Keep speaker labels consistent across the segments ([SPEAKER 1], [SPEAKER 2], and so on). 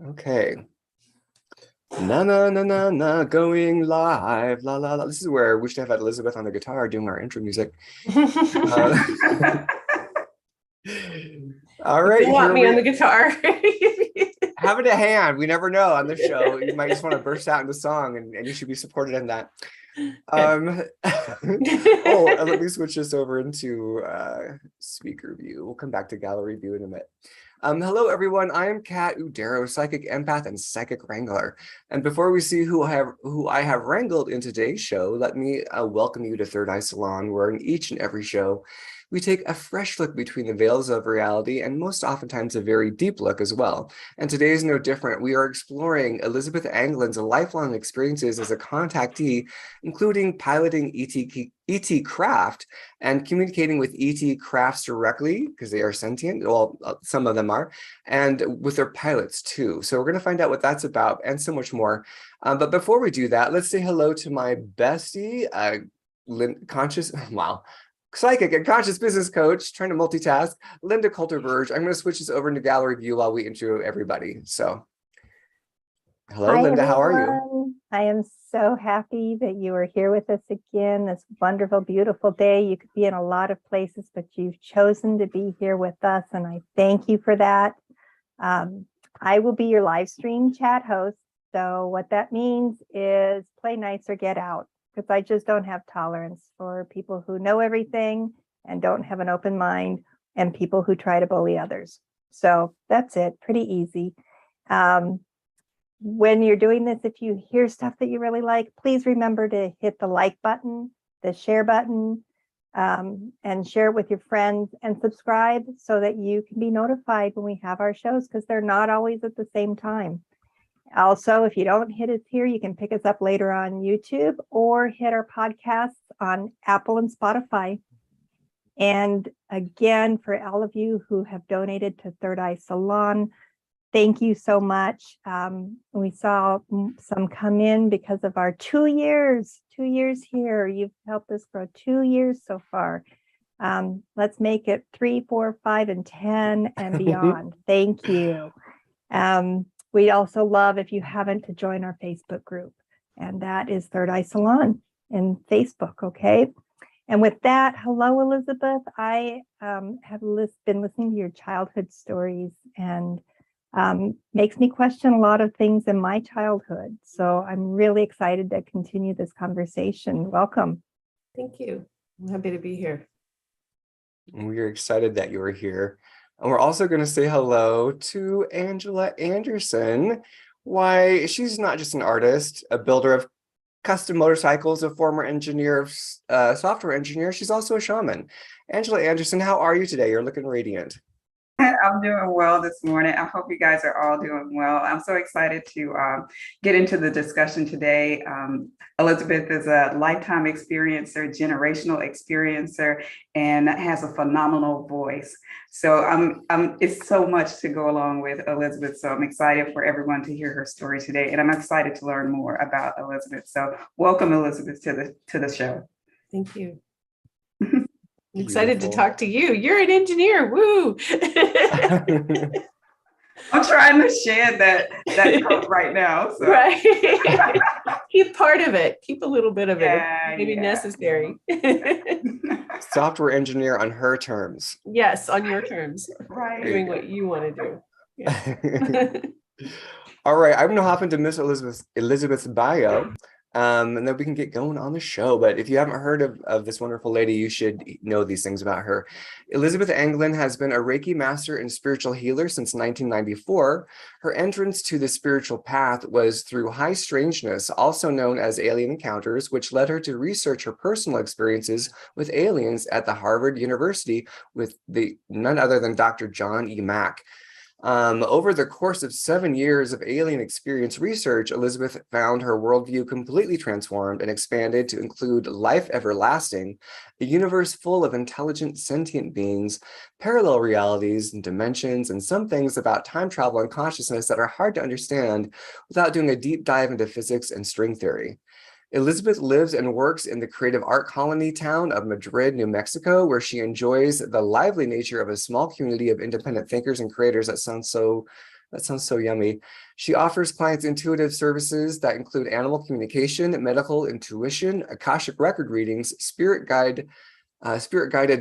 [SPEAKER 1] Okay. Na na na na na, going live, la la la. This is where we should have had Elizabeth on the guitar doing our intro music. All right,
[SPEAKER 2] you want me on the guitar?
[SPEAKER 1] Have it at hand. We never know on the show. You might just want to burst out into song, and you should be supported in that. Let me switch this over into speaker view. We'll come back to gallery view in a minute. Hello, everyone. I am Kat Udero, psychic empath and psychic wrangler. And before we see who I have wrangled in today's show, let me welcome you to Third Eye Salon, where in each and every show, we take a fresh look between the veils of reality and most oftentimes a very deep look as well. And today is no different. We are exploring Elizabeth Anglin's lifelong experiences as a contactee, including piloting ET craft and communicating with ET crafts directly, because they are sentient, well, some of them are, and with their pilots too. So we're going to find out what that's about and so much more. But before we do that, let's say hello to my bestie, psychic and conscious business coach, trying to multitask, Linda Coulter-Burge. I'm going to switch this over into gallery view while we intro everybody. So, hello,
[SPEAKER 3] Hi,
[SPEAKER 1] Linda.
[SPEAKER 3] everyone.
[SPEAKER 1] How are you?
[SPEAKER 3] I am so happy that you are here with us again this wonderful, beautiful day. You could be in a lot of places, but you've chosen to be here with us, and I thank you for that. I will be your live stream chat host. So what that means is play nice or get out, because I just don't have tolerance for people who know everything and don't have an open mind, and people who try to bully others. So that's it, pretty easy. When you're doing this, if you hear stuff that you really like, please remember to hit the like button, the share button, and share it with your friends, and subscribe so that you can be notified when we have our shows, because they're not always at the same time. Also, if you don't hit us here, you can pick us up later on YouTube or hit our podcasts on Apple and Spotify. And again, for all of you who have donated to Third Eye Salon, thank you so much. We saw some come in because of our 2 years here. You've helped us grow 2 years so far. Let's make it 3, 4, 5, and 10 and beyond. Thank you. We'd also love if you haven't to join our Facebook group, and that is Third Eye Salon in Facebook, okay? And with that, hello, Elizabeth. I have been listening to your childhood stories, and makes me question a lot of things in my childhood. So I'm really excited to continue this conversation. Welcome.
[SPEAKER 2] Thank you. I'm happy to be here.
[SPEAKER 1] We're excited that you are here. And we're also going to say hello to Angela Anderson. Why, she's not just an artist, a builder of custom motorcycles, a former engineer, software engineer. She's also a shaman. Angela Anderson, how are you today? You're looking radiant.
[SPEAKER 4] I'm doing well this morning. I hope you guys are all doing well. I'm so excited to get into the discussion today. Elizabeth is a lifetime experiencer, generational experiencer, and has a phenomenal voice. So it's so much to go along with Elizabeth. So I'm excited for everyone to hear her story today, and I'm excited to learn more about Elizabeth. So welcome, Elizabeth, to the show.
[SPEAKER 2] Thank you. I'm excited to talk to you. You're an engineer. Woo!
[SPEAKER 4] I'm trying to shed that coat right now. So.
[SPEAKER 2] Right. Keep part of it. Keep a little bit of it. Maybe necessary.
[SPEAKER 1] Software engineer on her terms.
[SPEAKER 2] Yes, on your terms.
[SPEAKER 4] Right.
[SPEAKER 2] Doing what you want to do. Yeah.
[SPEAKER 1] All right, I'm gonna hop into Miss Elizabeth's bio. And then we can get going on the show. But if you haven't heard of this wonderful lady, you should know these things about her. Elizabeth Anglin has been a Reiki master and spiritual healer since 1994. Her entrance to the spiritual path was through high strangeness, also known as alien encounters, which led her to research her personal experiences with aliens at the Harvard University with none other than Dr. John E. Mack. Over the course of 7 years of alien experience research, Elizabeth found her worldview completely transformed and expanded to include life everlasting, a universe full of intelligent sentient beings, parallel realities and dimensions, and some things about time travel and consciousness that are hard to understand without doing a deep dive into physics and string theory. Elizabeth lives and works in the creative art colony town of Madrid, New Mexico, where she enjoys the lively nature of a small community of independent thinkers and creators. That sounds so That sounds so yummy. She offers clients intuitive services that include animal communication, medical intuition, Akashic Record Readings, spirit-guided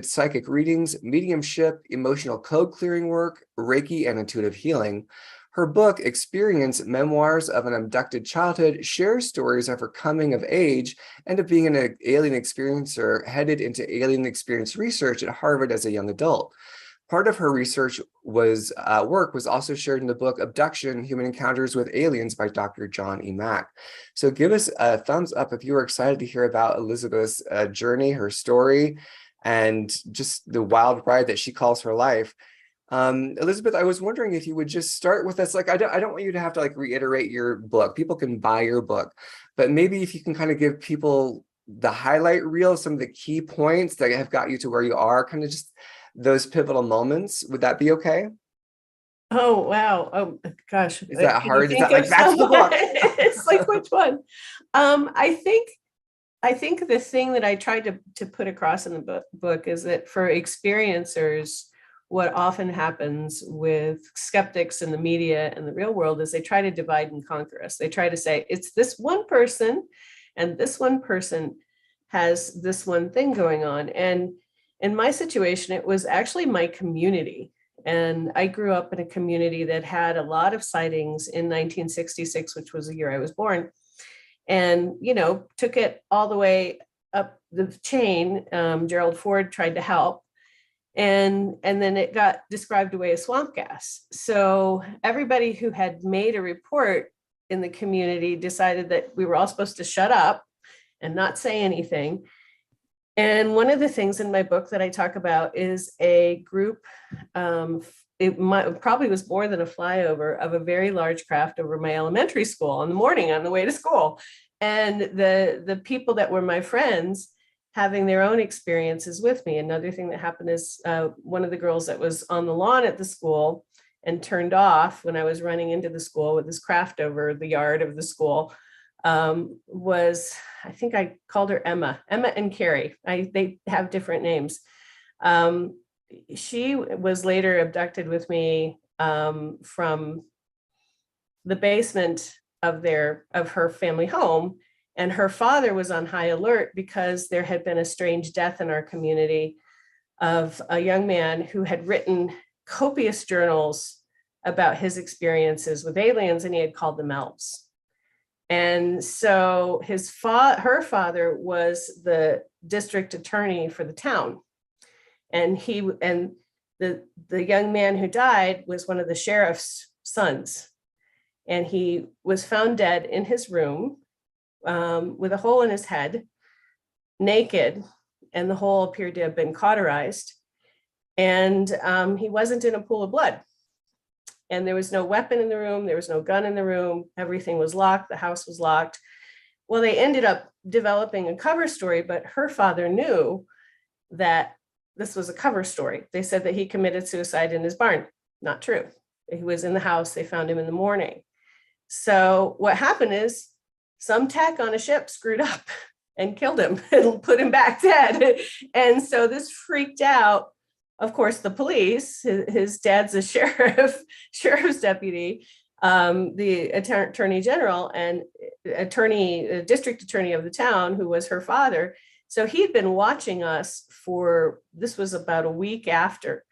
[SPEAKER 1] psychic readings, mediumship, emotional code clearing work, Reiki and Intuitive Healing. Her book, Experience, Memoirs of an Abducted Childhood, shares stories of her coming of age and of being an alien experiencer headed into alien experience research at Harvard as a young adult. Part of her research work was also shared in the book Abduction, Human Encounters with Aliens by Dr. John E. Mack. So give us a thumbs up if you are excited to hear about Elizabeth's journey, her story, and just the wild ride that she calls her life. Elizabeth, I was wondering if you would just start with us. Like, I don't want you to have to like reiterate your book. People can buy your book, but maybe if you can kind of give people the highlight reel, some of the key points that have got you to where you are, kind of just those pivotal moments. Would that be okay?
[SPEAKER 2] Oh, wow. Oh, gosh.
[SPEAKER 1] Is that
[SPEAKER 2] Can you
[SPEAKER 1] hard? Is
[SPEAKER 2] think
[SPEAKER 1] that like,
[SPEAKER 2] of
[SPEAKER 1] that's the book?
[SPEAKER 2] It's like, which one? I think the thing that I tried to put across in the book is that for experiencers, what often happens with skeptics in the media and the real world is they try to divide and conquer us. They try to say, it's this one person, and this one person has this one thing going on. And in my situation, it was actually my community. And I grew up in a community that had a lot of sightings in 1966, which was the year I was born. And, took it all the way up the chain. Gerald Ford tried to help. And then it got described away as swamp gas. So everybody who had made a report in the community decided that we were all supposed to shut up and not say anything. And one of the things in my book that I talk about is a group, it probably was more than a flyover of a very large craft over my elementary school in the morning on the way to school. And the people that were my friends having their own experiences with me. Another thing that happened is one of the girls that was on the lawn at the school and turned off when I was running into the school with this craft over the yard of the school was, I think I called her Emma and Carrie. They have different names. She was later abducted with me from the basement of her family home. And her father was on high alert because there had been a strange death in our community of a young man who had written copious journals about his experiences with aliens, and he had called them elves. And so her father was the district attorney for the town. And the young man who died was one of the sheriff's sons. And he was found dead in his room with a hole in his head, naked, and the hole appeared to have been cauterized. And he wasn't in a pool of blood. And there was no weapon in the room. There was no gun in the room. Everything was locked. The house was locked. Well, they ended up developing a cover story, but her father knew that this was a cover story. They said that he committed suicide in his barn. Not true. He was in the house. They found him in the morning. So what happened is some tech on a ship screwed up and killed him and put him back dead. And so this freaked out, of course, the police. His dad's a sheriff's deputy, the attorney general, and district attorney of the town, who was her father. So he'd been watching us this was about a week after.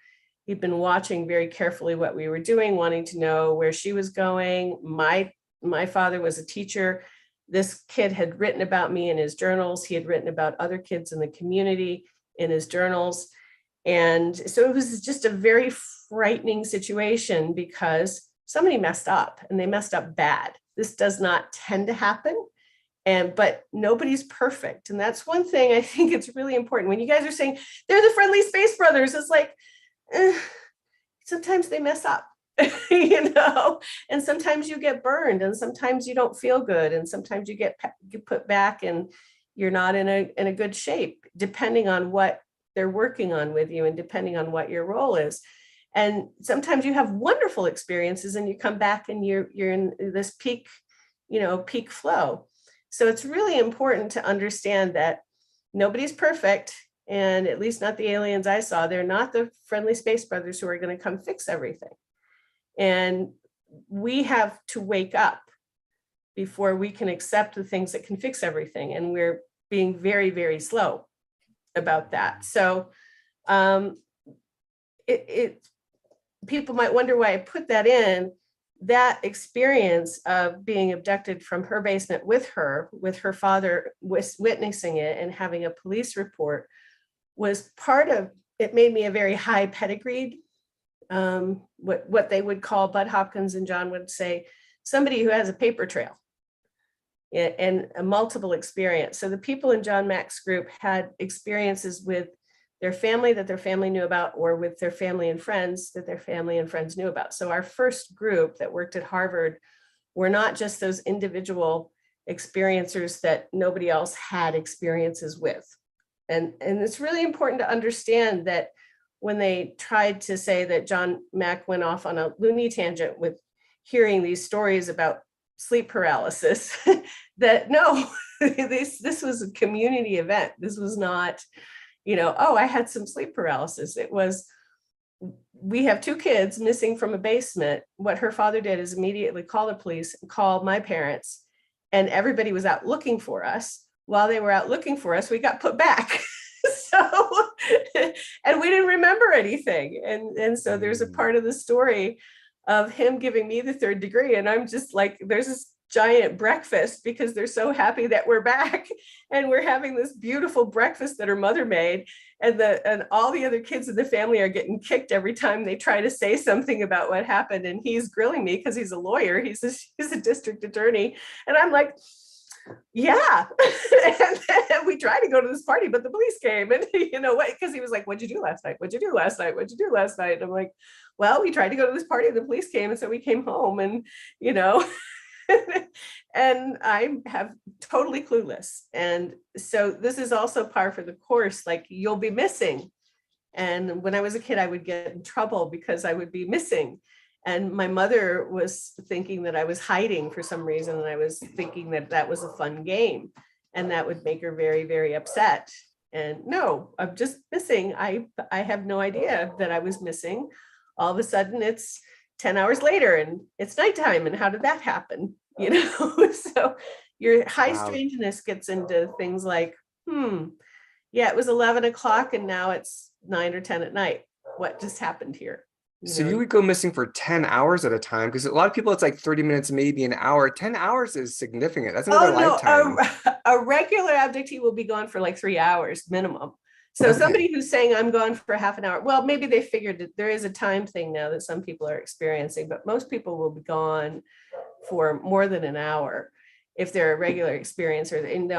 [SPEAKER 2] He'd been watching very carefully what we were doing, wanting to know where she was going. My father was a teacher. This kid had written about me in his journals. He had written about other kids in the community in his journals. And so it was just a very frightening situation because somebody messed up, and they messed up bad. This does not tend to happen, but nobody's perfect. And that's one thing I think it's really important. When you guys are saying they're the friendly space brothers, it's like, sometimes they mess up, and sometimes you get burned, and sometimes you don't feel good, and sometimes you get put back and you're not in a good shape, depending on what they're working on with you and depending on what your role is. And sometimes you have wonderful experiences and you come back and you're in this peak flow. So it's really important to understand that nobody's perfect, and at least not the aliens I saw. They're not the friendly space brothers who are going to come fix everything. And we have to wake up before we can accept the things that can fix everything. And we're being very, very slow about that. So people might wonder why I put that in. That experience of being abducted from her basement with her father witnessing it and having a police report was part of, it made me a very high pedigreed, what they would call, Bud Hopkins and John would say, somebody who has a paper trail and a multiple experience. So the people in John Mack's group had experiences with their family that their family knew about, or with their family and friends that their family and friends knew about. So our first group that worked at Harvard were not just those individual experiencers that nobody else had experiences with. And it's really important to understand that when they tried to say that John Mack went off on a loony tangent with hearing these stories about sleep paralysis, that no, this was a community event. This was not, oh, I had some sleep paralysis. It was, we have 2 kids missing from a basement. What her father did is immediately call the police, call my parents, and everybody was out looking for us. While they were out looking for us, we got put back. And we didn't remember anything. And so there's a part of the story of him giving me the 3rd degree. And I'm just like, there's this giant breakfast because they're so happy that we're back and we're having this beautiful breakfast that her mother made. And all the other kids in the family are getting kicked every time they try to say something about what happened. And he's grilling me because he's a lawyer. He's a district attorney. And I'm like, yeah. And then we tried to go to this party, but the police came, and what, because he was like, what'd you do last night? What'd you do last night? What'd you do last night? And I'm like, well, we tried to go to this party and the police came. And so we came home and, and I have totally clueless. And so this is also par for the course, like you'll be missing. And when I was a kid, I would get in trouble because I would be missing. And my mother was thinking that I was hiding for some reason. And I was thinking that that was a fun game. And that would make her very, very upset. And no, I'm just missing. I have no idea that I was missing. All of a sudden it's 10 hours later and it's nighttime. And how did that happen? So your high strangeness gets into things like, yeah, it was 11 o'clock and now it's 9 or 10 at night. What just happened here?
[SPEAKER 1] So you would go missing for 10 hours at a time, because a lot of people, it's like 30 minutes, maybe an hour. 10 hours is significant. That's another lifetime.
[SPEAKER 2] A regular abductee will be gone for like 3 hours minimum. So somebody who's saying I'm gone for half an hour, well, maybe they figured that there is a time thing now that some people are experiencing, but most people will be gone for more than an hour if they're a regular experiencer. And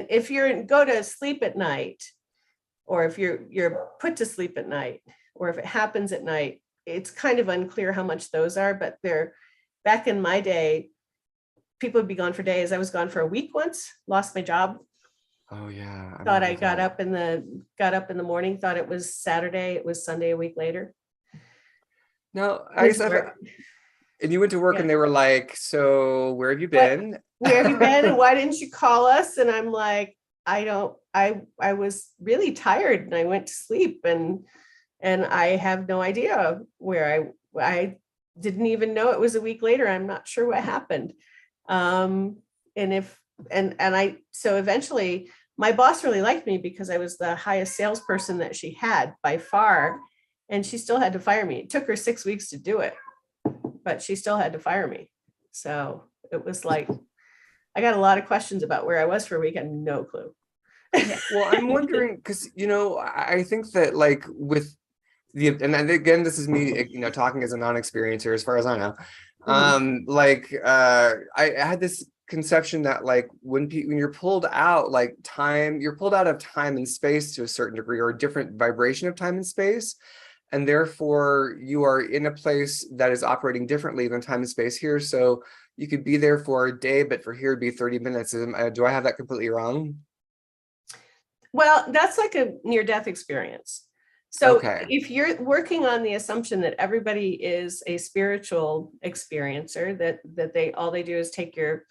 [SPEAKER 2] if you go to sleep at night, or if you're put to sleep at night, or if it happens at night, it's kind of unclear how much those are, but they're, back in my day, people would be gone for days. I was gone for a week once, lost my job.
[SPEAKER 1] Oh yeah.
[SPEAKER 2] Thought I got up in the morning, thought it was Saturday, it was Sunday a week later.
[SPEAKER 1] No, I guess and you went to work and they were like, so where have you been?
[SPEAKER 2] Where have you been? And why didn't you call us? And I'm like, I was really tired and I went to sleep and I have no idea where I didn't even know it was a week later. I'm not sure what happened. So eventually my boss really liked me because I was the highest salesperson that she had by far. And she still had to fire me. It took her 6 weeks to do it, but she still had to fire me. So it was like, I got a lot of questions about where I was for a week. I had no clue.
[SPEAKER 1] Well, I'm wondering, because, I think that like with and again, this is me, talking as a non-experiencer, as far as I know. I had this conception that like when you're pulled out, like you're pulled out of time and space to a certain degree, or a different vibration of time and space. And therefore you are in a place that is operating differently than time and space here. So you could be there for a day, but for here it'd be 30 minutes. Do I have that completely wrong? Well,
[SPEAKER 2] that's like a near-death experience. So if you're working on the assumption that everybody is a spiritual experiencer, that all they do is take your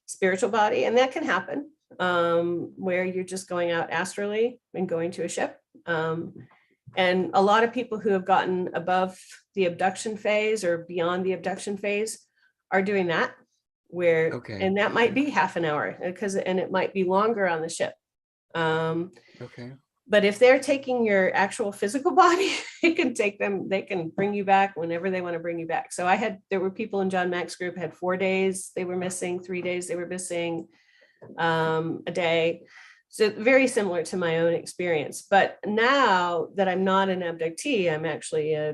[SPEAKER 2] spiritual body, and that can happen, where you're just going out astrally and going to a ship. And a lot of people who have gotten above the abduction phase or beyond the abduction phase are doing that, where,
[SPEAKER 1] Okay.
[SPEAKER 2] and that might be half an hour, and it might be longer on the ship.
[SPEAKER 1] Okay.
[SPEAKER 2] But if they're taking your actual physical body, it can take them, they can bring you back whenever they want to bring you back. So there were people in John Mack's group had 4 days they were missing, 3 days they were missing, a day. So very similar to my own experience. But now that I'm not an abductee, I'm actually I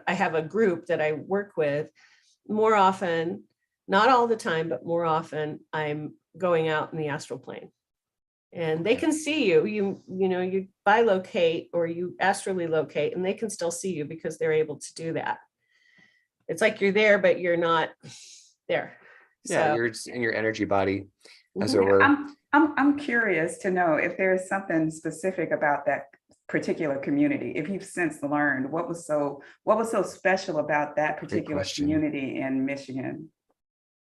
[SPEAKER 2] have a group that I work with. More often, not all the time, but more often, I'm going out in the astral plane. And they can see you, you bilocate or you astrally locate, and they can still see you because they're able to do that. It's like you're there, but you're not there.
[SPEAKER 1] Yeah,
[SPEAKER 2] So,
[SPEAKER 1] you're just in your energy body, as it
[SPEAKER 2] Mhm.
[SPEAKER 1] were.
[SPEAKER 4] I'm curious to know if there's something specific about that particular community. If you've since learned what was so special about that particular
[SPEAKER 1] question.
[SPEAKER 4] community in Michigan.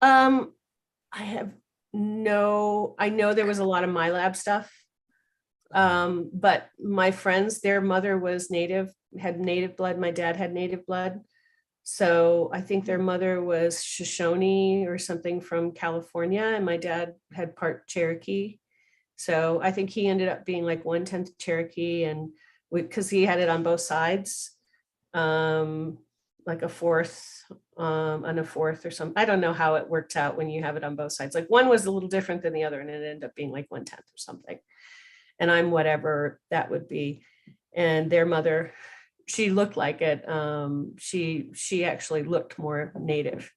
[SPEAKER 2] I know there was a lot of my lab stuff. But my friends, their mother was had native blood. My dad had native blood. So I think their mother was Shoshone or something from California, and my dad had part Cherokee. So I think he ended up being like 1/10 Cherokee, and because he had it on both sides, like a fourth and a fourth or something. I don't know how it worked out when you have it on both sides. Like one was a little different than the other, and it ended up being like 1/10 or something. And I'm whatever that would be. And their mother, she looked like it. She actually looked more native.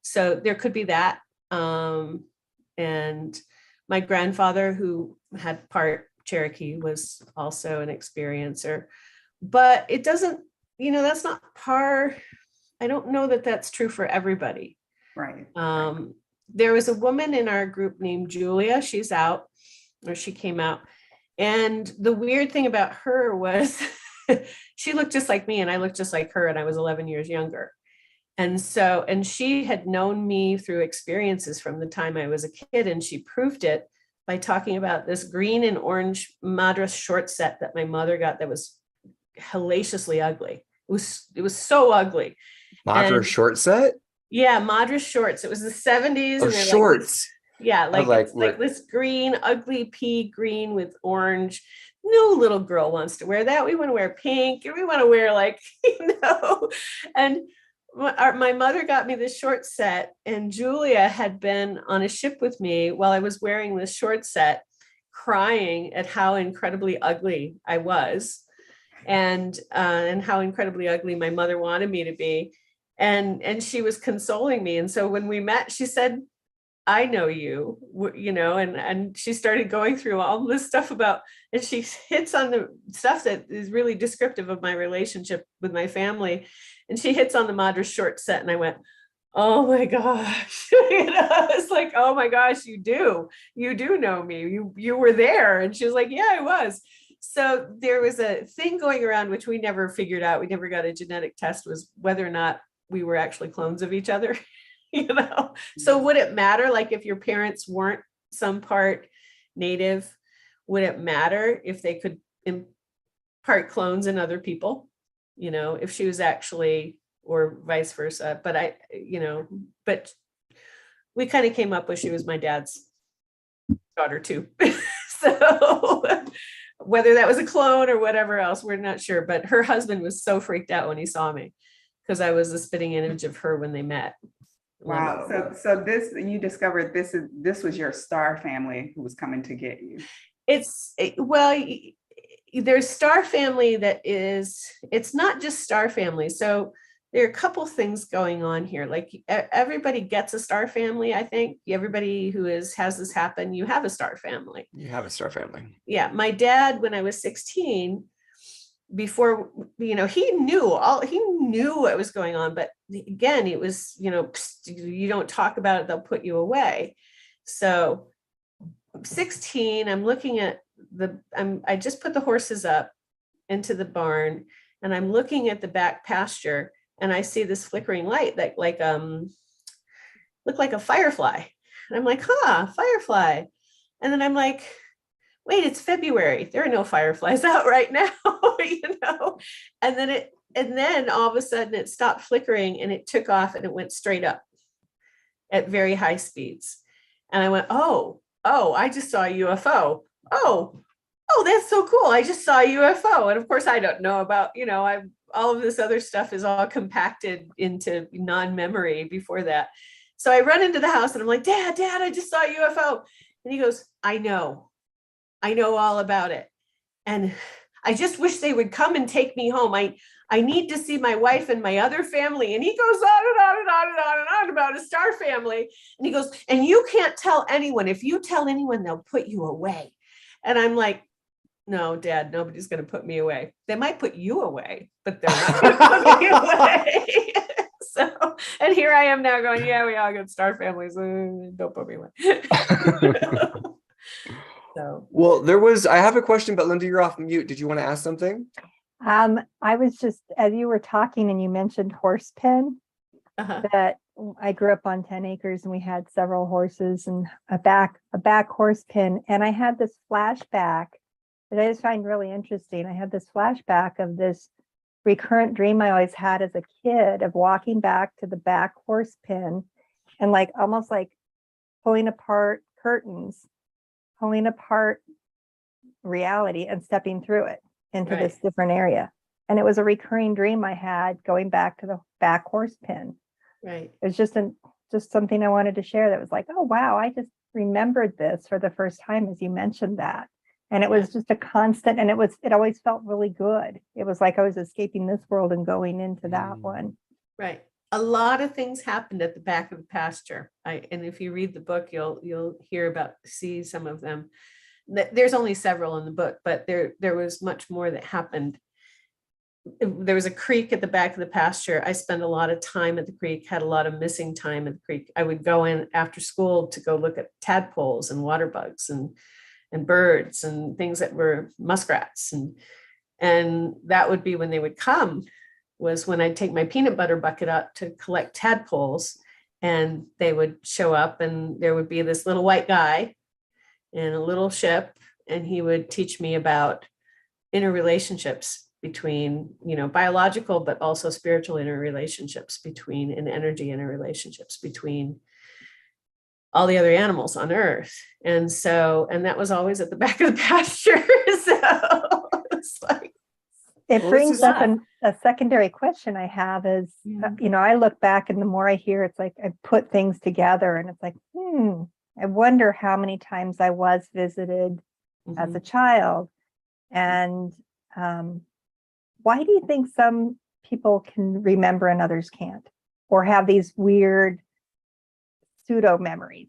[SPEAKER 2] So there could be that. And my grandfather, who had part Cherokee, was also an experiencer. But it doesn't, that's not I don't know that that's true for everybody.
[SPEAKER 4] Right.
[SPEAKER 2] There was a woman in our group named Julia. She's out, or she came out. And the weird thing about her was she looked just like me, and I looked just like her, and I was 11 years younger. And she had known me through experiences from the time I was a kid, and she proved it by talking about this green and orange Madras short set that my mother got that was hellaciously ugly. It was so ugly.
[SPEAKER 1] Madras short set?
[SPEAKER 2] Yeah, Madras shorts. It was the 70s.
[SPEAKER 1] Oh,
[SPEAKER 2] and
[SPEAKER 1] shorts.
[SPEAKER 2] Yeah, it's like this green, ugly pea green with orange. No little girl wants to wear that. We want to wear pink, and we want to wear And my mother got me this short set, and Julia had been on a ship with me while I was wearing this short set, crying at how incredibly ugly I was, and how incredibly ugly my mother wanted me to be. And she was consoling me. And so when we met, she said, I know you, and she started going through all this stuff and she hits on the stuff that is really descriptive of my relationship with my family. And she hits on the Madras short set, and I went, oh my gosh, it's like, oh my gosh, you do know me. You were there. And she was like, yeah, I was. So there was a thing going around, which we never figured out. We never got a genetic test, was whether or not we were actually clones of each other. So would it matter, like if your parents weren't some part native, would it matter if they could impart clones in other people, if she was actually, or vice versa? But but we kind of came up with she was my dad's daughter too. So whether that was a clone or whatever else, we're not sure. But her husband was so freaked out when he saw me, because I was a spitting image of her when they met.
[SPEAKER 4] Wow. So you discovered this was your star family who was coming to get you.
[SPEAKER 2] There's star family it's not just star family. So there are a couple things going on here. Like everybody gets a star family. I think everybody who has this happen, you have a star family.
[SPEAKER 1] You have a star family.
[SPEAKER 2] Yeah. My dad, when I was 16, before, he knew what was going on, but again, it was, you don't talk about it, they'll put you away. So 16, I'm looking at I just put the horses up into the barn, and I'm looking at the back pasture, and I see this flickering light that looked like a firefly. And I'm like, firefly. And then I'm like, wait, it's February. There are no fireflies out right now, And then all of a sudden it stopped flickering and it took off and it went straight up at very high speeds. And I went, oh, I just saw a UFO. Oh, that's so cool. I just saw a UFO. And of course, I don't know about, all of this other stuff is all compacted into non-memory before that. So I run into the house and I'm like, Dad, I just saw a UFO. And he goes, I know all about it. And I just wish they would come and take me home. I need to see my wife and my other family. And he goes on and on and on and on and on about a star family. And he goes, and you can't tell anyone. If you tell anyone, they'll put you away. And I'm like, no, Dad, nobody's going to put me away. They might put you away, but they're not going to put me away. So, and here I am now going, yeah, we all got star families. Don't put me away. So,
[SPEAKER 1] well, I have a question, but Linda, you're off mute. Did you want to ask something?
[SPEAKER 3] I was just, as you were talking and you mentioned horse pen, that I grew up on 10 acres and we had several horses and a back horse pen. And I had this flashback that I just find really interesting. I had this flashback of this recurrent dream I always had as a kid of walking back to the back horse pen and almost like pulling apart curtains, pulling apart reality and stepping through it into this different area. And it was a recurring dream I had going back to the back horse pen.
[SPEAKER 2] Right.
[SPEAKER 3] It was just something I wanted to share that was like, oh, wow, I just remembered this for the first time as you mentioned that. And it was just a constant, and it always felt really good. It was like I was escaping this world and going into that one.
[SPEAKER 2] Right. A lot of things happened at the back of the pasture. And if you read the book, you'll see some of them. There's only several in the book, but there was much more that happened. There was a creek at the back of the pasture. I spent a lot of time at the creek, had a lot of missing time at the creek. I would go in after school to go look at tadpoles and water bugs and birds and things that were muskrats. And that would be when they would come, was when I'd take my peanut butter bucket up to collect tadpoles, and they would show up and there would be this little white guy in a little ship, and he would teach me about interrelationships between, biological, but also spiritual interrelationships between, and energy interrelationships between all the other animals on Earth. And that was always at the back of the pasture. So it's like,
[SPEAKER 3] it brings up a secondary question I have is, I look back and the more I hear, it's like I put things together and it's like, I wonder how many times I was visited as a child. And why do you think some people can remember and others can't, or have these weird pseudo memories?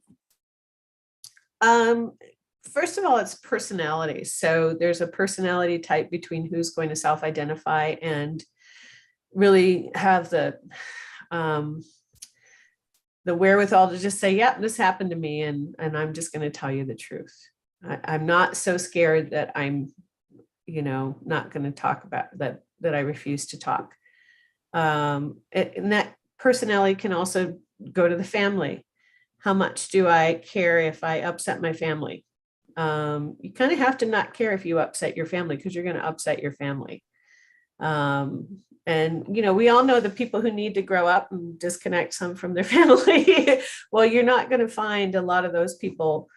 [SPEAKER 2] First of all, it's personality. So there's a personality type between who's going to self-identify and really have the wherewithal to just say, yeah, this happened to me. And I'm just going to tell you the truth. I'm not so scared that I'm, not going to talk about that I refuse to talk. And that personality can also go to the family. How much do I care if I upset my family? You kind of have to not care if you upset your family, because you're going to upset your family. And, we all know the people who need to grow up and disconnect some from their family. Well, you're not going to find a lot of those people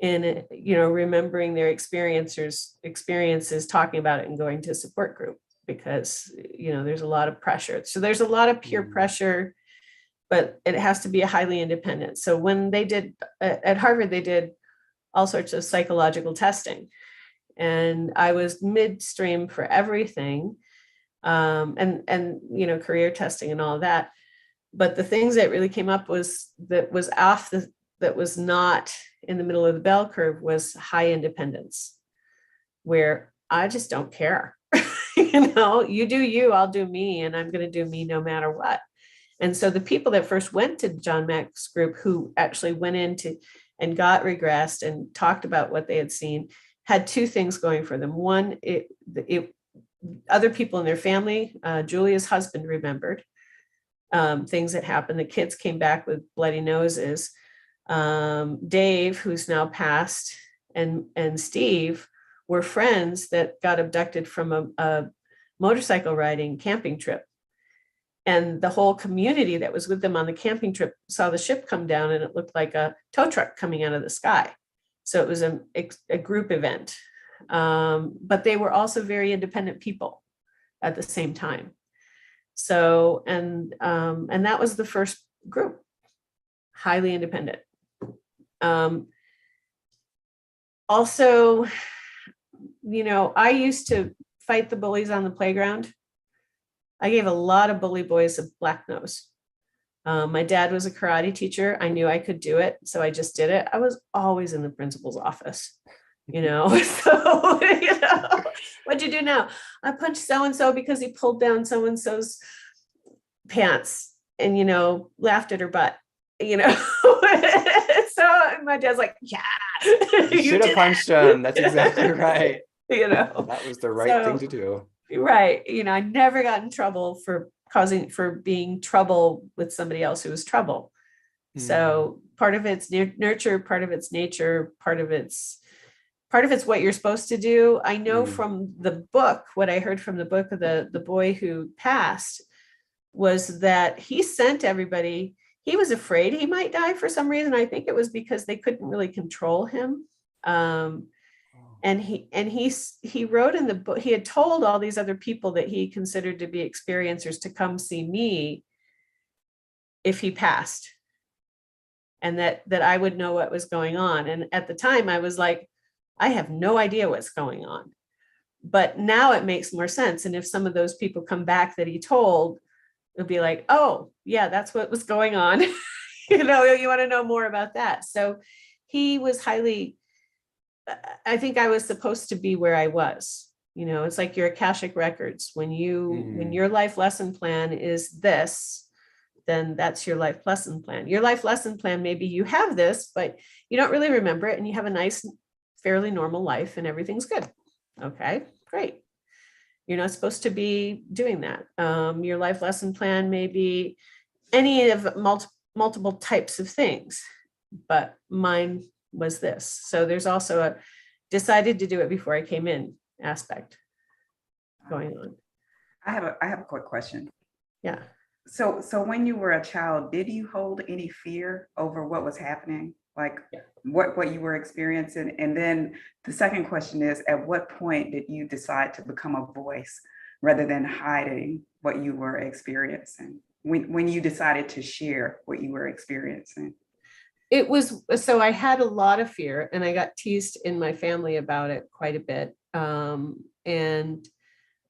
[SPEAKER 2] in, remembering their experiences, talking about it and going to a support group, because, there's a lot of pressure. So there's a lot of peer pressure, but it has to be a highly independent. So when they did at Harvard, they did all sorts of psychological testing, and I was midstream for everything. And career testing and all of that. But the things that really came up that was not in the middle of the bell curve was high independence, where I just don't care. You do you, I'll do me, and I'm going to do me no matter what. And so the people that first went to John Mack's group, who actually went into and got regressed and talked about what they had seen, had two things going for them. One, other people in their family, Julia's husband remembered things that happened. The kids came back with bloody noses. Dave, who's now passed, and Steve were friends that got abducted from a motorcycle riding camping trip. And the whole community that was with them on the camping trip saw the ship come down, and it looked like a tow truck coming out of the sky. So it was a group event. But they were also very independent people at the same time. So, and that was the first group, highly independent. Also, you know, I used to fight the bullies on the playground. I gave a lot of bully boys a black nose. My dad was a karate teacher. I knew I could do it, so I just did it. I was always in the principal's office, you know. So, you know, what'd you do now? I punched so-and-so because he pulled down so-and-so's pants and, you know, laughed at her butt, you know. So my dad's like, yeah.
[SPEAKER 1] You should have punched him. That's exactly right.
[SPEAKER 2] You know.
[SPEAKER 1] That was the right thing to do.
[SPEAKER 2] Right. You know, I never got in trouble for being trouble with somebody else who was trouble. So part of it's nurture, part of it's nature, part of it's what you're supposed to do. I know from the book, what I heard from the book of the boy who passed was that he sent everybody. He was afraid he might die for some reason. I think it was because they couldn't really control him. And he wrote in the book, he had told all these other people that he considered to be experiencers to come see me if he passed, and that I would know what was going on. And at the time I was like, I have no idea what's going on, but now it makes more sense. And if some of those people come back that he told, it'll be like, oh yeah, that's what was going on. You know, you want to know more about that. So he was highly, I think I was supposed to be where I was. You know, it's like your Akashic records. When your life lesson plan is this, then that's your life lesson plan. Your life lesson plan, maybe you have this, but you don't really remember it, and you have a nice, fairly normal life and everything's good. Okay, great. You're not supposed to be doing that. Your life lesson plan may be any of multiple types of things, but mine was this. So there's also a decided to do it before I came in aspect going on.
[SPEAKER 4] I have a quick question.
[SPEAKER 2] Yeah.
[SPEAKER 4] So when you were a child, did you hold any fear over what was happening? Like what you were experiencing? And then the second question is, at what point did you decide to become a voice rather than hiding what you were experiencing? When you decided to share what you were experiencing?
[SPEAKER 2] It was, so I had a lot of fear, and I got teased in my family about it quite a bit. And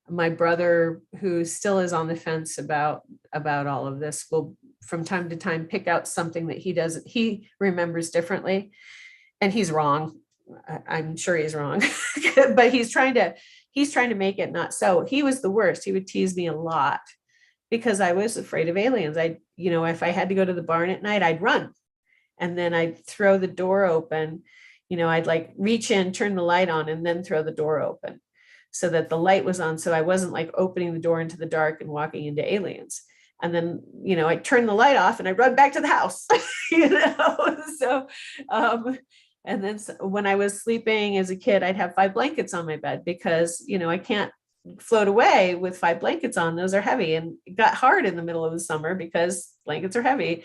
[SPEAKER 2] my brother, who still is on the fence about all of this, will from time to time pick out something that he remembers differently, and he's wrong. I'm sure he's wrong, but he's trying to make it not so. He was the worst. He would tease me a lot because I was afraid of aliens. If I had to go to the barn at night, I'd run. And then I'd throw the door open, I'd like reach in, turn the light on, and then throw the door open so that the light was on. So I wasn't like opening the door into the dark and walking into aliens. And then, I'd turn the light off and I'd run back to the house, So, and then when I was sleeping as a kid, I'd have 5 blankets on my bed because, I can't float away with 5 blankets on. Those are heavy, and it got hard in the middle of the summer because blankets are heavy.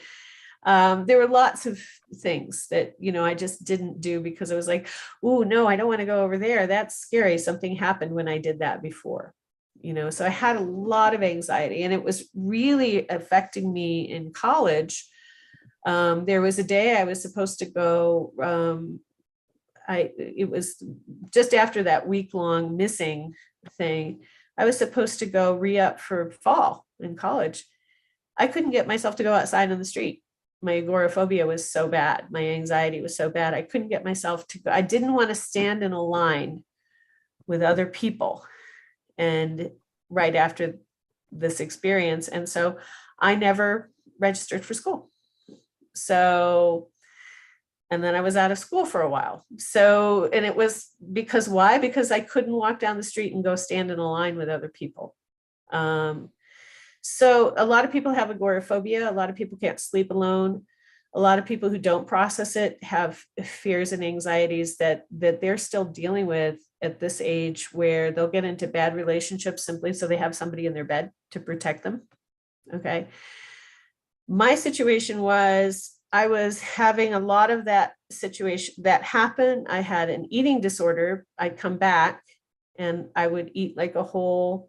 [SPEAKER 2] There were lots of things that, I just didn't do because I was like, oh, no, I don't want to go over there. That's scary. Something happened when I did that before, so I had a lot of anxiety, and it was really affecting me in college. There was a day I was supposed to go. It was just after that week-long missing thing. I was supposed to go re-up for fall in college. I couldn't get myself to go outside on the street. My agoraphobia was so bad. My anxiety was so bad. I couldn't get myself to go. I didn't want to stand in a line with other people. And right after this experience. And so I never registered for school. So, and then I was out of school for a while. So, and it was because why? Because I couldn't walk down the street and go stand in a line with other people. So a lot of people have agoraphobia. A lot of people can't sleep alone. a lot of people who don't process it have fears and anxieties that they're still dealing with at this age, where they'll get into bad relationships simply so they have somebody in their bed to protect them. Okay. My situation was, I was having a lot of that situation that happened. I had an eating disorder. I'd come back and I would eat like a whole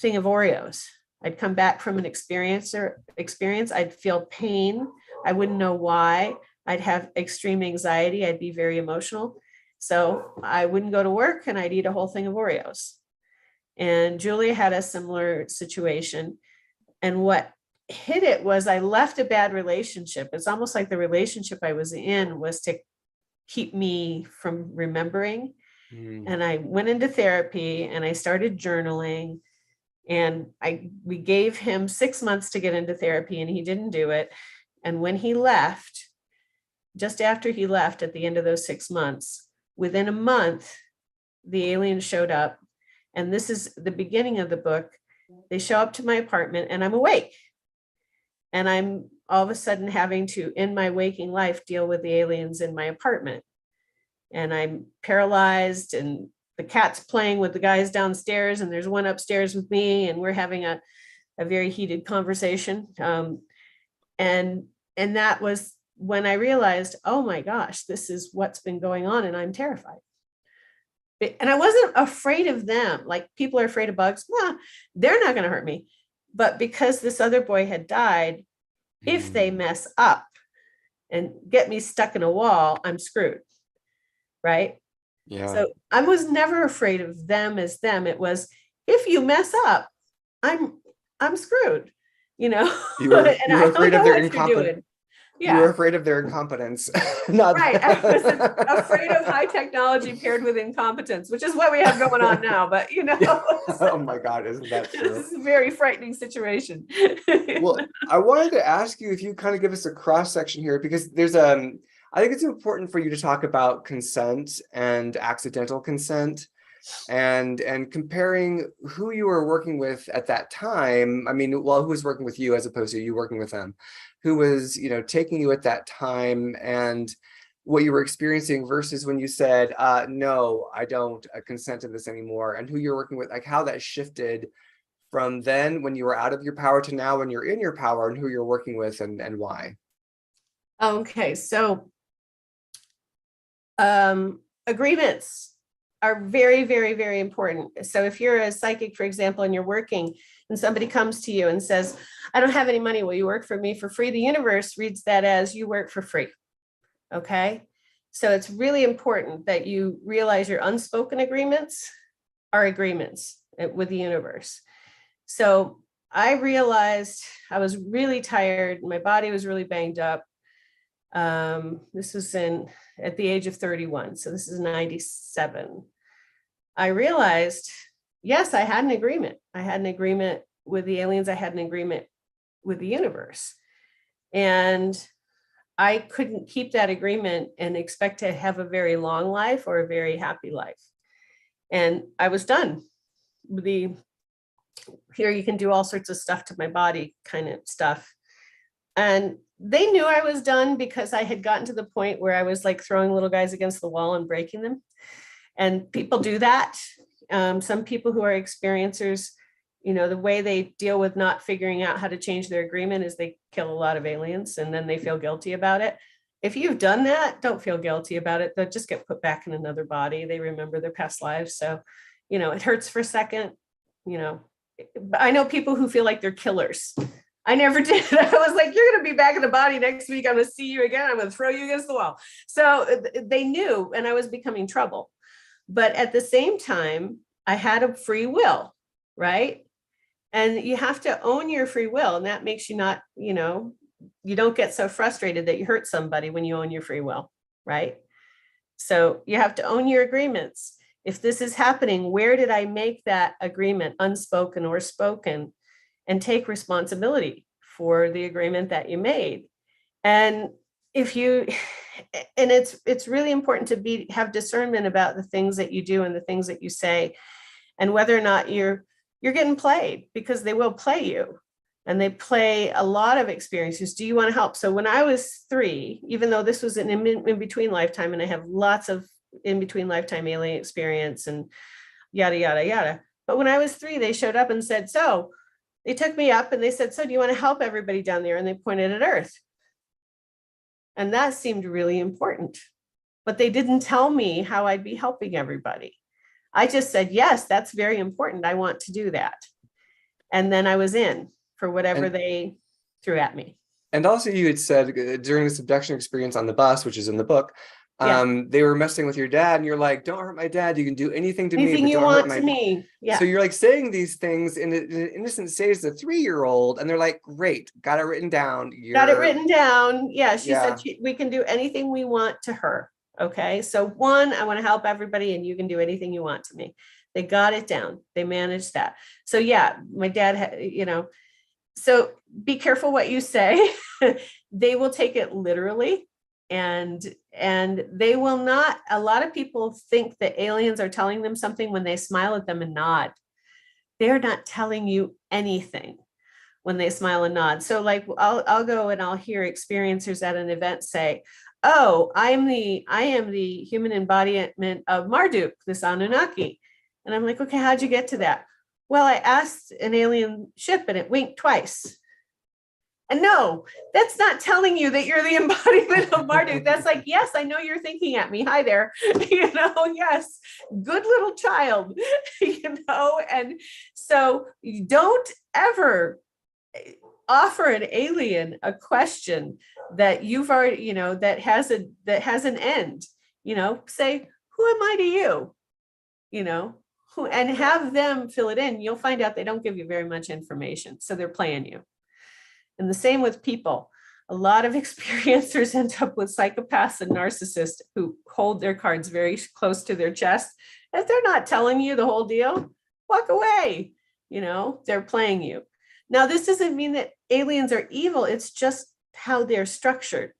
[SPEAKER 2] thing of Oreos. I'd come back from an experience. I'd feel pain. I wouldn't know why. I'd have extreme anxiety. I'd be very emotional. So I wouldn't go to work and I'd eat a whole thing of Oreos. And Julia had a similar situation. And what hit it was, I left a bad relationship. It's almost like the relationship I was in was to keep me from remembering. And I went into therapy and I started journaling, and we gave him 6 months to get into therapy and he didn't do it. And when he left, just after he left at the end of those 6 months, within a month, the aliens showed up. And this is the beginning of the book. They show up to my apartment and I'm awake. And I'm all of a sudden having to, in my waking life, deal with the aliens in my apartment. And I'm paralyzed, and the cat's playing with the guys downstairs, and there's one upstairs with me, and we're having a very heated conversation. And that was when I realized, oh my gosh, this is what's been going on, and I'm terrified. And I wasn't afraid of them. Like, people are afraid of bugs. Well, they're not going to hurt me. But because this other boy had died, if they mess up and get me stuck in a wall, I'm screwed. Right?
[SPEAKER 1] Yeah.
[SPEAKER 2] So I was never afraid of them as them. It was, if you mess up, I'm screwed. You know?
[SPEAKER 1] You were afraid of their
[SPEAKER 2] incompetence.
[SPEAKER 1] You were afraid of their incompetence. Not
[SPEAKER 2] right. I was afraid of high technology paired with incompetence, which is what we have going on now. But, you know,
[SPEAKER 1] oh my God, isn't that true?
[SPEAKER 2] This is a very frightening situation.
[SPEAKER 1] Well, I wanted to ask you if you kind of give us a cross section here, because there's I think it's important for you to talk about consent and accidental consent, and comparing who you were working with at that time. I mean, well, who was working with you as opposed to you working with them? Who was, you know, taking you at that time, and what you were experiencing versus when you said, no, I don't consent to this anymore, and who you're working with, like how that shifted from then when you were out of your power to now when you're in your power, and who you're working with and why.
[SPEAKER 2] Okay, so agreements are very, very, very important. So if you're a psychic, for example, and you're working, and somebody comes to you and says, I don't have any money, will you work for me for free? The universe reads that as you work for free. Okay. So it's really important that you realize your unspoken agreements are agreements with the universe. So I realized I was really tired. My body was really banged up. This was at the age of 31. So this is 97. I realized, yes, I had an agreement. I had an agreement with the aliens. I had an agreement with the universe. And I couldn't keep that agreement and expect to have a very long life or a very happy life. And I was done with here you can do all sorts of stuff to my body kind of stuff. And they knew I was done because I had gotten to the point where I was like throwing little guys against the wall and breaking them. And people do that. Some people who are experiencers, you know, the way they deal with not figuring out how to change their agreement is they kill a lot of aliens and then they feel guilty about it. If you've done that, don't feel guilty about it. They'll just get put back in another body. They remember their past lives. So, you know, it hurts for a second, you know. I know people who feel like they're killers. I never did. I was like, you're going to be back in the body next week. I'm going to see you again. I'm going to throw you against the wall. So they knew, and I was becoming trouble. But at the same time, I had a free will, right? And you have to own your free will. And that makes you not, you know, you don't get so frustrated that you hurt somebody when you own your free will, right? So you have to own your agreements. If this is happening, where did I make that agreement, unspoken or spoken, and take responsibility for the agreement that you made? And if you, and it's really important to have discernment about the things that you do and the things that you say, and whether or not you're getting played, because they will play you. and they play a lot of experiences. Do you want to help? So when I was 3, even though this was an in between lifetime, and I have lots of in between lifetime alien experience and yada, yada, yada. But when I was 3, they showed up and said, so they took me up and they said, so do you want to help everybody down there? And they pointed at Earth. And that seemed really important, but they didn't tell me how I'd be helping everybody. I just said, yes, that's very important. I want to do that. And then I was in for whatever they threw at me.
[SPEAKER 1] And also you had said during this abduction experience on the bus, which is in the book, they were messing with your dad, and you're like, don't hurt my dad. You can do anything to me, but
[SPEAKER 2] you
[SPEAKER 1] don't
[SPEAKER 2] want
[SPEAKER 1] hurt my
[SPEAKER 2] to me. Yeah.
[SPEAKER 1] So you're like saying these things in an innocent stage as a 3-year-old, and they're like, great, got it written down.
[SPEAKER 2] Got it written down. Yeah. She
[SPEAKER 1] Yeah.
[SPEAKER 2] said we can do anything we want to her. Okay. So 1, I want to help everybody, and you can do anything you want to me. They got it down. They managed that. So yeah, my dad had, you know, so be careful what you say. They will take it literally. And they will not. A lot of people think that aliens are telling them something when they smile at them and nod. They're not telling you anything when they smile and nod. So like I'll go and I'll hear experiencers at an event say, oh, I am the human embodiment of Marduk, this Anunnaki. And I'm like, okay, how'd you get to that? Well, I asked an alien ship and it winked twice. And no, that's not telling you that you're the embodiment of Marduk. That's like, yes, I know you're thinking at me. Hi there. You know, yes, good little child, you know. And so you don't ever offer an alien a question that you've already, you know, that has an end, you know, say, who am I to you? You know, and have them fill it in. You'll find out they don't give you very much information. So they're playing you. And the same with people. A lot of experiencers end up with psychopaths and narcissists who hold their cards very close to their chest. If they're not telling you the whole deal, walk away. You know, they're playing you. Now, this doesn't mean that aliens are evil. It's just how they're structured.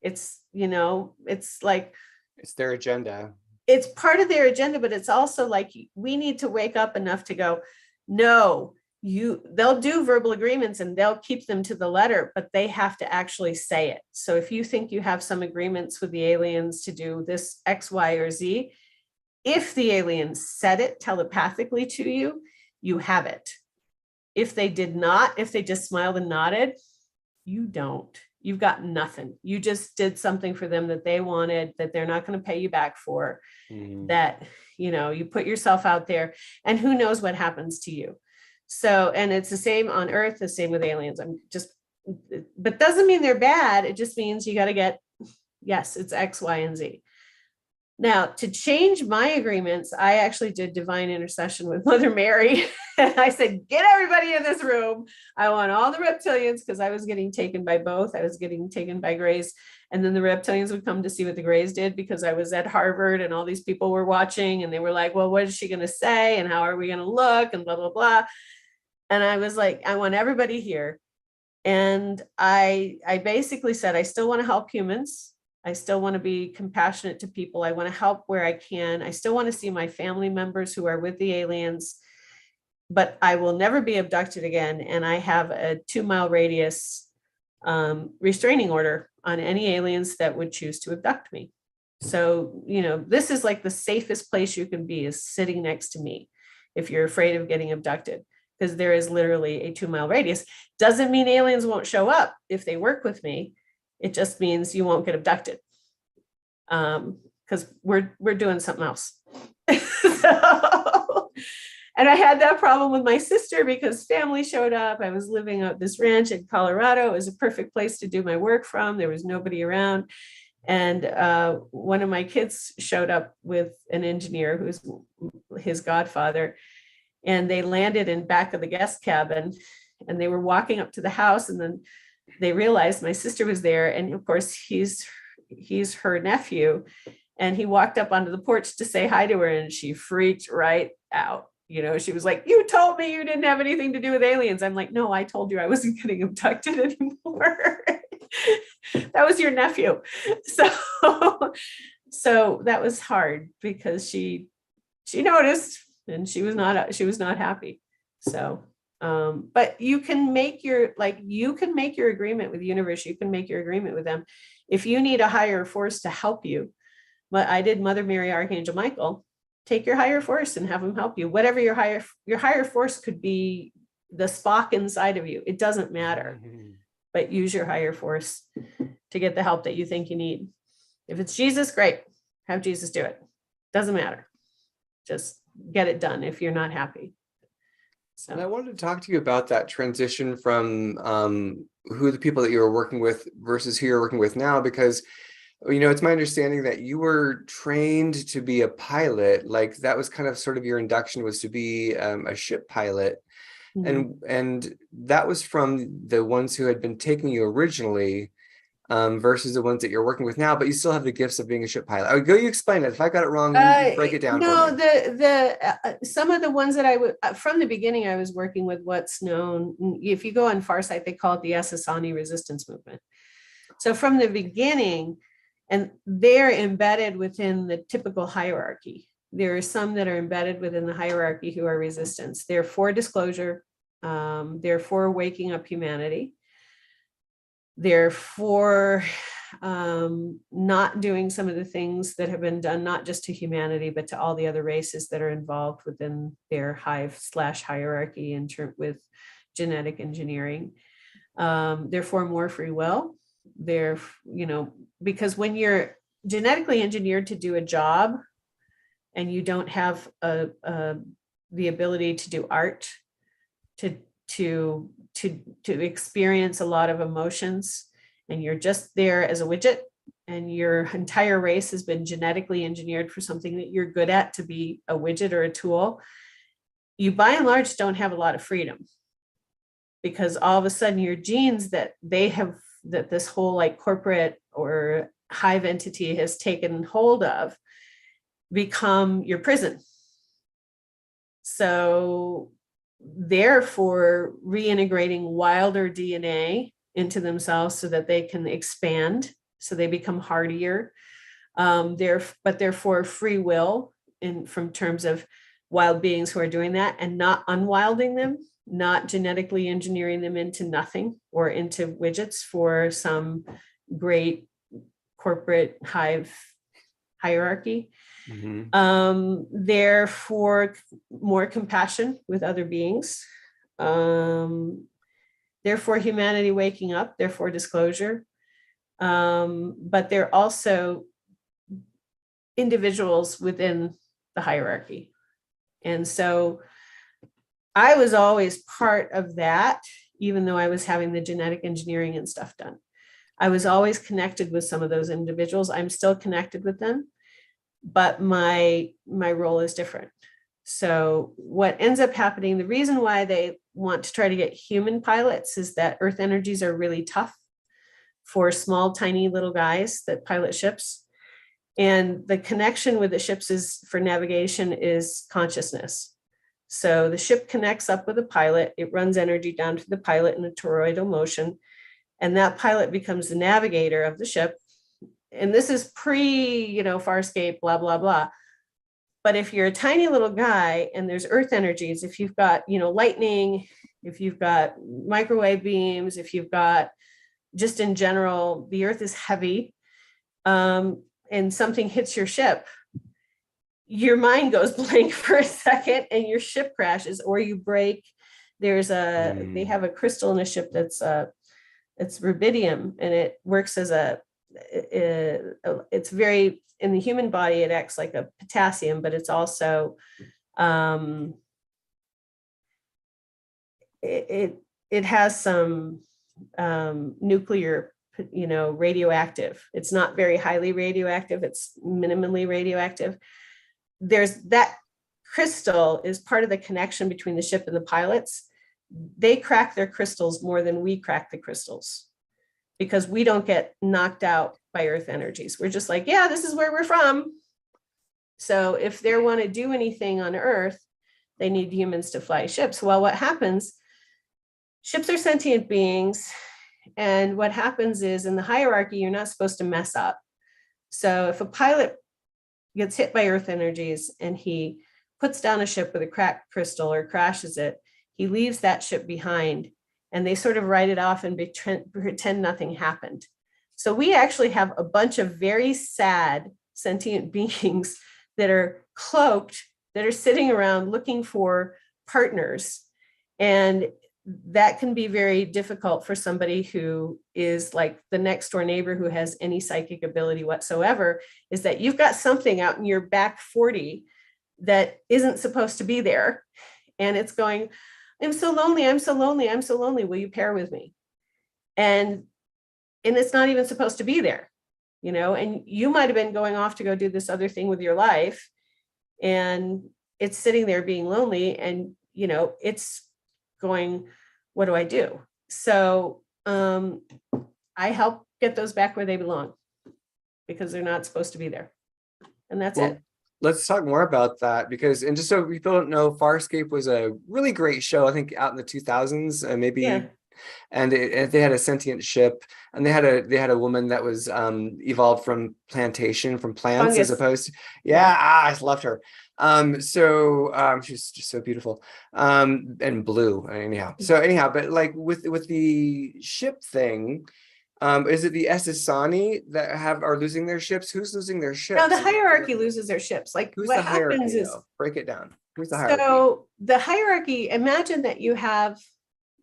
[SPEAKER 2] It's, you know, it's like,
[SPEAKER 1] it's their agenda.
[SPEAKER 2] It's part of their agenda, but it's also like, we need to wake up enough to go, no, they'll do verbal agreements and they'll keep them to the letter, but they have to actually say it. So if you think you have some agreements with the aliens to do this X, Y, or Z, if the aliens said it telepathically to you, you have it. If they did not, if they just smiled and nodded, you don't. You've got nothing. You just did something for them that they wanted, that they're not going to pay you back for, that, you know, you put yourself out there, and who knows what happens to you. So, and it's the same on Earth, the same with aliens. But doesn't mean they're bad. It just means you got to get, yes, it's X, Y, and Z. Now, to change my agreements, I actually did divine intercession with Mother Mary. And I said, get everybody in this room. I want all the reptilians, because I was getting taken by both. I was getting taken by Greys. And then the reptilians would come to see what the Greys did, because I was at Harvard and all these people were watching, and they were like, well, what is she going to say? And how are we going to look? And blah, blah, blah. And I was like, I want everybody here. And I basically said, I still want to help humans. I still want to be compassionate to people. I want to help where I can. I still want to see my family members who are with the aliens, but I will never be abducted again. And I have a 2-mile radius restraining order on any aliens that would choose to abduct me. So, you know, this is like the safest place you can be, is sitting next to me if you're afraid of getting abducted, because there is literally a 2-mile radius. Doesn't mean aliens won't show up if they work with me. It just means you won't get abducted, because we're doing something else. So, and I had that problem with my sister because family showed up. I was living at this ranch in Colorado. It was a perfect place to do my work from. There was nobody around. And one of my kids showed up with an engineer who's his godfather. And they landed in back of the guest cabin, and they were walking up to the house, and then they realized my sister was there. And of course, he's her nephew. And he walked up onto the porch to say hi to her, and she freaked right out. You know, she was like, you told me you didn't have anything to do with aliens. I'm like, no, I told you I wasn't getting abducted anymore. That was your nephew. So that was hard, because she noticed, and she was not happy. So But you can make your agreement with the universe. You can make your agreement with them. If you need a higher force to help you, what I did, Mother Mary, Archangel Michael, take your higher force and have them help you. Whatever your higher force could be, the Spock inside of you. It doesn't matter, but use your higher force to get the help that you think you need. If it's Jesus, great. Have Jesus do it. Doesn't matter. Just get it done if you're not happy. So.
[SPEAKER 1] And I wanted to talk to you about that transition from who the people that you were working with versus who you're working with now, because it's my understanding that you were trained to be a pilot. Like that was kind of sort of your induction, was to be a ship pilot. Mm-hmm. And that was from the ones who had been taking you originally versus the ones that you're working with now, but you still have the gifts of being a ship pilot. You explain it. If I got it wrong, you break it down.
[SPEAKER 2] No, some of the ones that I would, from the beginning, I was working with what's known, if you go on Farsight, they call it the Asasani resistance movement. So from the beginning, and they're embedded within the typical hierarchy. There are some that are embedded within the hierarchy who are resistance. They're for disclosure. They're for waking up humanity. They're for not doing some of the things that have been done, not just to humanity, but to all the other races that are involved within their hive/hierarchy with genetic engineering. They're for more free will. They're, because when you're genetically engineered to do a job and you don't have the ability to do art, to experience a lot of emotions, and you're just there as a widget, and your entire race has been genetically engineered for something that you're good at, to be a widget or a tool, you by and large don't have a lot of freedom, because all of a sudden your genes that this whole like corporate or hive entity has taken hold of become your prison. So therefore reintegrating wilder DNA into themselves so that they can expand, so they become hardier. But therefore free will from terms of wild beings who are doing that, and not unwilding them, not genetically engineering them into nothing or into widgets for some great corporate hive hierarchy. Mm-hmm. Therefore, more compassion with other beings. Therefore, humanity waking up, therefore disclosure. But they're also individuals within the hierarchy. And so I was always part of that, even though I was having the genetic engineering and stuff done. I was always connected with some of those individuals. I'm still connected with them, but my role is different. So what ends up happening, the reason why they want to try to get human pilots is that earth energies are really tough for small, tiny little guys that pilot ships. And the connection with the ships for navigation is consciousness. So the ship connects up with a pilot, it runs energy down to the pilot in a toroidal motion, and that pilot becomes the navigator of the ship. And this is Farscape, blah, blah, blah. But if you're a tiny little guy and there's earth energies, if you've got, lightning, if you've got microwave beams, if you've got, just in general, the earth is heavy, and something hits your ship, your mind goes blank for a second and your ship crashes or you break. They have a crystal in a ship that's it's rubidium, and it works as it's very, in the human body, it acts like a potassium, but it's also, it has some nuclear, radioactive. It's not very highly radioactive. It's minimally radioactive. There's that crystal is part of the connection between the ship and the pilots. They crack their crystals more than we crack the crystals, because we don't get knocked out by earth energies. We're just like, yeah, this is where we're from. So if they want to do anything on earth, they need humans to fly ships. Well, what happens, ships are sentient beings. And what happens is, in the hierarchy, you're not supposed to mess up. So if a pilot gets hit by earth energies and he puts down a ship with a cracked crystal or crashes it, he leaves that ship behind, and they sort of write it off and pretend nothing happened. So we actually have a bunch of very sad sentient beings that are cloaked, that are sitting around looking for partners. And that can be very difficult for somebody who is like the next door neighbor who has any psychic ability whatsoever, is that you've got something out in your back 40 that isn't supposed to be there. And it's going, I'm so lonely, I'm so lonely, I'm so lonely. Will you pair with me? And it's not even supposed to be there, you know, and you might have been going off to go do this other thing with your life, and it's sitting there being lonely, and, you know, it's going, what do I do? So I help get those back where they belong, because they're not supposed to be there. And that's it.
[SPEAKER 1] Let's talk more about that, because, and just so people don't know, Farscape was a really great show, I think out in the 2000s, maybe. Yeah. And they had a sentient ship, and they had a woman that was evolved from plants fungus. As opposed to, I loved her. She's just so beautiful, and blue anyhow. But like with the ship thing, is it the Essassani that are losing their ships? Who's losing their ships?
[SPEAKER 2] No, the hierarchy loses their ships. Like,
[SPEAKER 1] who's
[SPEAKER 2] what
[SPEAKER 1] the hierarchy,
[SPEAKER 2] happens is,
[SPEAKER 1] break it down. Who's the hierarchy?
[SPEAKER 2] So the hierarchy, imagine that you have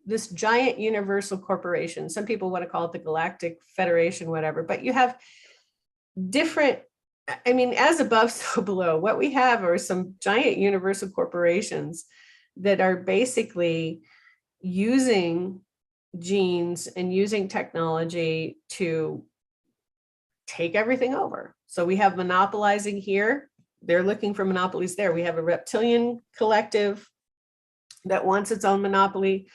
[SPEAKER 2] this giant universal corporation. Some people want to call it the Galactic Federation, whatever, but you have different, I mean, as above, so below. What we have are some giant universal corporations that are basically using genes and using technology to take everything over. So we have monopolizing here. They're looking for monopolies there. We have a reptilian collective that wants its own monopoly.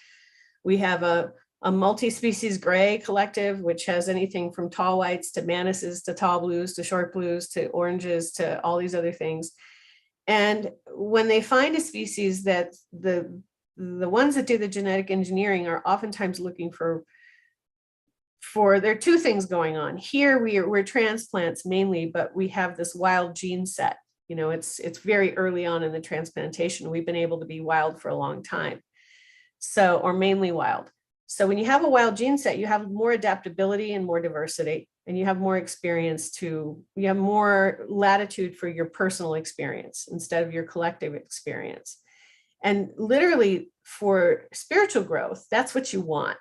[SPEAKER 2] We have a multi-species gray collective, which has anything from tall whites to manises to tall blues to short blues to oranges to all these other things. And when they find a species, that the ones that do the genetic engineering are oftentimes looking for there are two things going on. Here we're transplants mainly, but we have this wild gene set. You know, it's very early on in the transplantation. We've been able to be wild for a long time. So, or mainly wild. So when you have a wild gene set, you have more adaptability and more diversity, and you have more experience you have more latitude for your personal experience instead of your collective experience. And literally for spiritual growth, that's what you want.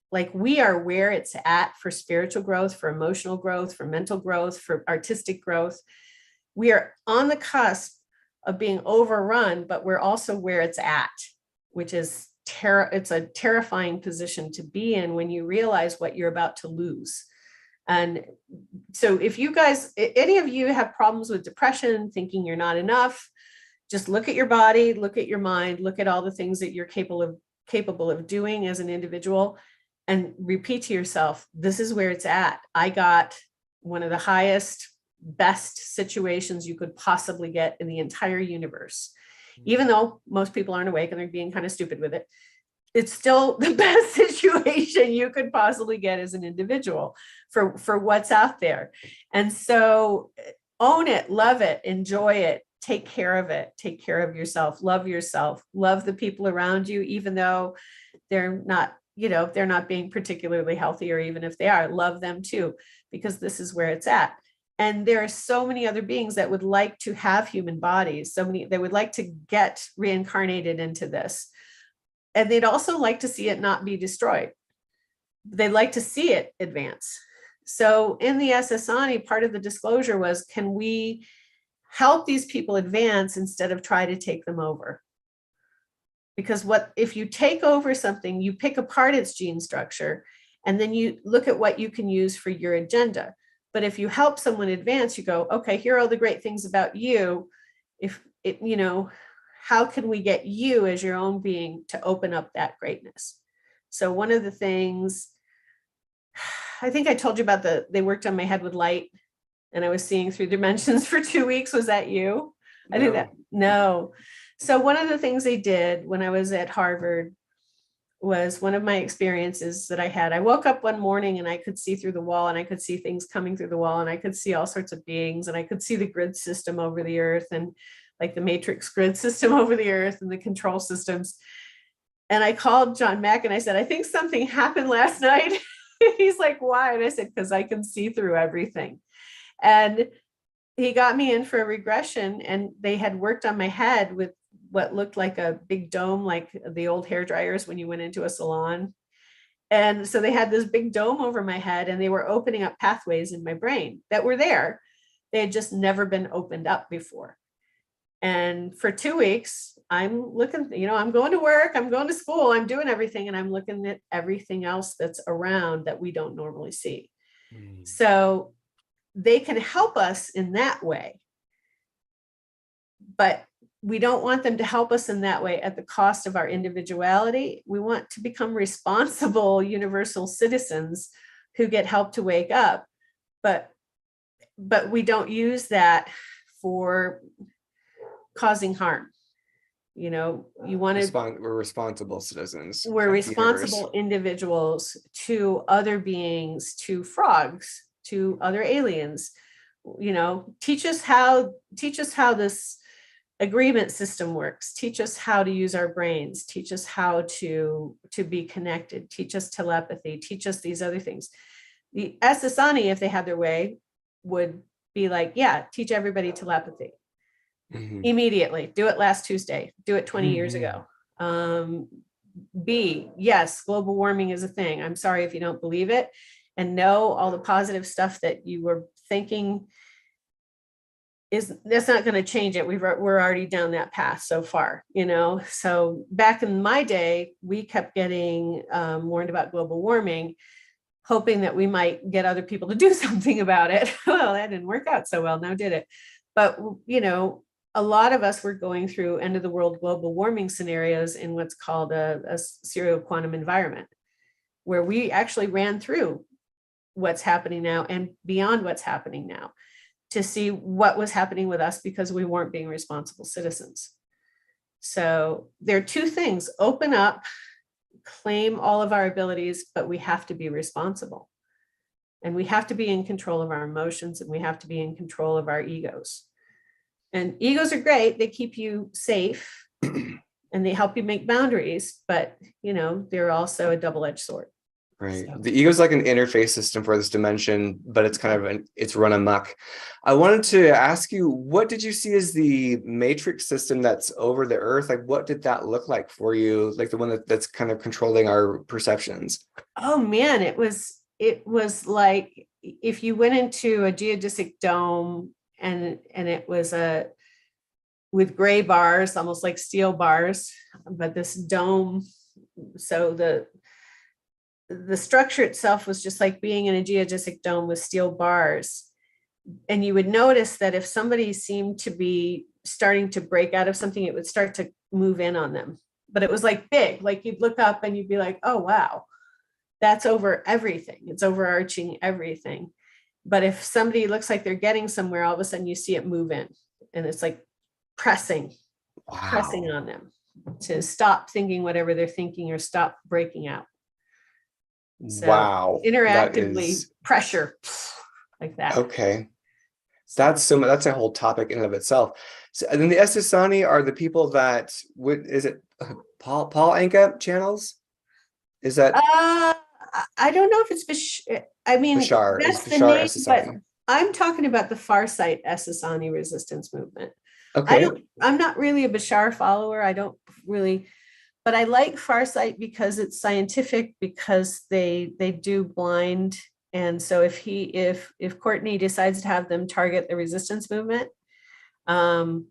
[SPEAKER 2] Like, we are where it's at for spiritual growth, for emotional growth, for mental growth, for artistic growth. We are on the cusp of being overrun, but we're also where it's at, which is it's a terrifying position to be in when you realize what you're about to lose. And so if you guys, any of you have problems with depression, thinking you're not enough, just look at your body, look at your mind, look at all the things that you're capable of doing as an individual, and repeat to yourself, this is where it's at. I got one of the highest, best situations you could possibly get in the entire universe. Even though most people aren't awake and they're being kind of stupid with it, it's still the best situation you could possibly get as an individual for what's out there. And so own it, love it, enjoy it, take care of it, take care of yourself, love the people around you, even though they're not, they're not being particularly healthy, or even if they are, love them too, because this is where it's at. And there are so many other beings that would like to have human bodies. They would like to get reincarnated into this. And they'd also like to see it not be destroyed. They'd like to see it advance. So in the Essassani, part of the disclosure was, can we help these people advance instead of try to take them over? Because if you take over something, you pick apart its gene structure, and then you look at what you can use for your agenda. But if you help someone advance, you go, okay, here are all the great things about you. How can we get you as your own being to open up that greatness? So one of the things, I think I told you about they worked on my head with light, and I was seeing through dimensions for 2 weeks. Was that you? No. I think no. So one of the things they did when I was at Harvard was one of my experiences that I had. I woke up one morning and I could see through the wall, and I could see things coming through the wall, and I could see all sorts of beings, and I could see the grid system over the earth, and like the matrix grid system over the earth, and the control systems. And I called John Mack and I said, I think something happened last night. He's like, why? And I said, because I can see through everything. And he got me in for a regression, and they had worked on my head with what looked like a big dome, like the old hair dryers when you went into a salon. And so they had this big dome over my head, and they were opening up pathways in my brain that were there. They had just never been opened up before. And for 2 weeks, I'm looking, I'm going to work, I'm going to school, I'm doing everything, and I'm looking at everything else that's around that we don't normally see. So they can help us in that way, but we don't want them to help us in that way at the cost of our individuality. We want to become responsible universal citizens who get help to wake up, but we don't use that for causing harm. You want to,
[SPEAKER 1] we're responsible citizens.
[SPEAKER 2] we're responsible individuals to other beings, to frogs, to other aliens. Teach us how this agreement system works. Teach us how to use our brains. Teach us how to be connected. Teach us telepathy. Teach us these other things. The Essassani, if they had their way, would be like, yeah, teach everybody telepathy. Immediately. Do it last Tuesday. Do it 20 years ago. B, yes, global warming is a thing. I'm sorry if you don't believe it. And no, all the positive stuff that you were thinking that's not going to change it. We're already down that path so far, So back in my day, we kept getting warned about global warming, hoping that we might get other people to do something about it. Well, that didn't work out so well, now did it? But, a lot of us were going through end of the world global warming scenarios in what's called a serial quantum environment, where we actually ran through what's happening now and beyond what's happening now to see what was happening with us because we weren't being responsible citizens. So there are two things: open up, claim all of our abilities, but we have to be responsible. And we have to be in control of our emotions, and we have to be in control of our egos. And egos are great. They keep you safe and they help you make boundaries, but they're also a double-edged sword.
[SPEAKER 1] Right.
[SPEAKER 2] So.
[SPEAKER 1] The ego is like an interface system for this dimension, but it's kind of it's run amok. I wanted to ask you, what did you see as the matrix system that's over the earth? Like, what did that look like for you? Like the one that's kind of controlling our perceptions?
[SPEAKER 2] Oh man, it was like if you went into a geodesic dome and it was with gray bars, almost like steel bars, but this dome. So the structure itself was just like being in a geodesic dome with steel bars. And you would notice that if somebody seemed to be starting to break out of something, it would start to move in on them. But it was like big, like you'd look up and you'd be like, oh, wow, that's over everything. It's overarching everything. But if somebody looks like they're getting somewhere, all of a sudden you see it move in, and it's like pressing on them to stop thinking whatever they're thinking or stop breaking out. So interactively pressure like that.
[SPEAKER 1] Okay. That's a whole topic in and of itself. So, and then the Essassani are the people that is it Paul Anka channels? Is that
[SPEAKER 2] I don't know if it's
[SPEAKER 1] Bashar,
[SPEAKER 2] that's the
[SPEAKER 1] Bashar
[SPEAKER 2] name,
[SPEAKER 1] Essassani.
[SPEAKER 2] but I'm talking about the Farsight Essassani resistance movement.
[SPEAKER 1] Okay.
[SPEAKER 2] I'm not really a Bashar follower. I don't really, but I like Farsight because it's scientific, because they do blind. And so if Courtney decides to have them target the resistance movement, they'll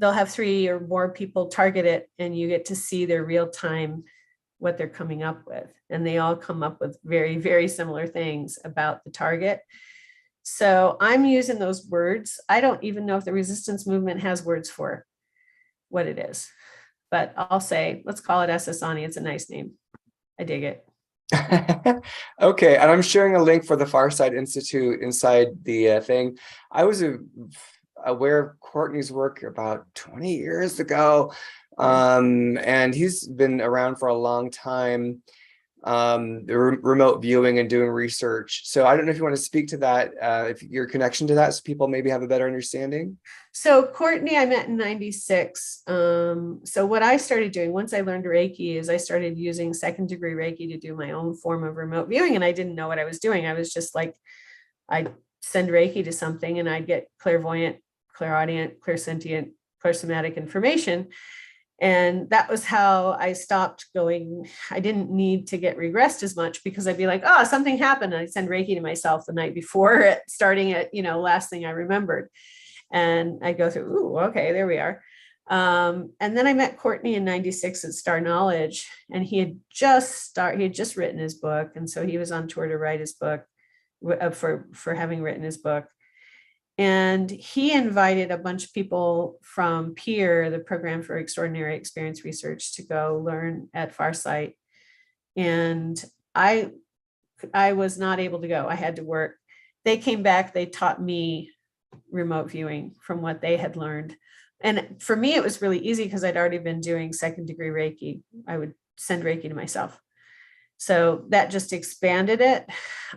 [SPEAKER 2] have 3 or more people target it, and you get to see their real time, what they're coming up with. And they all come up with very, very similar things about the target. So I'm using those words. I don't even know if the resistance movement has words for what it is, but I'll say, let's call it Essassani. It's a nice name. I dig it.
[SPEAKER 1] Okay, and I'm sharing a link for the Farsight Institute inside the thing. I was aware of Courtney's work about 20 years ago, and he's been around for a long time. remote viewing and doing research. So I don't know if you want to speak to that, if your connection to that, so people maybe have a better understanding.
[SPEAKER 2] So Courtney, I met in 96. So what I started doing once I learned Reiki is I started using second degree Reiki to do my own form of remote viewing. And I didn't know what I was doing. I was just like, I'd send Reiki to something and I'd get clairvoyant, clairaudient, clairsentient, clairsomatic information. And that was how I stopped going. I didn't need to get regressed as much because I'd be like, oh, something happened. And I'd send Reiki to myself the night before it, starting at, last thing I remembered. And I go through, ooh, okay, there we are. And then I met Courtney in 96 at Star Knowledge, and he had just written his book. And so he was on tour to write his book for having written his book. And he invited a bunch of people from PEER, the Program for Extraordinary Experience Research, to go learn at Farsight. And I was not able to go. I had to work. They came back, they taught me remote viewing from what they had learned. And for me, it was really easy because I'd already been doing second degree Reiki. I would send Reiki to myself. So that just expanded it.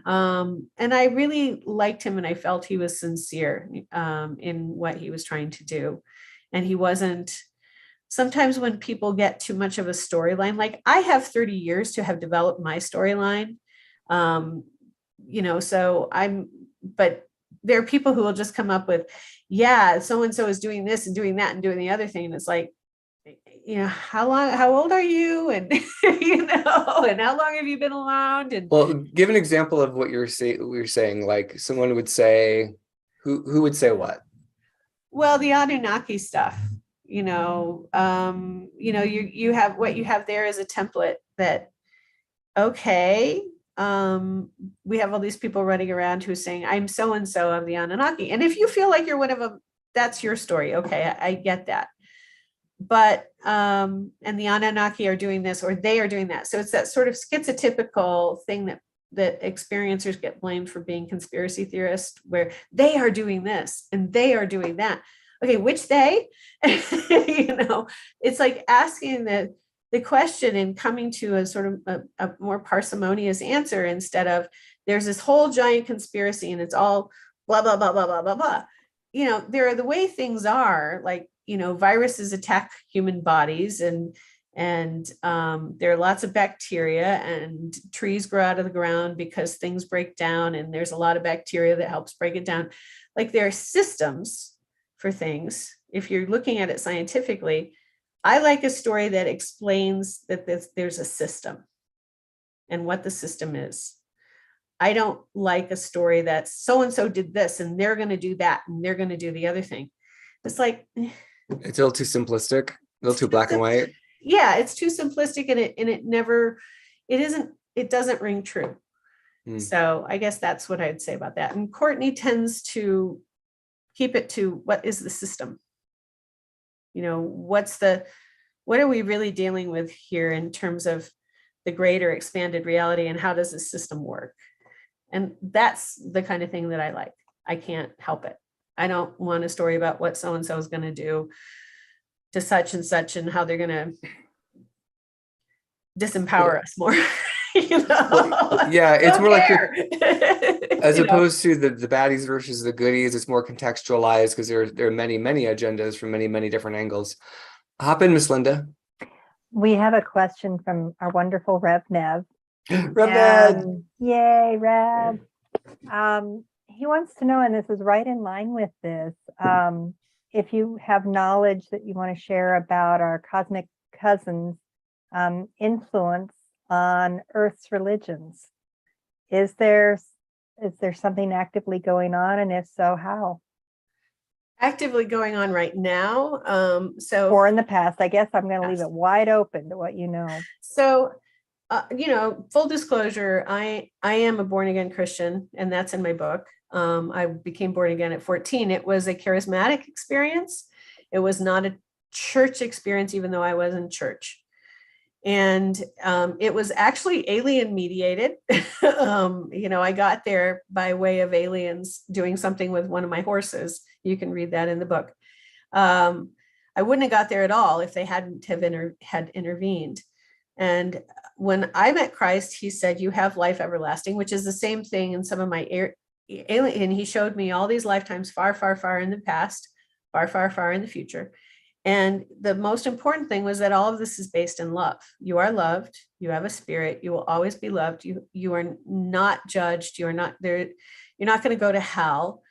[SPEAKER 2] And I really liked him, and I felt he was sincere in what he was trying to do. And he wasn't, sometimes when people get too much of a storyline, like I have 30 years to have developed my storyline. But there are people who will just come up with, yeah, so-and-so is doing this and doing that and doing the other thing. And it's like, how old are you? And, and how long have you been around? And
[SPEAKER 1] well, give an example of what you're saying. Like someone would say, who would say what?
[SPEAKER 2] Well, the Anunnaki stuff, you have what you have there is a template that, okay, we have all these people running around who are saying, I'm so-and-so of the Anunnaki. And if you feel like you're one of them, that's your story. Okay, I get that. But, and the Anunnaki are doing this, or they are doing that. So it's that sort of schizotypical thing that experiencers get blamed for being conspiracy theorists, where they are doing this and they are doing that. Okay, which they? It's like asking the question and coming to a sort of a more parsimonious answer, instead of there's this whole giant conspiracy and it's all blah, blah, blah, blah, blah, blah, blah. There are the way things are, like, viruses attack human bodies, and there are lots of bacteria, and trees grow out of the ground because things break down, and there's a lot of bacteria that helps break it down. Like, there are systems for things. If you're looking at it scientifically, I like a story that explains that there's a system and what the system is. I don't like a story that so-and-so did this and they're going to do that and they're going to do the other thing. It's like,
[SPEAKER 1] it's a little too simplistic, a little too black and white.
[SPEAKER 2] Yeah, it's too simplistic, and it doesn't ring true. So I guess that's what I'd say about that. And Courtney tends to keep it to what is the system? What are we really dealing with here in terms of the greater expanded reality, and how does the system work? And that's the kind of thing that I like. I can't help it. I don't want a story about what so-and-so is going to do to such and such and how they're going to disempower us more.
[SPEAKER 1] Well, yeah, it's more like as opposed to the baddies versus the goodies. It's more contextualized because there are many agendas from many different angles. Hop in, Miss Linda.
[SPEAKER 3] We have a question from our wonderful Rev Nev.
[SPEAKER 1] Rev Nev.
[SPEAKER 3] Yay, Rev. He wants to know, and this is right in line with this, if you have knowledge that you want to share about our cosmic cousins' influence on Earth's religions. Is there something actively going on, and if so, how?
[SPEAKER 2] Actively going on right now.
[SPEAKER 3] Or in the past. I guess I'm going to leave it wide open to what you know.
[SPEAKER 2] So, full disclosure, I am a born again Christian, and that's in my book. I became born again at 14. It was a charismatic experience. It was not a church experience, even though I was in church. And it was actually alien mediated. I got there by way of aliens doing something with one of my horses. You can read that in the book. I wouldn't have got there at all if they hadn't had intervened. And when I met Christ, he said, you have life everlasting, which is the same thing in some of my alien. And he showed me all these lifetimes far, far, far in the past, far, far, far in the future. And the most important thing was that all of this is based in love. You are loved. You have a spirit. You will always be loved. You are not judged. You are not there. You're not going to go to hell.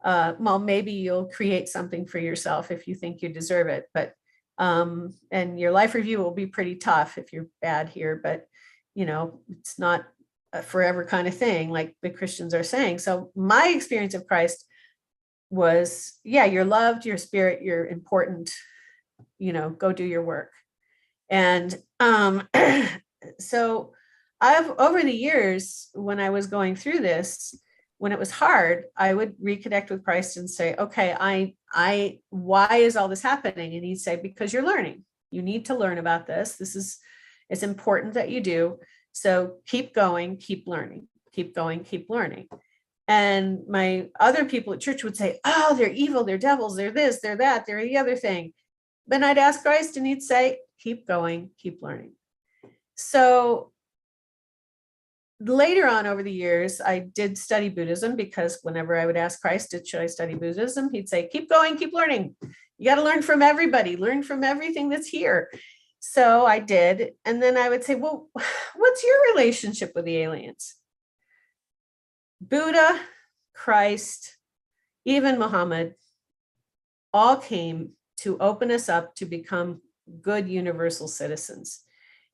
[SPEAKER 2] Well, maybe you'll create something for yourself if you think you deserve it, but and your life review will be pretty tough if you're bad here, but it's not a forever kind of thing, like the Christians are saying. So my experience of Christ was, yeah, you're loved, your spirit, you're important, go do your work. And so I've, over the years, when I was going through this, when it was hard, I would reconnect with Christ and say, okay, why is all this happening? And he'd say, because you're learning. You need to learn about this. It's important that you do. So keep going, keep learning, keep going, keep learning. And my other people at church would say, oh, they're evil, they're devils, they're this, they're that, they're the other thing. Then I'd ask Christ and he'd say, keep going, keep learning. So later on over the years, I did study Buddhism, because whenever I would ask Christ, should I study Buddhism? He'd say, keep going, keep learning. You got to learn from everybody, learn from everything that's here. So I did. And then I would say, well, what's your relationship with the aliens? Buddha, Christ, even Muhammad, all came to open us up to become good universal citizens.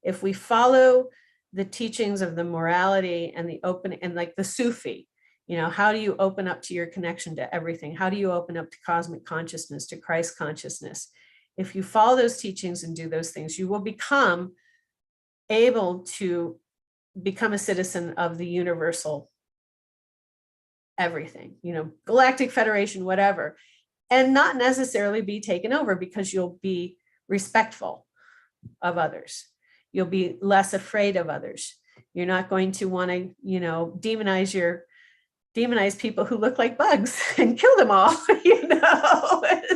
[SPEAKER 2] If we follow the teachings of the morality and the open, and like the Sufi, how do you open up to your connection to everything? How do you open up to cosmic consciousness, to Christ consciousness? If you follow those teachings and do those things, you will become able to become a citizen of the universal everything, Galactic Federation, whatever, and not necessarily be taken over, because you'll be respectful of others. You'll be less afraid of others. You're not going to want to, demonize people who look like bugs and kill them all,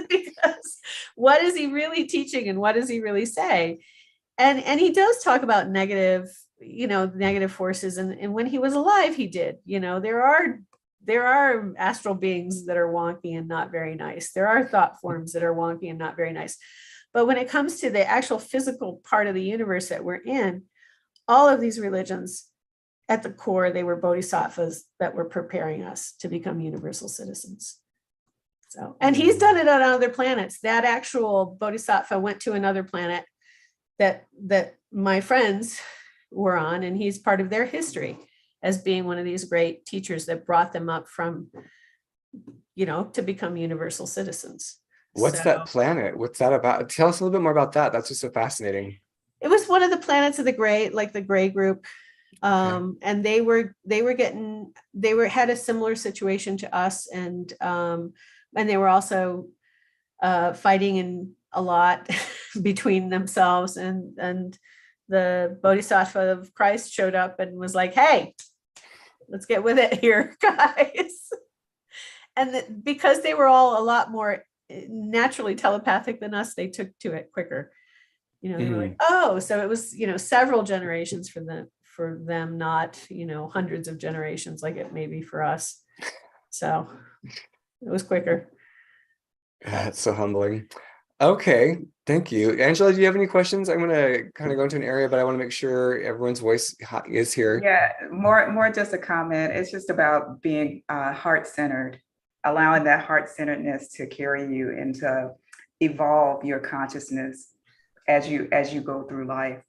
[SPEAKER 2] because what is he really teaching and what does he really say? And he does talk about negative forces. And when he was alive, he did, there are astral beings that are wonky and not very nice. There are thought forms that are wonky and not very nice. But when it comes to the actual physical part of the universe that we're in, all of these religions, at the core, they were bodhisattvas that were preparing us to become universal citizens. So, and he's done it on other planets. That actual bodhisattva went to another planet that my friends were on, and he's part of their history as being one of these great teachers that brought them up from, to become universul citizens.
[SPEAKER 1] What's that planet? What's that about? Tell us a little bit more about that. That's just so fascinating.
[SPEAKER 2] It was one of the planets of the gray, like the gray group. And they had a similar situation to us. And they were also fighting in a lot between themselves, and the Bodhisattva of Christ showed up and was like, hey, let's get with it here, guys. And because they were all a lot more naturally telepathic than us, they took to it quicker. They were like, oh, so it was, several generations for them, not, hundreds of generations like it may be for us. So it was quicker.
[SPEAKER 1] That's so humbling. Okay, thank you. Angela, do you have any questions? I'm going to kind of go into an area, but I want to make sure everyone's voice is here.
[SPEAKER 4] Yeah, more just a comment. It's just about being heart-centered, allowing that heart-centeredness to carry you and to evolve your consciousness as you go through life,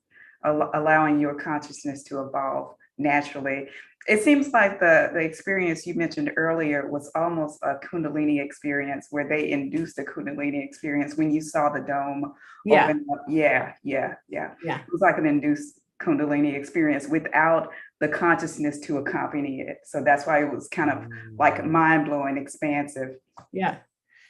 [SPEAKER 4] allowing your consciousness to evolve naturally. It seems like the experience you mentioned earlier was almost a Kundalini experience, where they induced a Kundalini experience when you saw the dome open up. Yeah. It was like an induced Kundalini experience without the consciousness to accompany it. So that's why it was kind of like mind-blowing, expansive.
[SPEAKER 2] Yeah.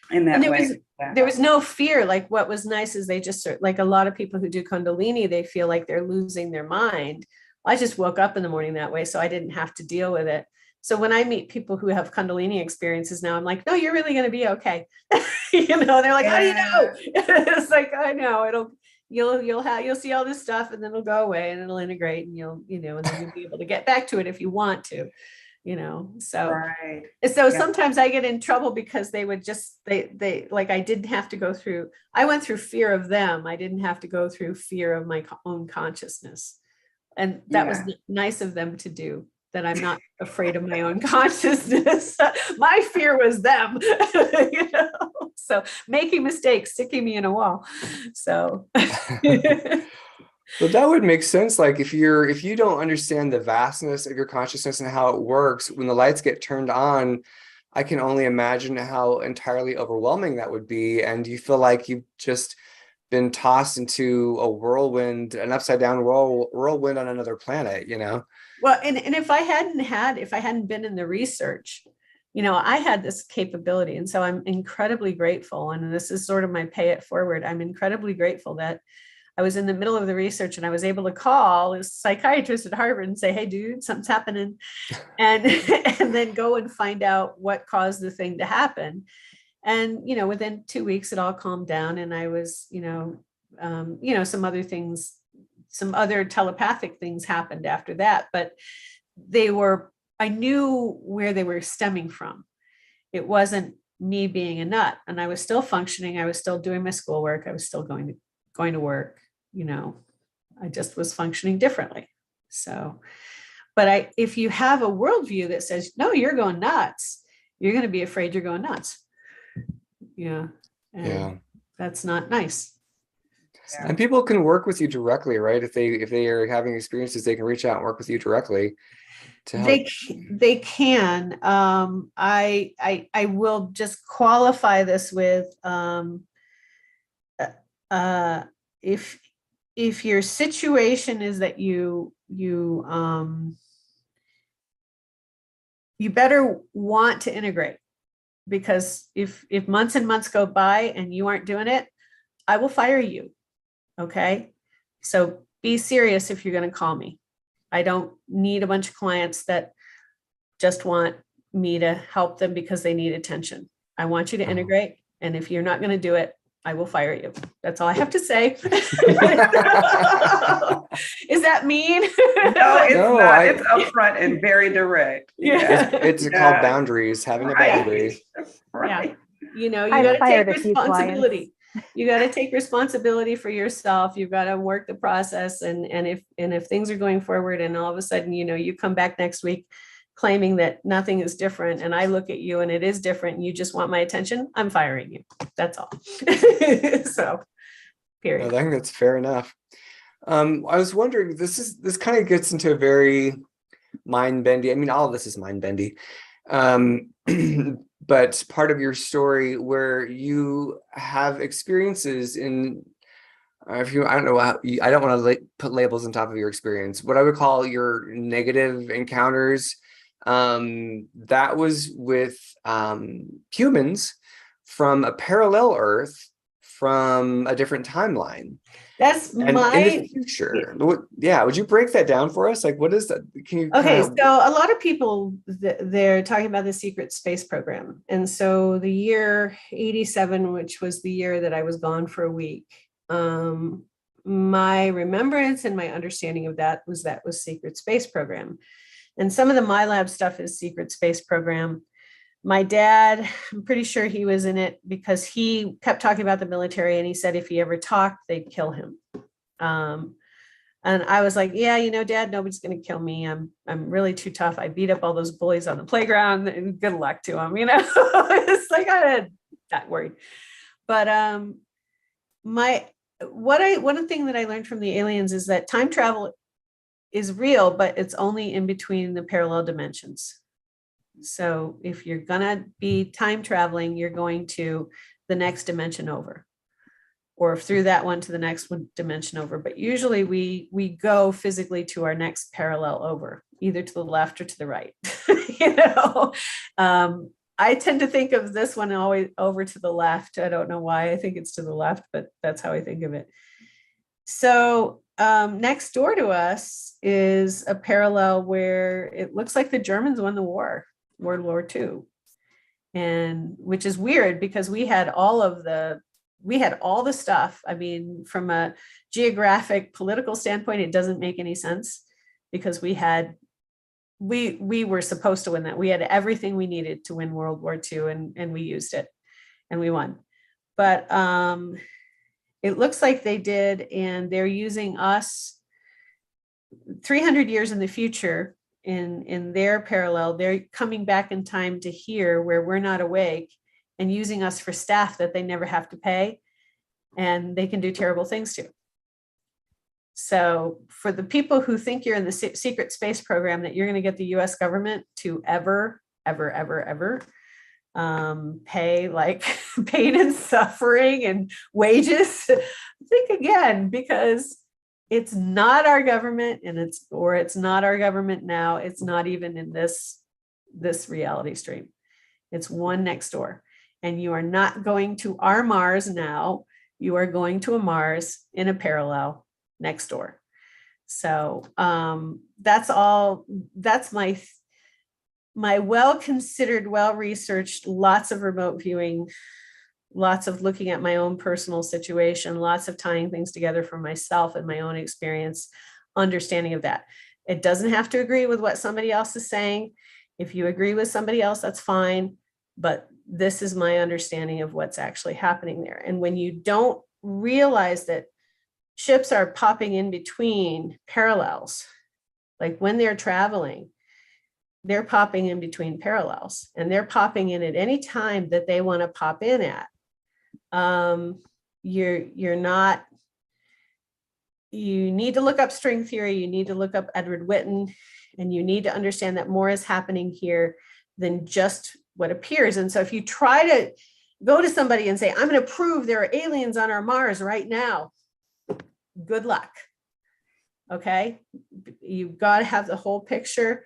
[SPEAKER 4] In that way.
[SPEAKER 2] There was no fear. Like, what was nice is they just, like a lot of people who do Kundalini, they feel like they're losing their mind. I just woke up in the morning that way, so I didn't have to deal with it. So when I meet people who have Kundalini experiences now, I'm like, no, you're really going to be okay. They're like, how do you know? It's like, I know you'll see all this stuff, and then it'll go away and it'll integrate, and and then you'll be able to get back to it if you want to, so.
[SPEAKER 4] Right.
[SPEAKER 2] So
[SPEAKER 4] Yeah.
[SPEAKER 2] sometimes I get in trouble because they would just, they like, I didn't have to go through, I went through fear of them. I didn't have to go through fear of my own consciousness. And that was nice of them to do, that I'm not afraid of my own consciousness. My fear was them, so making mistakes, sticking me in a wall. So.
[SPEAKER 1] But that would make sense. Like if you don't understand the vastness of your consciousness and how it works, when the lights get turned on, I can only imagine how entirely overwhelming that would be. And you feel like you've just been tossed into a whirlwind, an upside down whirlwind on another planet,
[SPEAKER 2] Well, and if I hadn't been in the research, I had this capability. And so I'm incredibly grateful. And this is sort of my pay it forward. I'm incredibly grateful that I was in the middle of the research and I was able to call a psychiatrist at Harvard and say, hey, dude, something's happening. And, and then go and find out what caused the thing to happen. And, within 2 weeks, it all calmed down. And I was, some other things, some other telepathic things happened after that, but I knew where they were stemming from. It wasn't me being a nut, and I was still functioning. I was still doing my schoolwork. I was still going to work. I just was functioning differently. So, but if you have a worldview that says, no, you're going nuts, you're going to be afraid you're going nuts. Yeah. And that's not nice.
[SPEAKER 1] Yeah. And people can work with you directly, right? If they are having experiences, they can reach out and work with you directly to help.
[SPEAKER 2] They can. I will just qualify this with if your situation is that you better want to integrate, because if months and months go by and you aren't doing it, I will fire you. Okay. So be serious if you're going to call me. I don't need a bunch of clients that just want me to help them because they need attention. I want you to integrate. And if you're not going to do it, I will fire you. That's all I have to say. Is that mean?
[SPEAKER 4] No, it's not. It's upfront and very direct.
[SPEAKER 2] Yeah.
[SPEAKER 1] It's called boundaries, having a boundary.
[SPEAKER 4] Right.
[SPEAKER 2] Yeah. You got to take responsibility. You got to take responsibility for yourself. You've got to work the process. And if things are going forward and all of a sudden, you come back next week claiming that nothing is different, and I look at you and it is different, and you just want my attention, I'm firing you. That's all. So, period.
[SPEAKER 1] I think that's fair enough. I was wondering, this kind of gets into a very mind-bendy, I mean, all of this is mind-bendy. But part of your story where you have experiences in, I don't know how, I don't want to put labels on top of your experience, what I would call your negative encounters. That was with humans from a parallel Earth from a different timeline.
[SPEAKER 2] That's
[SPEAKER 1] in the future. Would you break that down for us? Like, what is that? Can you?
[SPEAKER 2] Okay, so a lot of people, they're talking about the secret space program. And so the year 87, which was the year that I was gone for a week, my remembrance and my understanding of that was secret space program. And some of the MyLab stuff is secret space program. My dad, I'm pretty sure he was in it because he kept talking about the military, and he said if he ever talked, they'd kill him. And I was like, yeah, Dad, nobody's going to kill me. I'm really too tough. I beat up all those bullies on the playground, and good luck to them. It's like I'm not worried. But one thing that I learned from the aliens is that time travel is real, but it's only in between the parallel dimensions. So if you're gonna be time traveling, you're going to the next dimension over, or through that one to the next one dimension over. But usually we go physically to our next parallel over, either to the left or to the right. I tend to think of this one always over to the left. I don't know why I think it's to the left, but that's how I think of it. So next door to us is a parallel where it looks like the Germans won the war, World War II. And which is weird because we had all of the we had all the stuff. I mean, from a geographic political standpoint, it doesn't make any sense because we were supposed to win that. We had everything we needed to win World War II, and we used it and we won. But it looks like they did, and they're using us 300 years in the future in their parallel. They're coming back in time to here where we're not awake and using us for staff that they never have to pay, and they can do terrible things to. So for the people who think you're in the secret space program, that you're going to get the US government to ever pay like pain and suffering and wages, think again, because it's not our government, and it's not our government now. It's not even in this reality stream. It's one next door. And you are not going to our Mars now. You are going to a Mars in a parallel next door. So that's all. That's my well-considered, well-researched, lots of remote viewing, lots of looking at my own personal situation, lots of tying things together for myself and my own experience, understanding of that. It doesn't have to agree with what somebody else is saying. If you agree with somebody else, that's fine. But this is my understanding of what's actually happening there. And when you don't realize that ships are popping in between parallels, like when they're traveling, they're popping in between parallels, and they're popping in at any time that they want to pop in at. You need to look up string theory. You need to look up Edward Whitten, and you need to understand that more is happening here than just what appears. And so if you try to go to somebody and say, I'm going to prove there are aliens on our Mars right now, good luck. Okay. You've got to have the whole picture,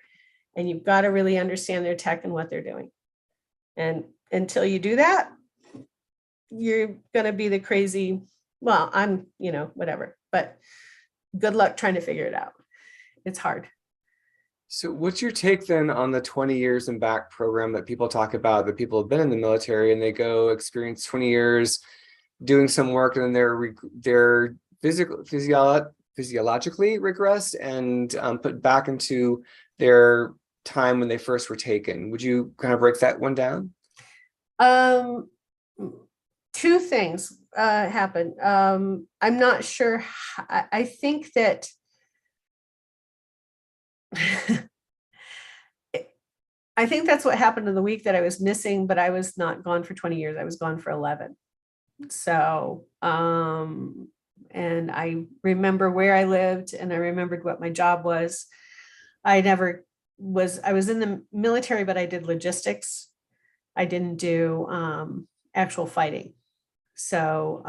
[SPEAKER 2] and you've got to really understand their tech and what they're doing. And until you do that, you're going to be the crazy, well, I'm, whatever, but good luck trying to figure it out. It's hard.
[SPEAKER 1] So what's your take then on the 20 years and back program that people talk about, that people have been in the military and they go experience 20 years doing some work, and then they're physiologically regressed and put back into their time when they first were taken? Would you kind of break that one down?
[SPEAKER 2] Two things happen. I'm not sure. I think that I think that's what happened in the week that I was missing, but I was not gone for 20 years. I was gone for 11. So, and I remember where I lived, and I remembered what my job was. I was in the military, but I did logistics. I didn't do actual fighting. So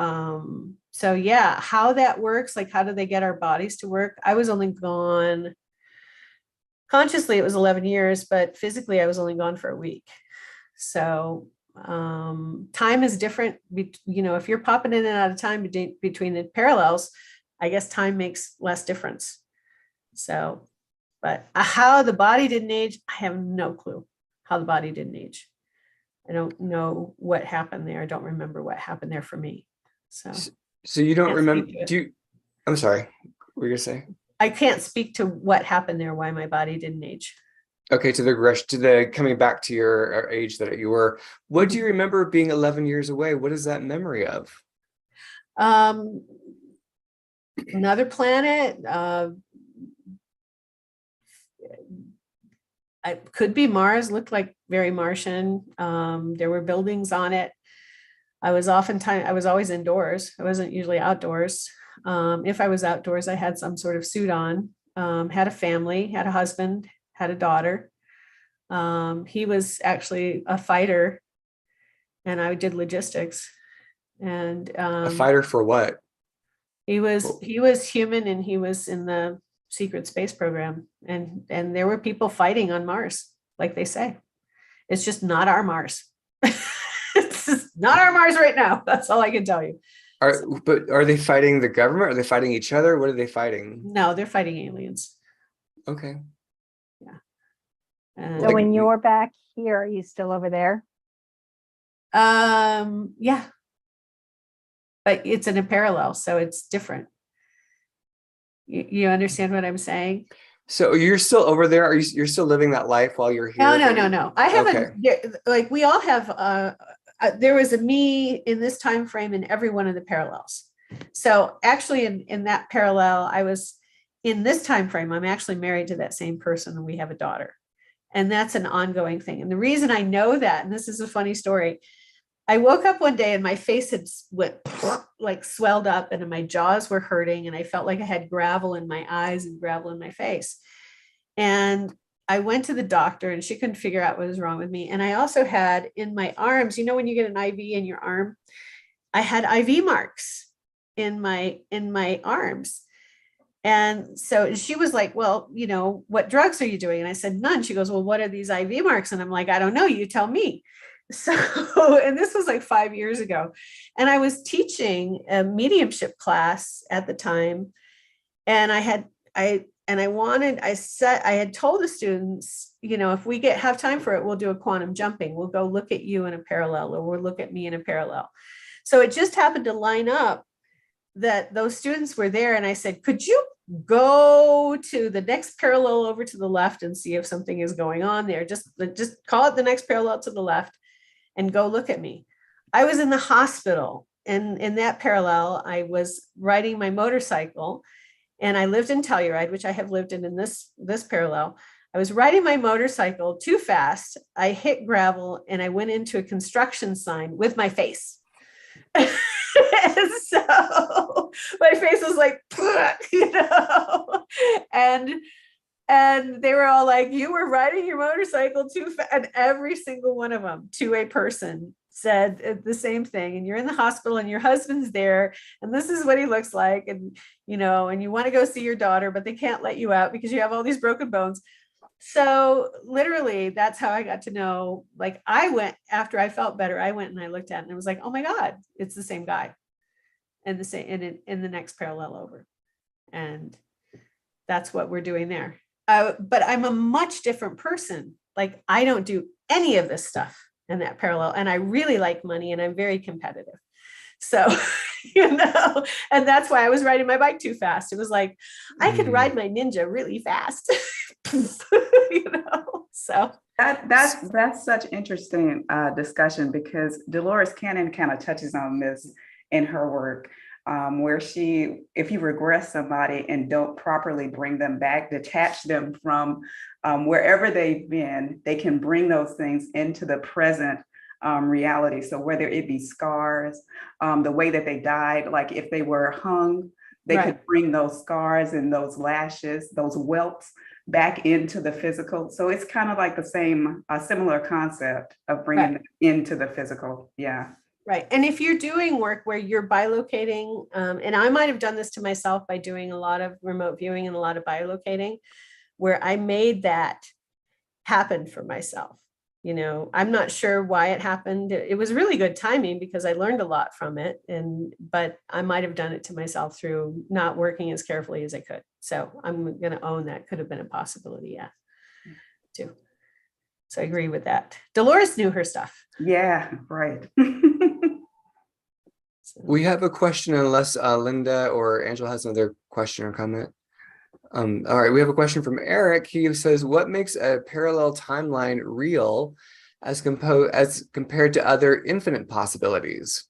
[SPEAKER 2] yeah, how that works, like how do they get our bodies to work? I was only gone, consciously it was 11 years, but physically I was only gone for a week. So time is different. If you're popping in and out of time between the parallels, I guess time makes less difference. So, but how the body didn't age, I have no clue how the body didn't age. I don't know what happened there. I don't remember what happened there for me. So
[SPEAKER 1] you don't remember, I'm sorry, what were you gonna say?
[SPEAKER 2] I can't speak to what happened there, why my body didn't age.
[SPEAKER 1] Okay, to the coming back to your age that you were. What do you remember being 11 years away? What is that memory of?
[SPEAKER 2] Another planet. It could be Mars, looked like very Martian. There were buildings on it. I was always indoors. I wasn't usually outdoors. If I was outdoors, I had some sort of suit on, had a family, had a husband, had a daughter. He was actually a fighter, and I did logistics. And
[SPEAKER 1] a fighter for what?
[SPEAKER 2] He was human, and he was in the secret space program, and there were people fighting on Mars, like they say. It's just not our Mars. It's just not our Mars right now. That's all I can tell you.
[SPEAKER 1] But are they fighting the government? Are they fighting each other? What are they fighting?
[SPEAKER 2] No, they're fighting aliens.
[SPEAKER 1] Okay.
[SPEAKER 2] Yeah.
[SPEAKER 3] So when you're back here, are you still over there?
[SPEAKER 2] Yeah. but it's in a parallel, so it's different. You understand what I'm saying?
[SPEAKER 1] So you're still over there? You're still living that life while you're here?
[SPEAKER 2] No. I haven't, like we all have, there was a me in this time frame in every one of the parallels. So actually in that parallel, I was in this time frame, I'm actually married to that same person and we have a daughter. And that's an ongoing thing. And the reason I know that, and this is a funny story, I woke up one day and my face had like swelled up and my jaws were hurting and I felt like I had gravel in my eyes and gravel in my face. And I went to the doctor and she couldn't figure out what was wrong with me. And I also had in my arms, you know, when you get an IV in your arm, I had IV marks in my arms. And so she was like, well, you know, what drugs are you doing? And I said, none. She goes, well, what are these IV marks? And I'm like, I don't know. You tell me. So, and this was like 5 years ago. And I was teaching a mediumship class at the time. And I had told the students, you know, if we have time for it, we'll do a quantum jumping. We'll go look at you in a parallel, or we'll look at me in a parallel. So it just happened to line up that those students were there. And I said, could you go to the next parallel over to the left and see if something is going on there? Just call it the next parallel to the left and go look at me. I was in the hospital, and in that parallel, I was riding my motorcycle, and I lived in Telluride, which I have lived in this parallel. I was riding my motorcycle too fast. I hit gravel and I went into a construction sign with my face. And so my face was like, you know, and they were all like, you were riding your motorcycle too fast. And every single one of them, to a person, said the same thing. And you're in the hospital and your husband's there and this is what he looks like. And, you know, and you want to go see your daughter, but they can't let you out because you have all these broken bones. So literally that's how I got to know, like I went, after I felt better, I went and I looked at it and it was like, oh my God, it's the same guy and the same in the next parallel over. And that's what we're doing there. But I'm a much different person. Like I don't do any of this stuff in that parallel. And I really like money and I'm very competitive. So, you know, and that's why I was riding my bike too fast. It was like, I could ride my ninja really fast, you know, so.
[SPEAKER 4] That's such interesting discussion, because Dolores Cannon kind of touches on this in her work, where if you regress somebody and don't properly bring them back, detach them from wherever they've been, they can bring those things into the present reality. So whether it be scars, the way that they died, like if they were hung, they could bring those scars and those lashes, those welts back into the physical. So it's kind of like the same, similar concept of bringing them into the physical. Yeah.
[SPEAKER 2] Right. And if you're doing work where you're bilocating, and I might have done this to myself by doing a lot of remote viewing and a lot of bilocating, where I made that happen for myself. You know, I'm not sure why it happened. It was really good timing because I learned a lot from it. But I might have done it to myself through not working as carefully as I could. So I'm going to own that could have been a possibility. Yeah. Too. So I agree with that. Dolores knew her stuff.
[SPEAKER 4] Yeah, right.
[SPEAKER 1] We have a question, unless Linda or Angela has another question or comment. All right, we have a question from Eric. He says, what makes a parallel timeline real as compared to other infinite possibilities?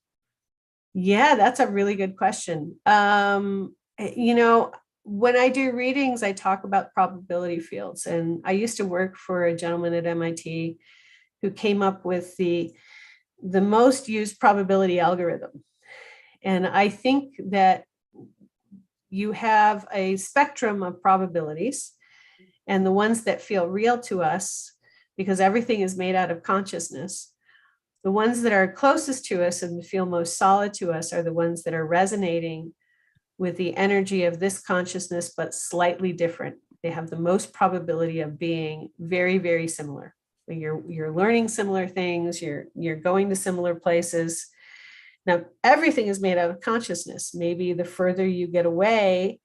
[SPEAKER 2] Yeah, that's a really good question. You know, when I do readings, I talk about probability fields. And I used to work for a gentleman at MIT who came up with the most used probability algorithm. And I think that you have a spectrum of probabilities, and the ones that feel real to us, because everything is made out of consciousness, the ones that are closest to us and feel most solid to us are the ones that are resonating with the energy of this consciousness, but slightly different. They have the most probability of being very, very similar. You're learning similar things, you're going to similar places. Now, everything is made out of consciousness. Maybe the further you get away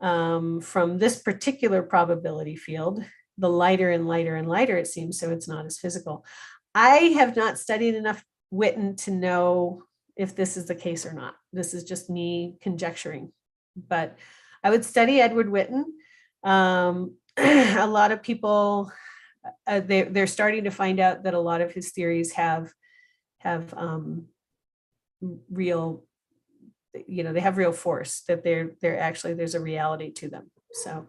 [SPEAKER 2] from this particular probability field, the lighter and lighter and lighter it seems, so it's not as physical. I have not studied enough Witten to know if this is the case or not. This is just me conjecturing, but I would study Edward Whitten. A lot of people, they're starting to find out that a lot of his theories have real, they have real force, that they're actually, there's a reality to them. So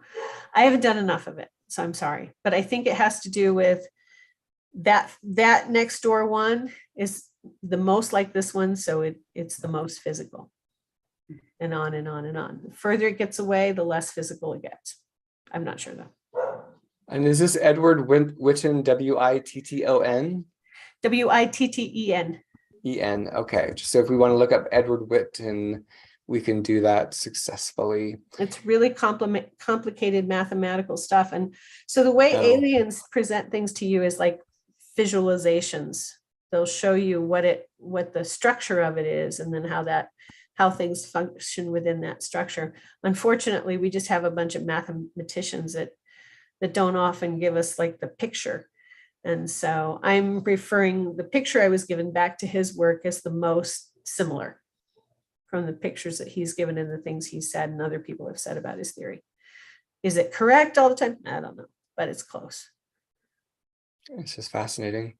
[SPEAKER 2] I haven't done enough of it, so I'm sorry, but I think it has to do with that next door one is the most like this one, so it's the most physical, and on and on and on. The further it gets away, the less physical it gets. I'm not sure though.
[SPEAKER 1] And is this Edward Whitten, Witton?
[SPEAKER 2] Witten.
[SPEAKER 1] En. Okay. So if we want to look up Edward Whitten, we can do that successfully.
[SPEAKER 2] It's really complicated mathematical stuff. And so the way aliens present things to you is like visualizations. They'll show you what the structure of it is, and then how things function within that structure. Unfortunately, we just have a bunch of mathematicians that don't often give us like the picture. And so I'm referring the picture I was given back to his work as the most similar from the pictures that he's given and the things he said and other people have said about his theory. Is it correct all the time? I don't know, but it's close.
[SPEAKER 1] It's just fascinating.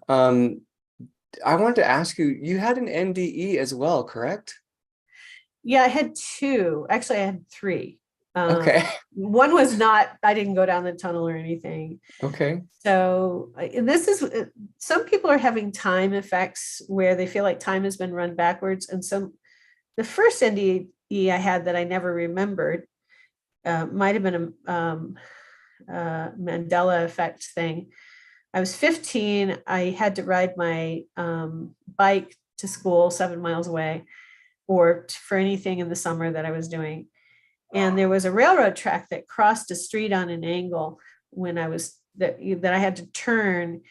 [SPEAKER 1] I wanted to ask you, you had an NDE as well, correct?
[SPEAKER 2] Yeah, I had two. Actually, I had three.
[SPEAKER 1] Okay.
[SPEAKER 2] One was not, I didn't go down the tunnel or anything.
[SPEAKER 1] Okay.
[SPEAKER 2] So this is, some people are having time effects where they feel like time has been run backwards. And so the first NDE I had that I never remembered might have been a Mandela effect thing. I was 15. I had to ride my bike to school 7 miles away, or for anything in the summer that I was doing. And there was a railroad track that crossed a street on an angle when I was that I had to turn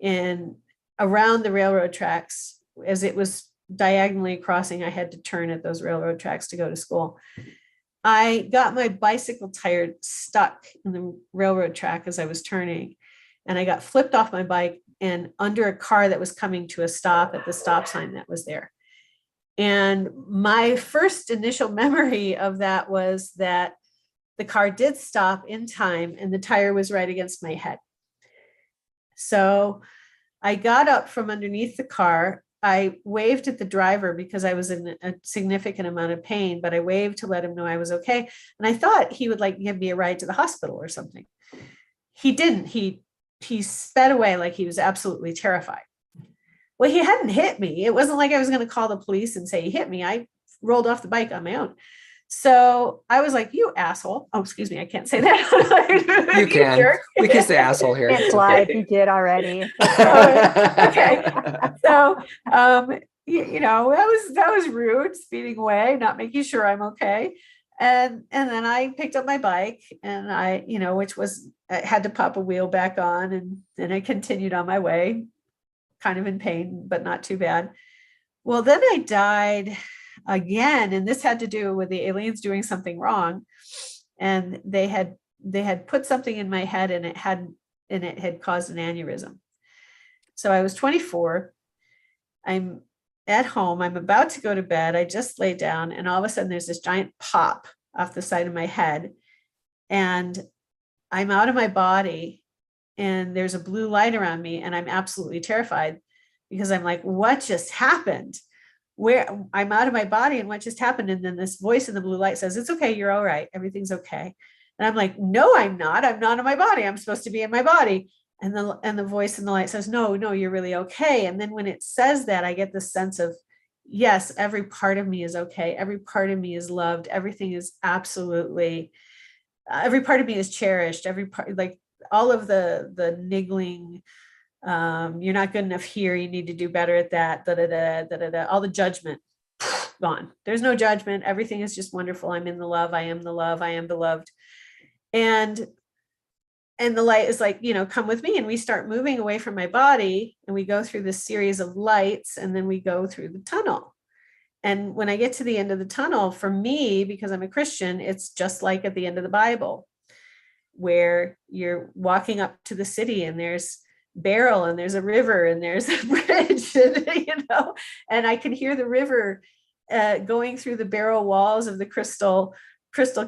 [SPEAKER 2] in around the railroad tracks. As it was diagonally crossing, I had to turn at those railroad tracks to go to school. I got my bicycle tire stuck in the railroad track as I was turning, and I got flipped off my bike and under a car that was coming to a stop at the stop sign that was there. And my first initial memory of that was that the car did stop in time and the tire was right against my head. So I got up from underneath the car. I waved at the driver because I was in a significant amount of pain, but I waved to let him know I was okay. And I thought he would like give me a ride to the hospital or something. He didn't. He sped away like he was absolutely terrified. Well, he hadn't hit me. It wasn't like I was going to call the police and say he hit me. I rolled off the bike on my own. So I was like, you asshole. Oh, excuse me. I can't say that.
[SPEAKER 1] You can.
[SPEAKER 2] Jerk.
[SPEAKER 1] We can say asshole here.
[SPEAKER 3] It's live. You did already.
[SPEAKER 2] Okay. So, that was rude, speeding away, not making sure I'm okay. And then I picked up my bike and I had to pop a wheel back on, and then I continued on my way, kind of in pain, but not too bad. Well, then I died again, and this had to do with the aliens doing something wrong, and they had put something in my head, and it had caused an aneurysm. So I was 24. I'm at home. I'm about to go to bed. I just lay down, and all of a sudden there's this giant pop off the side of my head, and I'm out of my body. And there's a blue light around me, and I'm absolutely terrified because I'm like, what just happened? Where I'm out of my body, and what just happened? And then this voice in the blue light says, it's okay. You're all right. Everything's okay. And I'm like, no, I'm not. I'm not in my body. I'm supposed to be in my body. And the voice in the light says, no, you're really okay. And then when it says that, I get this sense of, yes, every part of me is okay. Every part of me is loved. Everything is absolutely, every part of me is cherished. Every part, like, all of the niggling, you're not good enough here, you need to do better at that, all the judgment gone. There's no judgment. Everything is just wonderful. I'm in the love. I am the love. I am beloved. And the light is like, come with me. And we start moving away from my body, and we go through this series of lights, and then we go through the tunnel. And when I get to the end of the tunnel, for me, because I'm a Christian, it's just like at the end of the Bible, where you're walking up to the city, and there's barrel, and there's a river, and there's a bridge, and, and I can hear the river going through the barrel walls of the crystal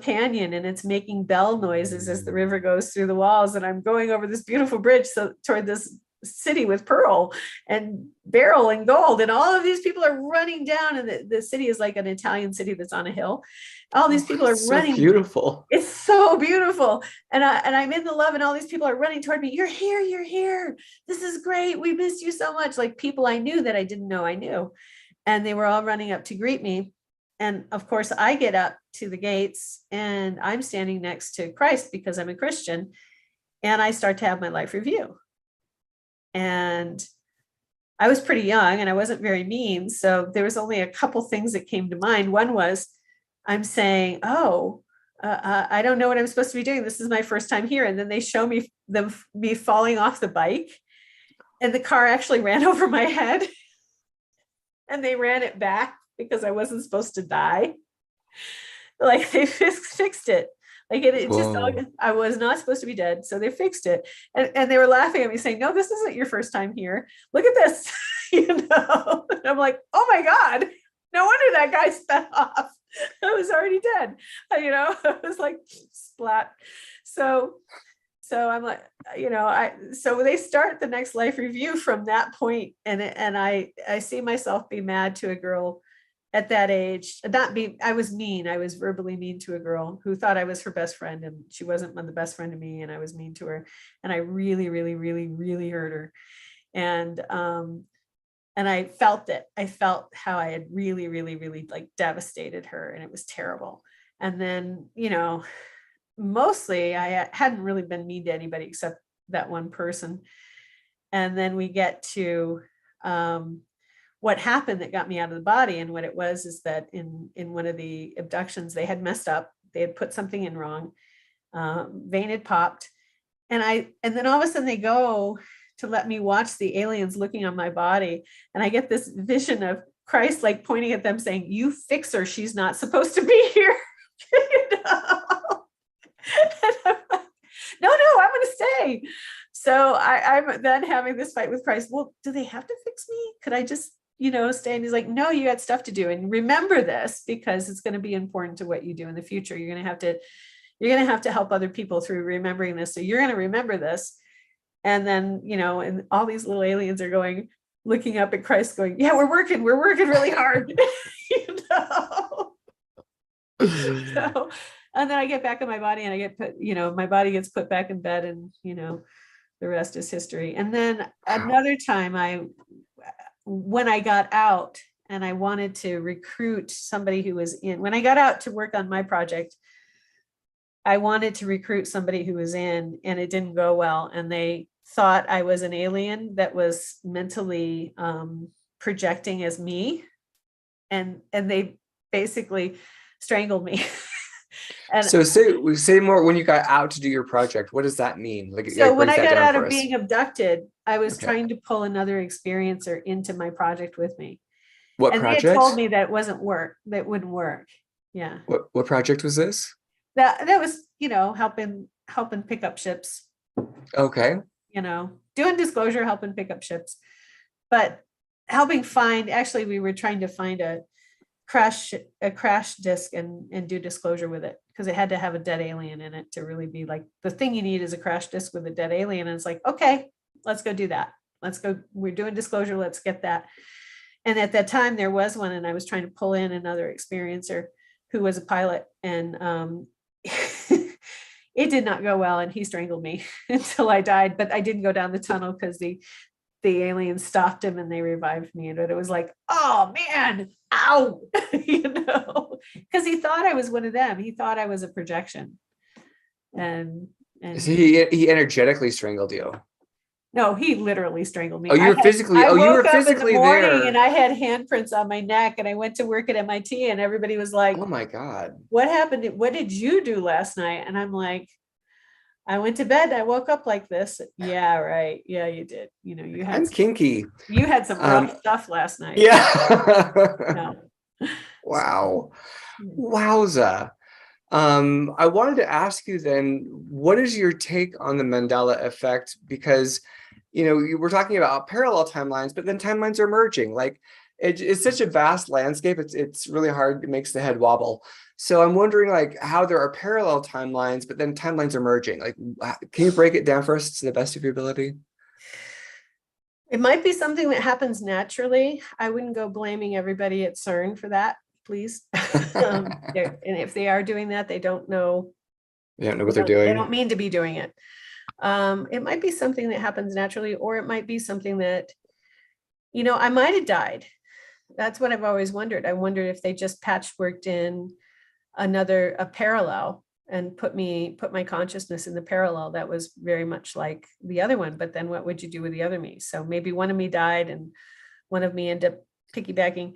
[SPEAKER 2] canyon, and it's making bell noises as the river goes through the walls, and I'm going over this beautiful bridge toward this city with pearl and beryl and gold, and all of these people are running down, and the city is like an Italian city that's on a hill. All these people are running.
[SPEAKER 1] Beautiful.
[SPEAKER 2] It's so beautiful. And I'm in the love, and all these people are running toward me. You're here. This is great. We missed you so much. Like people I knew that I didn't know I knew. And they were all running up to greet me. And of course I get up to the gates, and I'm standing next to Christ because I'm a Christian. And I start to have my life review. And I was pretty young, and I wasn't very mean. So there was only a couple things that came to mind. One was, I'm saying, I don't know what I'm supposed to be doing. This is my first time here. And then they show me me falling off the bike, and the car actually ran over my head, and they ran it back because I wasn't supposed to die. Like they fixed it. Like it just, I was not supposed to be dead. So they fixed it. And they were laughing at me saying, no, this isn't your first time here. Look at this, And I'm like, oh my God, no wonder that guy sped off. I was already dead. I was like splat. So I'm like, so they start the next life review from that point. And I see myself be mad to a girl at that age. I was mean. I was verbally mean to a girl who thought I was her best friend, and she wasn't the best friend to me. And I was mean to her, and I really, really, really, really hurt her. And I felt it. I felt how I had really, really, really like devastated her, and it was terrible. And then, mostly I hadn't really been mean to anybody except that one person. And then we get to what happened that got me out of the body. And what it was is that in one of the abductions, they had messed up. They had put something in wrong. Vein had popped. And then all of a sudden they go to let me watch the aliens looking on my body. And I get this vision of Christ like pointing at them saying, you fix her. She's not supposed to be here. And I'm like, no, I'm going to stay. So I'm then having this fight with Christ. Well, do they have to fix me? Could I just, stay? And he's like, no, you got stuff to do. And remember this, because it's going to be important to what you do in the future. You're going to have to help other people through remembering this. So you're going to remember this. And then, and all these little aliens are looking up at Christ going, yeah, we're working really hard. So, and then I get back in my body, and I get put, my body gets put back in bed, and, the rest is history. And then another time when I got out and I wanted to recruit somebody who was when I got out to work on my project, I wanted to recruit somebody who was in, and it didn't go well. And they thought I was an alien that was mentally projecting as me. And they basically strangled me. And
[SPEAKER 1] so say more. When you got out to do your project, what does that mean?
[SPEAKER 2] So when I got out of being abducted, I was trying to pull another experiencer into my project with me.
[SPEAKER 1] What project?
[SPEAKER 2] They had told me that that wouldn't work. Yeah.
[SPEAKER 1] What project was this?
[SPEAKER 2] That was, helping pick up ships.
[SPEAKER 1] Okay.
[SPEAKER 2] Doing disclosure, helping pick up ships, but helping find, actually, we were trying to find a crash disk and do disclosure with it, because it had to have a dead alien in it to really be like, the thing you need is a crash disk with a dead alien. And it's like, okay, let's go do that. Let's go. We're doing disclosure. Let's get that. And at that time there was one, and I was trying to pull in another experiencer who was a pilot, and it did not go well, and he strangled me until I died. But I didn't go down the tunnel because the aliens stopped him and they revived me. And it was like, oh man, ow, because he thought I was one of them. He thought I was a projection. And
[SPEAKER 1] so he energetically strangled you.
[SPEAKER 2] No, he literally strangled me.
[SPEAKER 1] Oh, you were physically there.
[SPEAKER 2] And I had handprints on my neck, and I went to work at MIT, and everybody was like,
[SPEAKER 1] oh my God,
[SPEAKER 2] what happened? What did you do last night? And I'm like, I went to bed. I woke up like this. Yeah, right. Yeah, you did. You had
[SPEAKER 1] kinky.
[SPEAKER 2] You had some rough stuff last night.
[SPEAKER 1] Yeah.
[SPEAKER 2] No.
[SPEAKER 1] Wow. Wowza. I wanted to ask you then, what is your take on the Mandela effect? Because we're talking about parallel timelines, but then timelines are merging. Like it's such a vast landscape. It's really hard. It makes the head wobble. So I'm wondering like how there are parallel timelines, but then timelines are merging. Like, can you break it down for us to the best of your ability?
[SPEAKER 2] It might be something that happens naturally. I wouldn't go blaming everybody at CERN for that, please. And if they are doing that, they don't know.
[SPEAKER 1] They don't know what they're doing.
[SPEAKER 2] They don't mean to be doing it. It might be something that happens naturally, or it might be something that, I might have died. That's what I've always wondered. I wondered if they just patchworked in a parallel and put my consciousness in the parallel that was very much like the other one. But then what would you do with the other me? So maybe one of me died and one of me ended up piggybacking.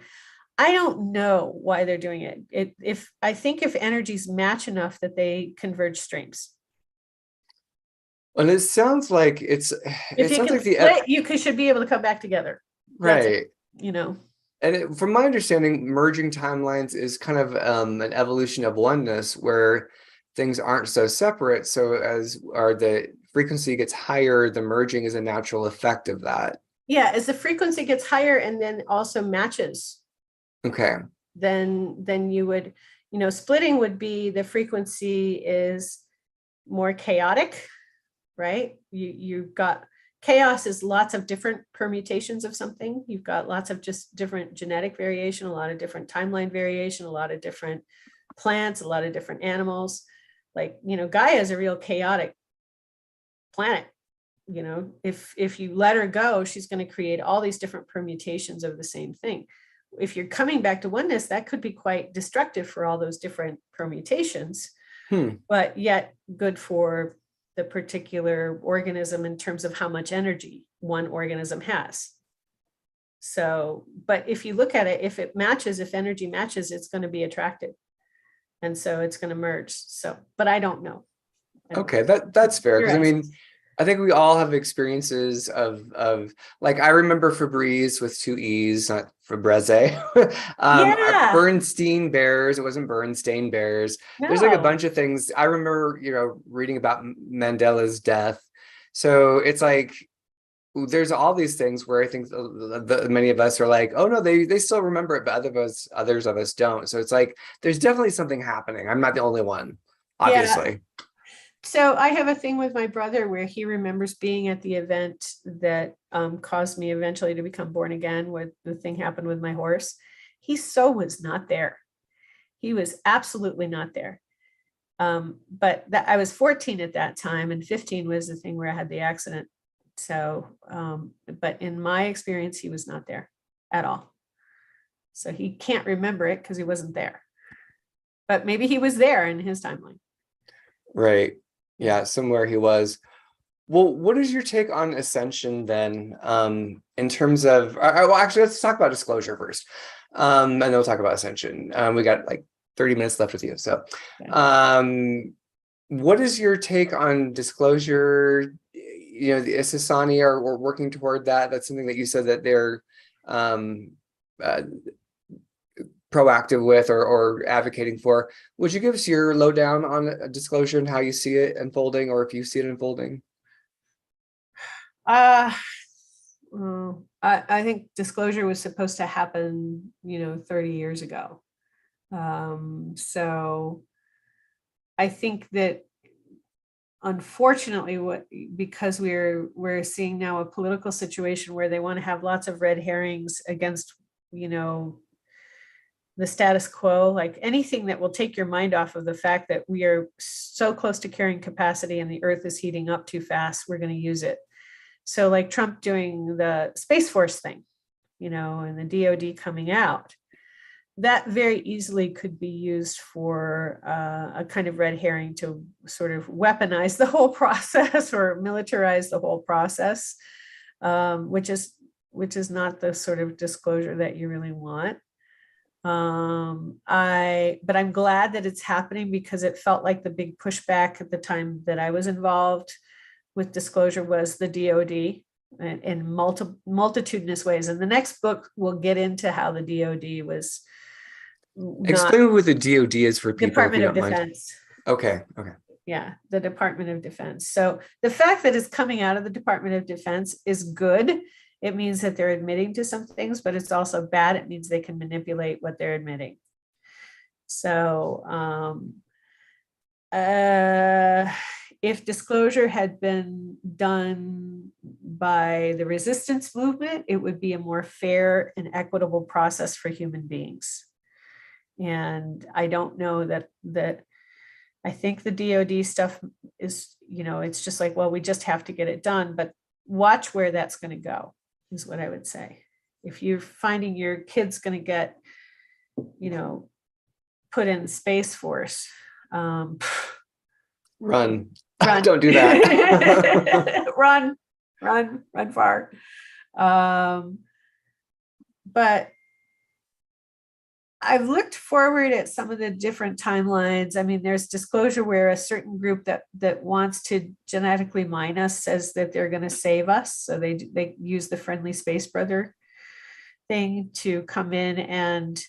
[SPEAKER 2] I don't know why they're doing it. If energies match enough that they converge streams.
[SPEAKER 1] And it sounds like
[SPEAKER 2] if you can
[SPEAKER 1] like
[SPEAKER 2] split, you should be able to come back together.
[SPEAKER 1] Right.
[SPEAKER 2] And
[SPEAKER 1] from my understanding, merging timelines is kind of an evolution of oneness where things aren't so separate. So the frequency gets higher, the merging is a natural effect of that.
[SPEAKER 2] Yeah, as the frequency gets higher and then also matches.
[SPEAKER 1] Okay.
[SPEAKER 2] Then you would, splitting would be the frequency is more chaotic, right? You've got chaos is lots of different permutations of something. You've got lots of just different genetic variation, a lot of different timeline variation, a lot of different plants, a lot of different animals. Like, Gaia is a real chaotic planet. If you let her go, she's going to create all these different permutations of the same thing. If you're coming back to oneness, that could be quite destructive for all those different permutations, but yet good for the particular organism in terms of how much energy one organism has. So, but if you look at it, if energy matches, it's going to be attracted. And so it's going to merge. So, but I don't know.
[SPEAKER 1] Okay, that's fair. Because I think we all have experiences of like, I remember Febreze with 2 E's, not Febreze. Bernstein Bears. It wasn't Bernstein Bears. No. There's like a bunch of things. I remember, reading about Mandela's death. So it's like, there's all these things where I think many of us are like, oh no, they still remember it, but others of us don't. So it's like, there's definitely something happening. I'm not the only one, obviously.
[SPEAKER 2] Yeah. So I have a thing with my brother where he remembers being at the event that caused me eventually to become born again, where the thing happened with my horse. He was not there. He was absolutely not there. But I was 14 at that time, and 15 was the thing where I had the accident. So, but in my experience, he was not there at all. So he can't remember it because he wasn't there. But maybe he was there in his timeline.
[SPEAKER 1] Right. Yeah, somewhere he was. Well, what is your take on Ascension then? In terms of, well, actually, let's talk about disclosure first. And then we'll talk about Ascension. We got like 30 minutes left with you. So, what is your take on disclosure? The Isasani are working toward that. That's something that you said that they're proactive with or advocating for. Would you give us your lowdown on a disclosure and how you see it unfolding, or if you see it unfolding?
[SPEAKER 2] I think disclosure was supposed to happen, 30 years ago. So I think that unfortunately, because we're seeing now a political situation where they want to have lots of red herrings against, the status quo, like anything that will take your mind off of the fact that we are so close to carrying capacity and the earth is heating up too fast, we're going to use it. So like Trump doing the Space Force thing, and the DOD coming out, that very easily could be used for a kind of red herring to sort of weaponize the whole process or militarize the whole process, which is not the sort of disclosure that you really want. But I'm glad that it's happening, because it felt like the big pushback at the time that I was involved with disclosure was the DOD in multitudinous ways. And the next book will get into how the DOD was.
[SPEAKER 1] Explain what the DOD is for people.
[SPEAKER 2] Department of Defense.
[SPEAKER 1] Okay.
[SPEAKER 2] Yeah, the Department of Defense. So the fact that it's coming out of the Department of Defense is good. It means that they're admitting to some things, but it's also bad. It means they can manipulate what they're admitting. So if disclosure had been done by the resistance movement, it would be a more fair and equitable process for human beings. And I don't know that I think the DoD stuff is, it's just like, well, we just have to get it done, but watch where that's going to go, is what I would say. If you're finding your kid's going to get, put in Space Force,
[SPEAKER 1] Run.
[SPEAKER 2] Run.
[SPEAKER 1] Don't do that.
[SPEAKER 2] run far. But I've looked forward at some of the different timelines. I mean, there's disclosure where a certain group that wants to genetically mine us says that they're going to save us. So they use the friendly space brother thing to come in and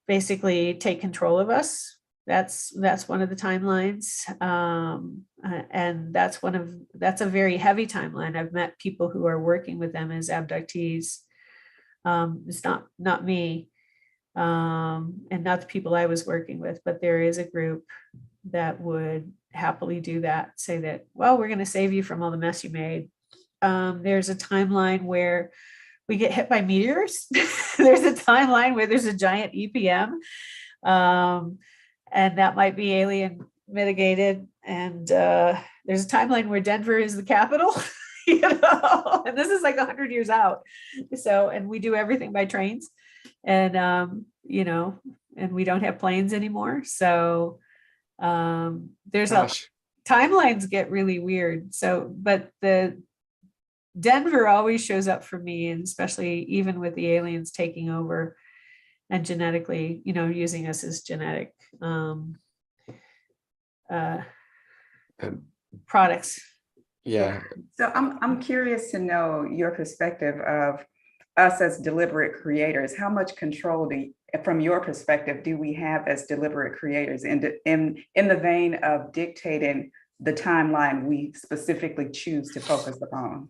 [SPEAKER 2] basically take control of us. That's one of the timelines. And that's a very heavy timeline. I've met people who are working with them as abductees. It's not me. And not the people I was working with, but there is a group that would happily do that, say that, well, we're going to save you from all the mess you made. There's a timeline where we get hit by meteors. There's a timeline where there's a giant EPM, and that might be alien mitigated. And there's a timeline where Denver is the capital, and this is like 100 years out. So, and we do everything by trains. And, and we don't have planes anymore. So there's timelines get really weird. So, but the Denver always shows up for me, and especially even with the aliens taking over and genetically, using us as genetic products.
[SPEAKER 1] Yeah.
[SPEAKER 4] So I'm curious to know your perspective of us as deliberate creators. How much control from your perspective, do we have as deliberate creators in the vein of dictating the timeline we specifically choose to focus upon?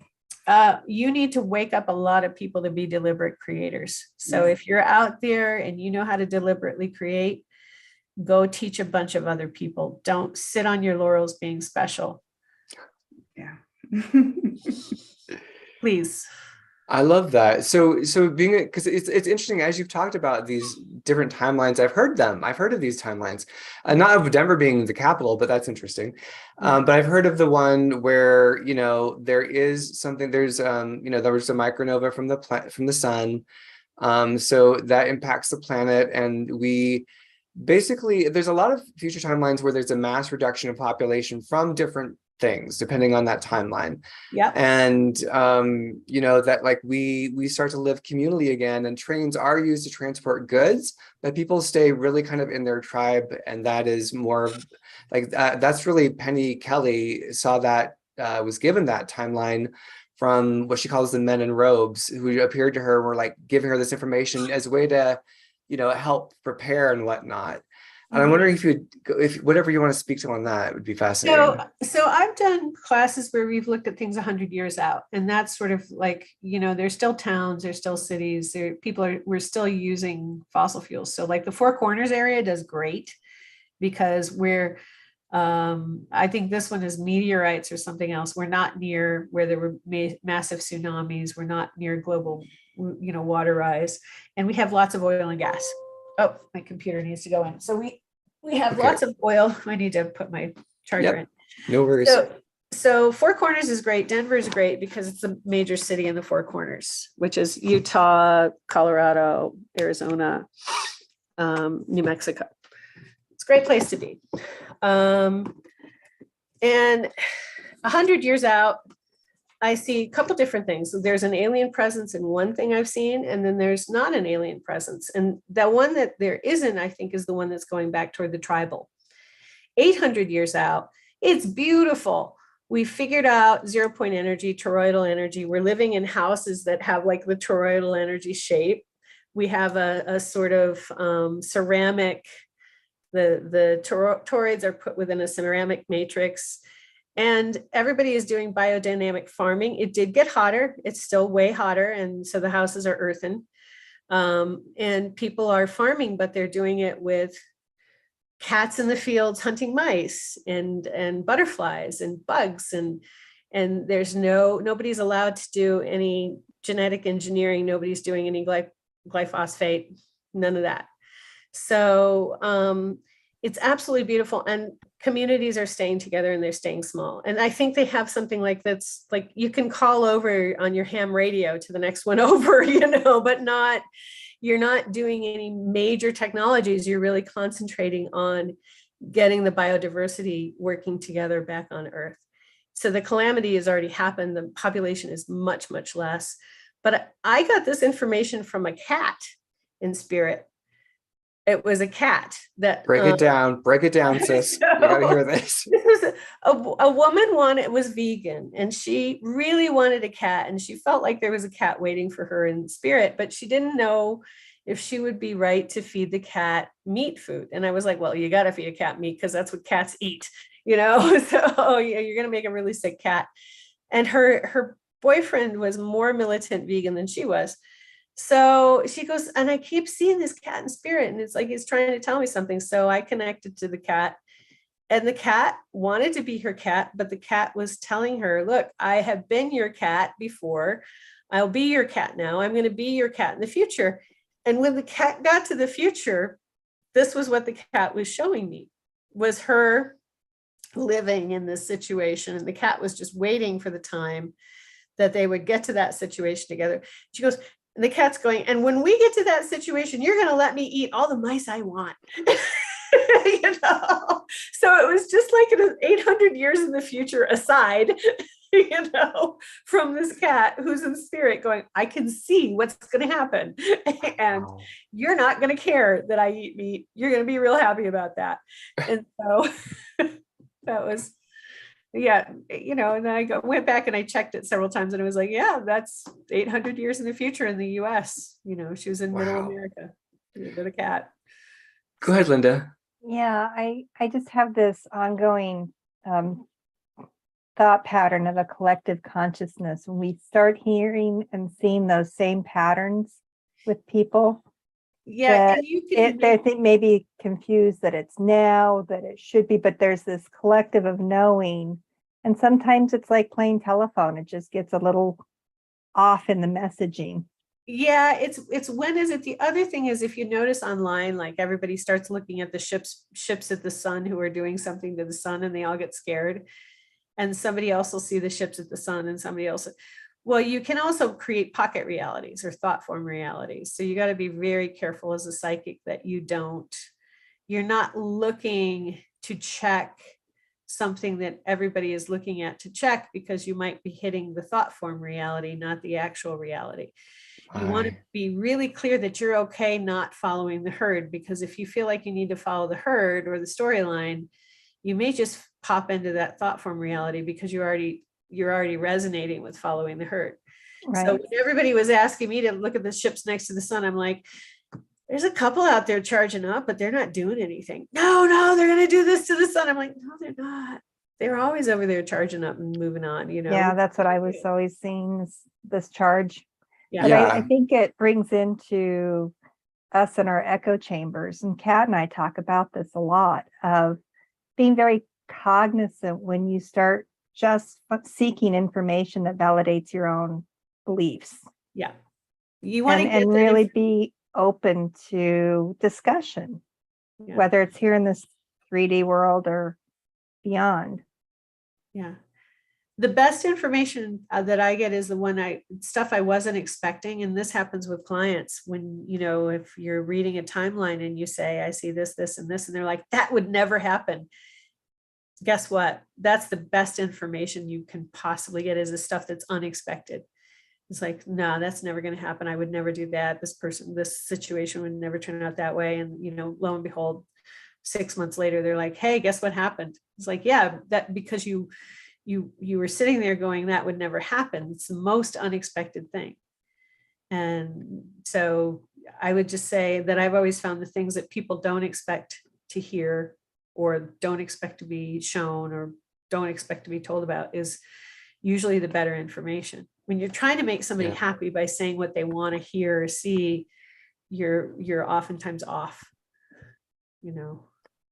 [SPEAKER 2] You need to wake up a lot of people to be deliberate creators. So if you're out there and you know how to deliberately create, go teach a bunch of other people. Don't sit on your laurels being special.
[SPEAKER 4] Yeah.
[SPEAKER 2] Please.
[SPEAKER 1] I love that. So because it's interesting, as you've talked about these different timelines, I've heard of these timelines, not of Denver being the capital, but that's interesting. But I've heard of the one where, there is something, there was a micronova from the sun. So that impacts the planet, and there's a lot of future timelines where there's a mass reduction of population from different things depending on that timeline.
[SPEAKER 2] Yeah.
[SPEAKER 1] And that like we start to live communally again, and trains are used to transport goods, but people stay really kind of in their tribe. And that is more like that's really Penny Kelly saw that, was given that timeline from what she calls the men in robes, who appeared to her, were like giving her this information as a way to help prepare and whatnot. And I'm wondering if whatever you want to speak to on that would be fascinating.
[SPEAKER 2] So I've done classes where we've looked at things 100 years out, and that's sort of like, there's still towns, there's still cities, we're still using fossil fuels. So like the Four Corners area does great because I think this one is meteorites or something else. We're not near where there were massive tsunamis. We're not near global, water rise, and we have lots of oil and gas. Oh, my computer needs to go in. So we have lots of oil. I need to put my charger in.
[SPEAKER 1] No worries.
[SPEAKER 2] So Four Corners is great. Denver is great because it's a major city in the Four Corners, which is Utah, Colorado, Arizona, New Mexico. It's a great place to be. And 100 years out, I see a couple different things. There's an alien presence in one thing I've seen, and then there's not an alien presence. And that one that there isn't, I think, is the one that's going back toward the tribal. 800 years out, it's beautiful. We figured out 0 point energy, toroidal energy. We're living in houses that have like the toroidal energy shape. We have a sort of ceramic The toroids are put within a ceramic matrix, and everybody is doing biodynamic farming. It did get hotter. It's still way hotter. And so the houses are earthen. And people are farming, but they're doing it with cats in the fields hunting mice and butterflies and bugs. And there's nobody's allowed to do any genetic engineering. Nobody's doing any glyphosate, none of that. So it's absolutely beautiful. And communities are staying together and they're staying small. And I think they have something like that's like, you can call over on your ham radio to the next one over, but you're not doing any major technologies. You're really concentrating on getting the biodiversity working together back on Earth. So the calamity has already happened. The population is much, much less. But I got this information from a cat in spirit. It was a cat that
[SPEAKER 1] break it down, sis. You gotta hear this.
[SPEAKER 2] This was a woman was vegan, and she really wanted a cat, and she felt like there was a cat waiting for her in spirit, but she didn't know if she would be right to feed the cat meat food. And I was like, well, you got to feed a cat meat because that's what cats eat, so you're going to make a really sick cat. And her boyfriend was more militant vegan than she was. So she goes, and I keep seeing this cat in spirit, and it's like he's trying to tell me something. So I connected to the cat, and the cat wanted to be her cat, but the cat was telling her, look, I have been your cat before. I'll be your cat now. I'm going to be your cat in the future. And when the cat got to the future, this was what the cat was showing me, was her living in this situation. And the cat was just waiting for the time that they would get to that situation together. She goes, and the cat's going, and when we get to that situation, you're going to let me eat all the mice I want. So it was just like 800 years in the future aside, from this cat who's in spirit going, I can see what's going to happen. And wow. You're not going to care that I eat meat. You're going to be real happy about that. And so that was, yeah, and then I went back and I checked it several times, and it was like, yeah, that's 800 years in the future in the US. She was in middle America with a cat.
[SPEAKER 1] Go ahead, Linda.
[SPEAKER 3] Yeah, I just have this ongoing thought pattern of a collective consciousness. When we start hearing and seeing those same patterns with people,
[SPEAKER 2] yeah,
[SPEAKER 3] they think maybe confused that it's now, that it should be, but there's this collective of knowing. And sometimes it's like playing telephone. It just gets a little off in the messaging.
[SPEAKER 2] Yeah, it's when is it? The other thing is, if you notice online, like everybody starts looking at the ships at the sun who are doing something to the sun, and they all get scared. And somebody else will see the ships at the sun, and somebody else. Well, you can also create pocket realities or thought form realities. So you got to be very careful as a psychic that you're not looking to check something that everybody is looking at to check, because you might be hitting the thought form reality, not the actual reality. You want to be really clear that you're okay not following the herd, because if you feel like you need to follow the herd or the storyline, you may just pop into that thought form reality because you're already resonating with following the herd. Right. So when everybody was asking me to look at the ships next to the sun, I'm like, there's a couple out there charging up, but they're not doing anything. No, they're going to do this to the sun. I'm like, no, they're not. They're always over there charging up and moving on, Yeah,
[SPEAKER 3] that's what I was always seeing, this charge.
[SPEAKER 2] Yeah.
[SPEAKER 3] But I think it brings into us in our echo chambers. And Kat and I talk about this a lot, of being very cognizant when you start just seeking information that validates your own beliefs.
[SPEAKER 2] Yeah. You want to
[SPEAKER 3] and really be open to discussion, whether it's here in this 3D world or beyond.
[SPEAKER 2] Yeah. The best information that I get is the one stuff I wasn't expecting. And this happens with clients when, if you're reading a timeline and you say, I see this, this, and this, and they're like, that would never happen. Guess what? That's the best information you can possibly get, is the stuff that's unexpected. It's like, no, that's never going to happen. I would never do that. This situation would never turn out that way. And, lo and behold, 6 months later, they're like, hey, guess what happened? It's like, yeah, that because you were sitting there going, that would never happen. It's the most unexpected thing. And so I would just say that I've always found the things that people don't expect to hear, or don't expect to be shown, or don't expect to be told about, is usually the better information. When you're trying to make somebody happy by saying what they want to hear or see, you're oftentimes off, you know.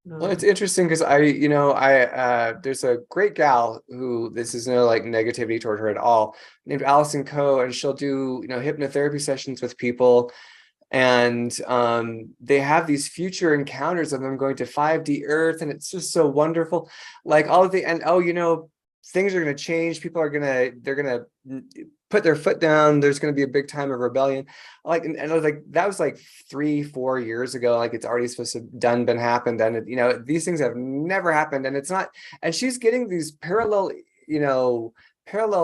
[SPEAKER 1] Well, it's interesting because there's a great gal who, this is no like negativity toward her at all, named Allison Coe, and she'll do, hypnotherapy sessions with people, and they have these future encounters of them going to 5D Earth, and it's just so wonderful. Like all of the, and things are going to change. People are they're going to put their foot down. There's going to be a big time of rebellion. Like, and I was like, that was like 3-4 years ago. Like, it's already supposed to have happened. And, these things have never happened. And it's not, and she's getting these parallel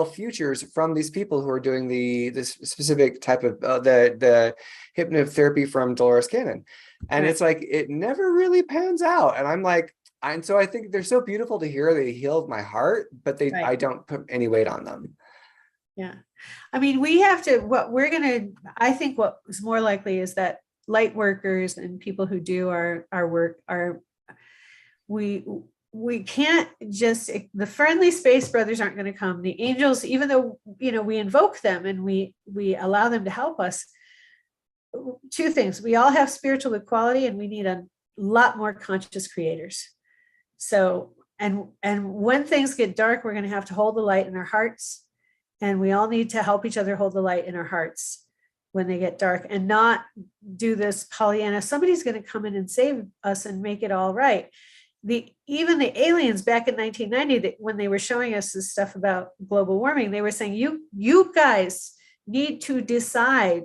[SPEAKER 1] futures from these people who are doing this specific type of the hypnotherapy from Dolores Cannon. And it's like, it never really pans out. And I'm like, and so I think they're so beautiful to hear. They healed my heart, but I don't put any weight on them.
[SPEAKER 2] Yeah. I mean, we have to, I think what is more likely is that light workers and people who do our work we can't just, the friendly space brothers aren't going to come. The angels, even though, we invoke them and we allow them to help us. Two things: we all have spiritual equality, and we need a lot more conscious creators. So, and when things get dark, we're going to have to hold the light in our hearts, and we all need to help each other hold the light in our hearts when they get dark, and not do this Pollyanna, somebody's going to come in and save us and make it all right. Even the aliens back in 1990, when they were showing us this stuff about global warming, they were saying, you guys need to decide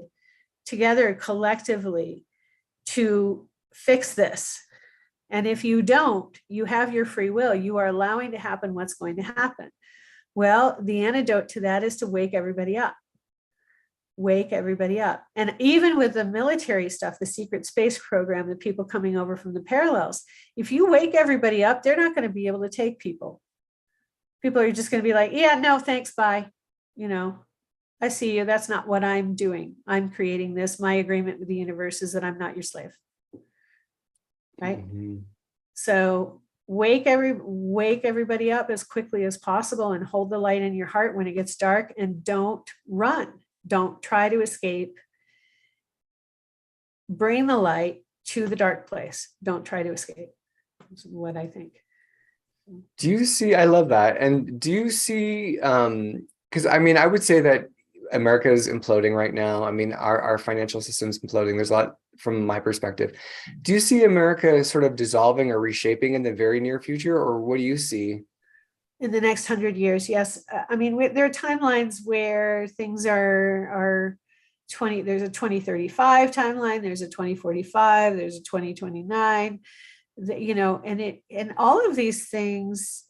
[SPEAKER 2] together collectively to fix this. And if you don't, you have your free will. You are allowing to happen what's going to happen. Well, the antidote to that is to wake everybody up. Wake everybody up. And even with the military stuff, the secret space program, the people coming over from the parallels, if you wake everybody up, they're not going to be able to take people. People are just going to be like, yeah, no, thanks, bye. I see you. That's not what I'm doing. I'm creating this. My agreement with the universe is that I'm not your slave. Right? Mm-hmm. So wake everybody up as quickly as possible, and hold the light in your heart when it gets dark, and don't run. Don't try to escape. Bring the light to the dark place. Don't try to escape. That's what I think.
[SPEAKER 1] Do you see, I love that. And do you see, because I would say that America is imploding right now. Our financial system's imploding. There's a lot from my perspective. Do you see America sort of dissolving or reshaping in the very near future, or what do you see?
[SPEAKER 2] In the next 100 years, yes. There are timelines where things are 20. There's a 2035 timeline. There's a 2045. There's a 2029. And all of these things,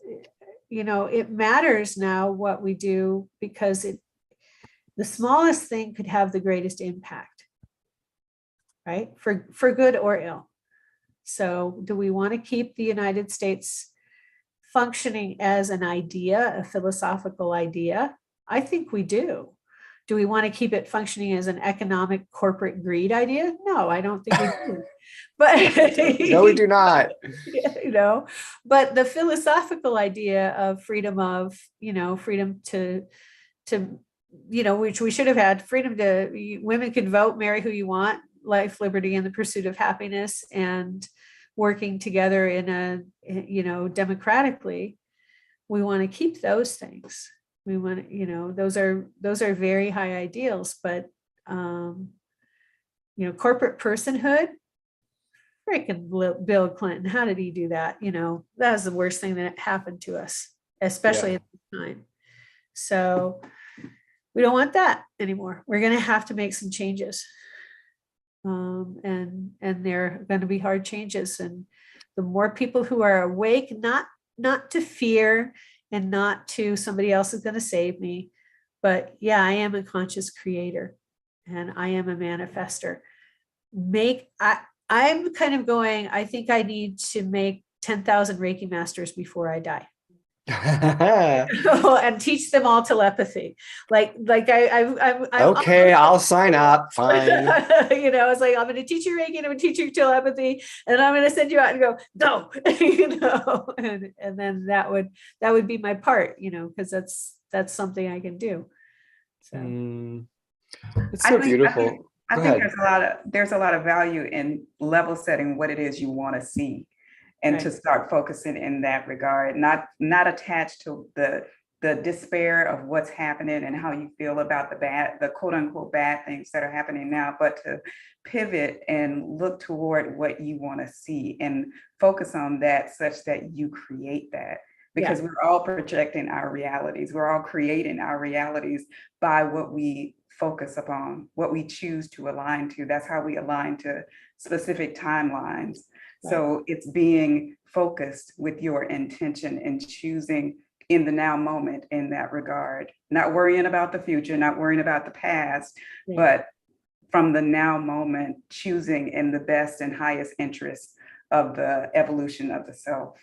[SPEAKER 2] it matters now what we do, because the smallest thing could have the greatest impact, right? For good or ill. So, do we want to keep the United States functioning as an idea, a philosophical idea? I think we do. Do we want to keep it functioning as an economic corporate greed idea? No, I don't think we do. But
[SPEAKER 1] no, we do not.
[SPEAKER 2] But the philosophical idea of freedom to which we should have had, freedom to, women could vote, marry who you want, life, liberty, and the pursuit of happiness, and working together in a, democratically. We want to keep those things. We want to, those are very high ideals, but, corporate personhood, freaking Bill Clinton, how did he do that? That was the worst thing that happened to us, especially at the time. So we don't want that anymore. We're going to have to make some changes. And they're going to be hard changes. And the more people who are awake, not to fear and not to somebody else is going to save me, but I am a conscious creator and I am a manifester. I'm kind of going, I think I need to make 10,000 Reiki masters before I die. and teach them all telepathy. I'm
[SPEAKER 1] Okay, I'll sign up. Fine.
[SPEAKER 2] you know, it's like, I'm going to teach you Reiki and I'm going to teach you telepathy, and I'm going to send you out and go, you know, and then that would be my part, you know, because that's something I can do. So
[SPEAKER 1] It's so beautiful.
[SPEAKER 4] I think there's a lot of value in level setting what it is you want to see, and to start focusing in that regard, not attached to the despair of what's happening and how you feel about the quote unquote bad things that are happening now, but to pivot and look toward what you want to see and focus on that, such that you create that. Because we're all projecting our realities. We're all creating our realities by what we focus upon, what we choose to align to. That's how we align to specific timelines. Right. So it's being focused with your intention and choosing in the now moment in that regard, not worrying about the future, not worrying about the past, but from the now moment, choosing in the best and highest interest of the evolution of the self.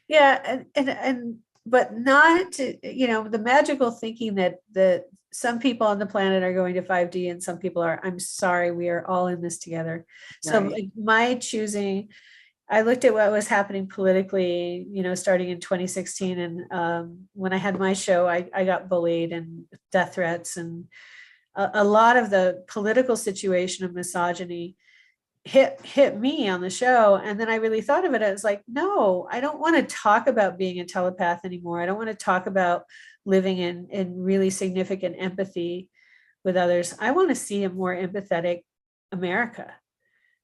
[SPEAKER 2] Yeah, and but not, you know, the magical thinking that some people on the planet are going to 5D and some people are. I'm sorry, we are all in this together. So like my choosing, I looked at what was happening politically, you know, starting in 2016, and when I had my show, I got bullied and death threats, and a lot of the political situation of misogyny hit me on the show. And then I really thought of it as like, no, I don't want to talk about being a telepath anymore. I don't want to talk about living in really significant empathy with others. I want to see a more empathetic America.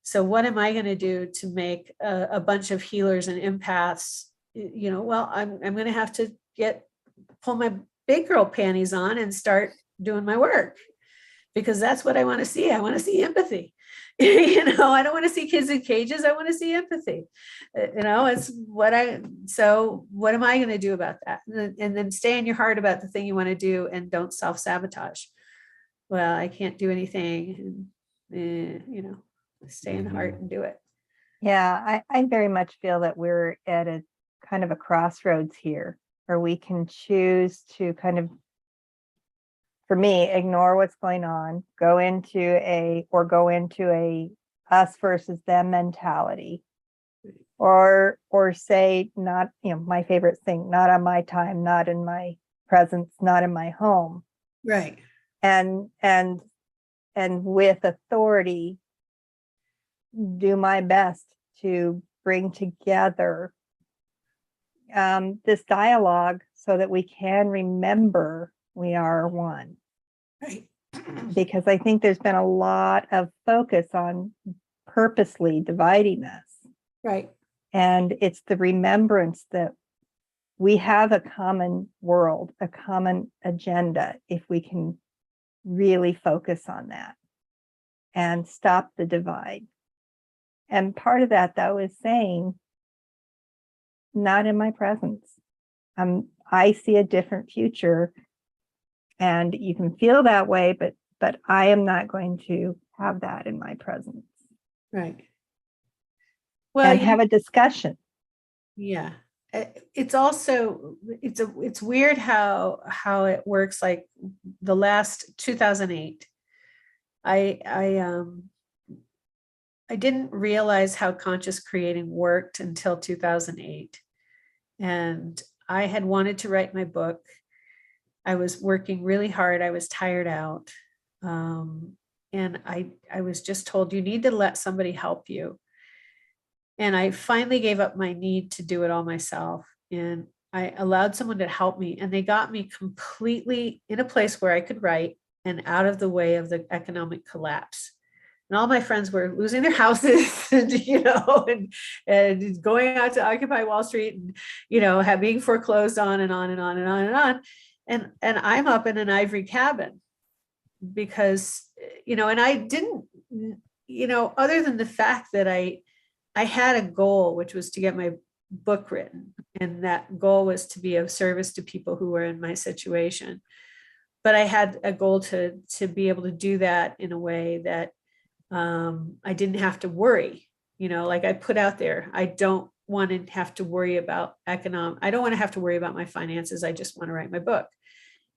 [SPEAKER 2] So what am I going to do to make a bunch of healers and empaths, you know, well, I'm going to have to pull my big girl panties on and start doing my work, because that's what I want to see. I want to see empathy. You know, I don't want to see kids in cages. I want to see empathy. You know, so what am I going to do about that? And then stay in your heart about the thing you want to do, and don't self-sabotage. Well, I can't do anything. And, you know, stay in the heart and do it.
[SPEAKER 3] Yeah, I very much feel that we're at a kind of a crossroads here, where we can choose to kind of, for me, ignore what's going on, go into a us versus them mentality, or say, not, you know, my favorite thing, not on my time, not in my presence, not in my home.
[SPEAKER 2] Right. And
[SPEAKER 3] with authority, do my best to bring together this dialogue so that we can remember we are one.
[SPEAKER 2] Right.
[SPEAKER 3] Because I think there's been a lot of focus on purposely dividing us.
[SPEAKER 2] Right.
[SPEAKER 3] And it's the remembrance that we have a common world, a common agenda, if we can really focus on that and stop the divide. And part of that, though, is saying, not in my presence. I see a different future. And you can feel that way, but I am not going to have that in my presence.
[SPEAKER 2] Right. Well,
[SPEAKER 3] and have a discussion.
[SPEAKER 2] Yeah. It's also, it's weird how it works. Like the last 2008, I didn't realize how conscious creating worked until 2008. And I had wanted to write my book. I was working really hard. I was tired out. And I was just told, you need to let somebody help you. And I finally gave up my need to do it all myself. And I allowed someone to help me. And they got me completely in a place where I could write and out of the way of the economic collapse. And all my friends were losing their houses and, you know, and going out to Occupy Wall Street and, you know, being foreclosed on and on and on and on and on. And I'm up in an ivory cabin because, you know, and I didn't, you know, other than the fact that I had a goal, which was to get my book written. And that goal was to be of service to people who were in my situation. But I had a goal to be able to do that in a way that I didn't have to worry, you know, like I put out there, I don't
[SPEAKER 5] want to have to worry about I don't want to have to worry about my finances. I just want to write my book.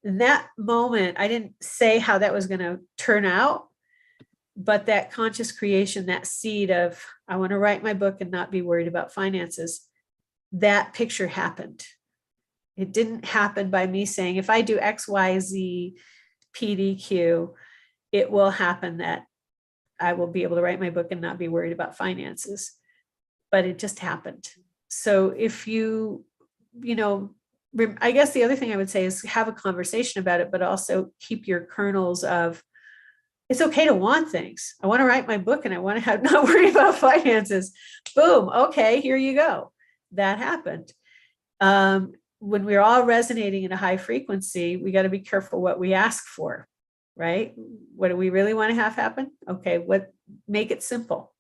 [SPEAKER 5] In that moment, I didn't say how that was going to turn out, but that conscious creation, that seed of, I want to write my book and not be worried about finances, that picture happened. It didn't happen by me saying, if I do X, Y, Z, PDQ, it will happen that I will be able to write my book and not be worried about finances. But it just happened. So if you know, I guess the other thing I would say is have a conversation about it, but also keep your kernels of, it's okay to want things. I want to write my book and I want to not worry about finances. Boom. Okay, here you go. That happened. When we're all resonating in a high frequency, we got to be careful what we ask for, right? What do we really want to have happen? Okay, make it simple.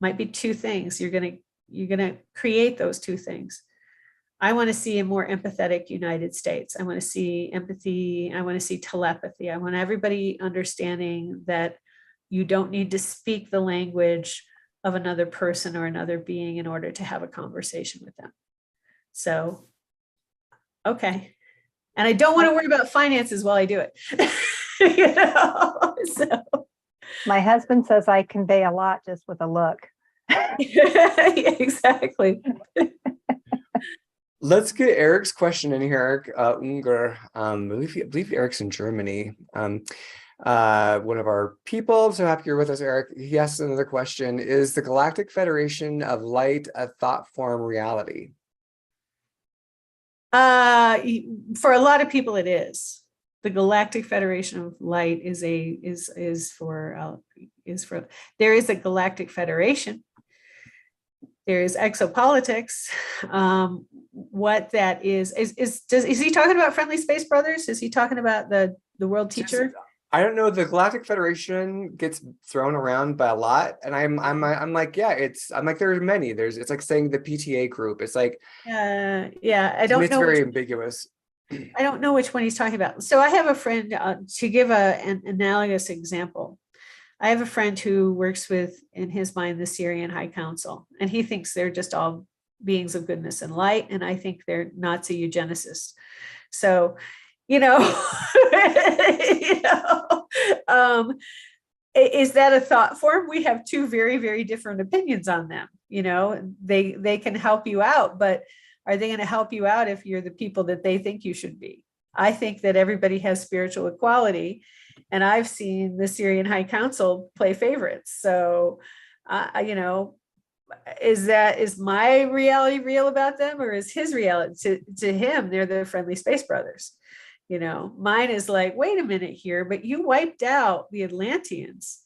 [SPEAKER 5] Might be two things. You're gonna create those two things. I want to see a more empathetic United States. I want to see empathy. I want to see telepathy. I want everybody understanding that you don't need to speak the language of another person or another being in order to have a conversation with them. So, okay. And I don't want to worry about finances while I do it. You know? So.
[SPEAKER 3] My husband says I convey a lot just with a look.
[SPEAKER 5] Yeah, exactly.
[SPEAKER 1] Let's get Eric's question in here. Eric Unger, I believe Eric's in Germany. One of our people. So happy you're with us, Eric. He asks another question: is the Galactic Federation of Light a thought form reality?
[SPEAKER 5] For a lot of people, it is. The Galactic Federation of Light is for there is a Galactic Federation. There is exopolitics. What that is he talking about Friendly Space Brothers? Is he talking about the world teacher?
[SPEAKER 1] I don't know. The Galactic Federation gets thrown around by a lot, and I'm like, yeah, I'm like, there's many. It's like saying the PTA group. It's like,
[SPEAKER 5] yeah, I don't know.
[SPEAKER 1] It's very ambiguous.
[SPEAKER 5] I don't know which one he's talking about. So I have a friend, to give an analogous example. I have a friend who works with, in his mind, the Syrian High Council, and he thinks they're just all beings of goodness and light, and I think they're Nazi eugenicists. So, is that a thought form? We have two very, very different opinions on them. They can help you out, but are they going to help you out if you're the people that they think you should be? I think that everybody has spiritual equality, and I've seen the Syrian High Council play favorites. So, is my reality real about them, or is his reality? To him, they're the Friendly Space Brothers. Mine is like, wait a minute here, but you wiped out the Atlanteans,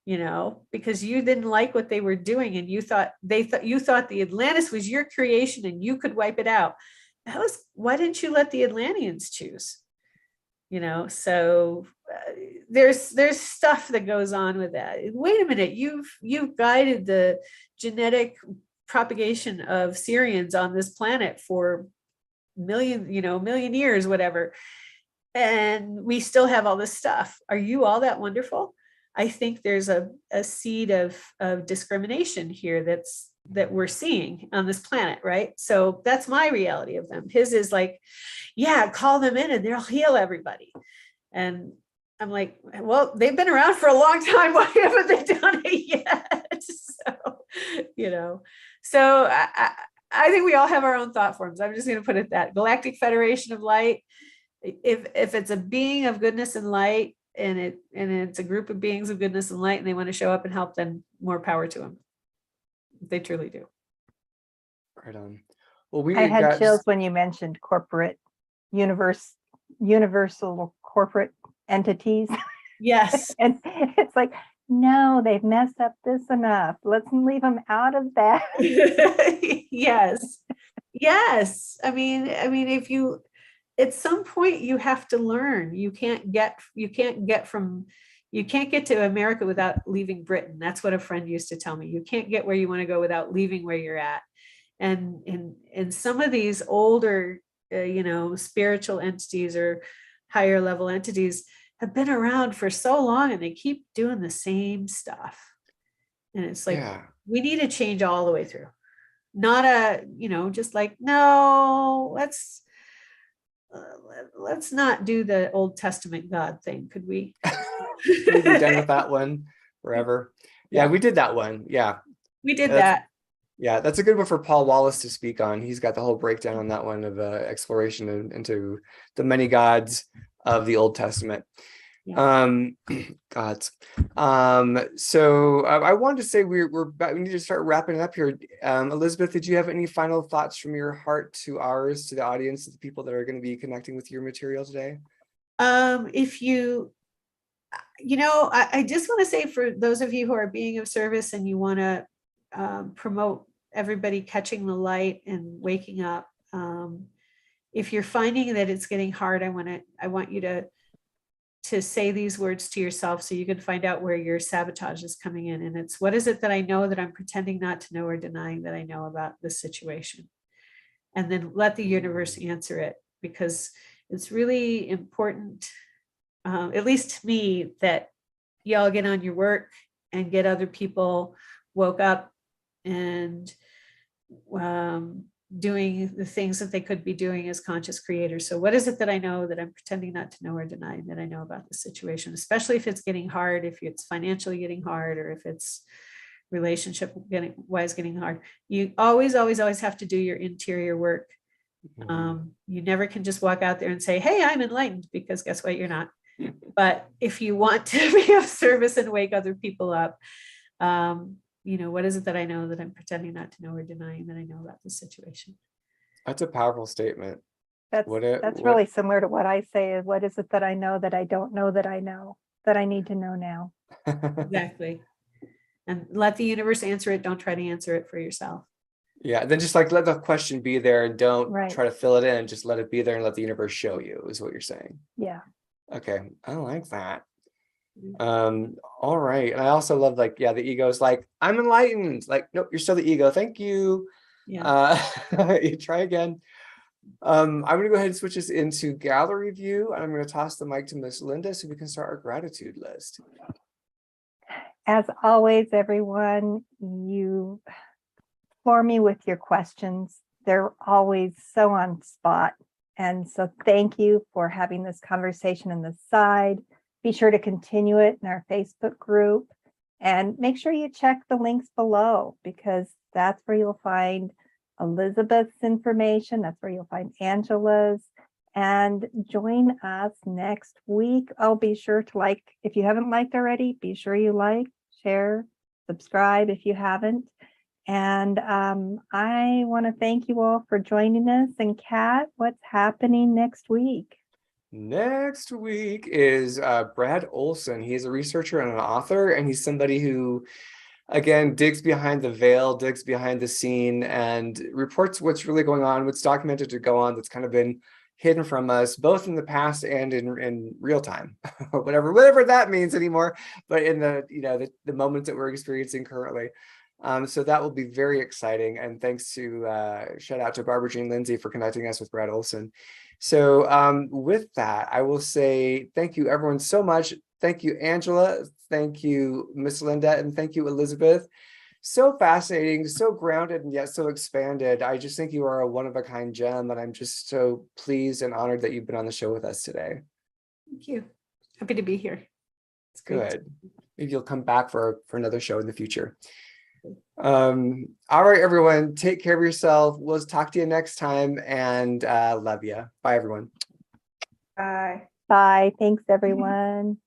[SPEAKER 5] because you didn't like what they were doing, and you thought the Atlantis was your creation and you could wipe it out. Why didn't you let the Atlanteans choose? So there's stuff that goes on with that. Wait a minute, you've guided the genetic propagation of Syrians on this planet for million years, whatever, and we still have all this stuff. Are you all that wonderful? I think there's a seed of discrimination here that we're seeing on this planet, right? So that's my reality of them. His is like, yeah, call them in and they'll heal everybody. And I'm like, well, they've been around for a long time. Why haven't they done it yet? So I think we all have our own thought forms. I'm just going to put it that Galactic Federation of Light. If it's a being of goodness and light, and it's a group of beings of goodness and light, and they want to show up and help, then more power to them. They truly do.
[SPEAKER 1] Right on. Well,
[SPEAKER 3] I had chills when you mentioned corporate universal corporate entities.
[SPEAKER 5] Yes.
[SPEAKER 3] And it's like, no, they've messed up this enough. Let's leave them out of that.
[SPEAKER 5] Yes. I mean, if you, at some point you have to learn. You can't get to America without leaving Britain. That's what a friend used to tell me. You can't get where you want to go without leaving where you're at. And in some of these older, spiritual entities or higher level entities have been around for so long, and they keep doing the same stuff. And it's like, we need to change all the way through. not a, just like, no, let's not do the Old Testament God thing. Could we?
[SPEAKER 1] We'd be done with that one forever. Yeah, we did that one. Yeah.
[SPEAKER 5] We did
[SPEAKER 1] That's-
[SPEAKER 5] that.
[SPEAKER 1] Yeah, that's a good one for Paul Wallace to speak on. He's got the whole breakdown on that one of exploration into the many gods of the Old Testament. Gods. So I wanted to say we need to start wrapping it up here. Elizabeth, did you have any final thoughts from your heart to ours, to the audience, to the people that are going to be connecting with your material today?
[SPEAKER 5] If I just want to say, for those of you who are being of service and you want to promote everybody catching the light and waking up, if you're finding that it's getting hard, I want you to say these words to yourself so you can find out where your sabotage is coming in. And it's, what is it that I know that I'm pretending not to know or denying that I know about this situation? And then let the universe answer it, because it's really important, at least to me, that y'all get on your work and get other people woke up and doing the things that they could be doing as conscious creators. So what is it that I know that I'm pretending not to know or denying that I know about the situation, especially if it's getting hard, if it's financially getting hard, or if it's relationship getting hard. You always have to do your interior work. You never can just walk out there and say, hey, I'm enlightened, because guess what? You're not. But if you want to be of service and wake other people up, what is it that I know that I'm pretending not to know or denying that I know about this situation?
[SPEAKER 1] That's a powerful statement.
[SPEAKER 3] That's really similar to what I say is, what is it that I know that I don't know that I know, that I need to know now?
[SPEAKER 5] Exactly. And let the universe answer it. Don't try to answer it for yourself.
[SPEAKER 1] Yeah, then just like let the question be there and don't try to fill it in. Just let it be there and let the universe show you, is what you're saying.
[SPEAKER 3] Yeah.
[SPEAKER 1] Okay, I like that. All right. And I also love, the ego is like, I'm enlightened. Like, nope, you're still the ego. Thank you.
[SPEAKER 5] Yeah.
[SPEAKER 1] You try again. I'm gonna go ahead and switch this into gallery view, and I'm gonna toss the mic to Miss Linda so we can start our gratitude list.
[SPEAKER 3] As always, everyone, you floor me with your questions. They're always so on spot. And so thank you for having this conversation on the side. Be sure to continue it in our Facebook group, and make sure you check the links below, because that's where you'll find Elizabeth's information. That's where you'll find Angela's. And join us next week. Oh, be sure to like, if you haven't liked already, be sure you like, share, subscribe if you haven't. And I want to thank you all for joining us. And Kat, what's happening next week?
[SPEAKER 1] Next week is Brad Olson. He's a researcher and an author, and he's somebody who, again, digs behind the veil, digs behind the scene, and reports what's really going on, what's documented to go on that's kind of been hidden from us, both in the past and in real time, or whatever that means anymore, but in the moments that we're experiencing currently. So that will be very exciting. And thanks to shout out to Barbara Jean Lindsay for connecting us with Brad Olson. So with that, I will say thank you everyone so much. Thank you, Angela. Thank you, Miss Linda, and thank you, Elizabeth. So fascinating, so grounded, and yet so expanded. I just think you are a one-of-a-kind gem, and I'm just so pleased and honored that you've been on the show with us today.
[SPEAKER 5] Thank you. Happy to be here. It's great.
[SPEAKER 1] Good. Maybe you'll come back for another show in the future. All right, everyone, take care of yourself. We'll talk to you next time, and love you. Bye, everyone.
[SPEAKER 4] Bye.
[SPEAKER 3] Bye. Thanks, everyone.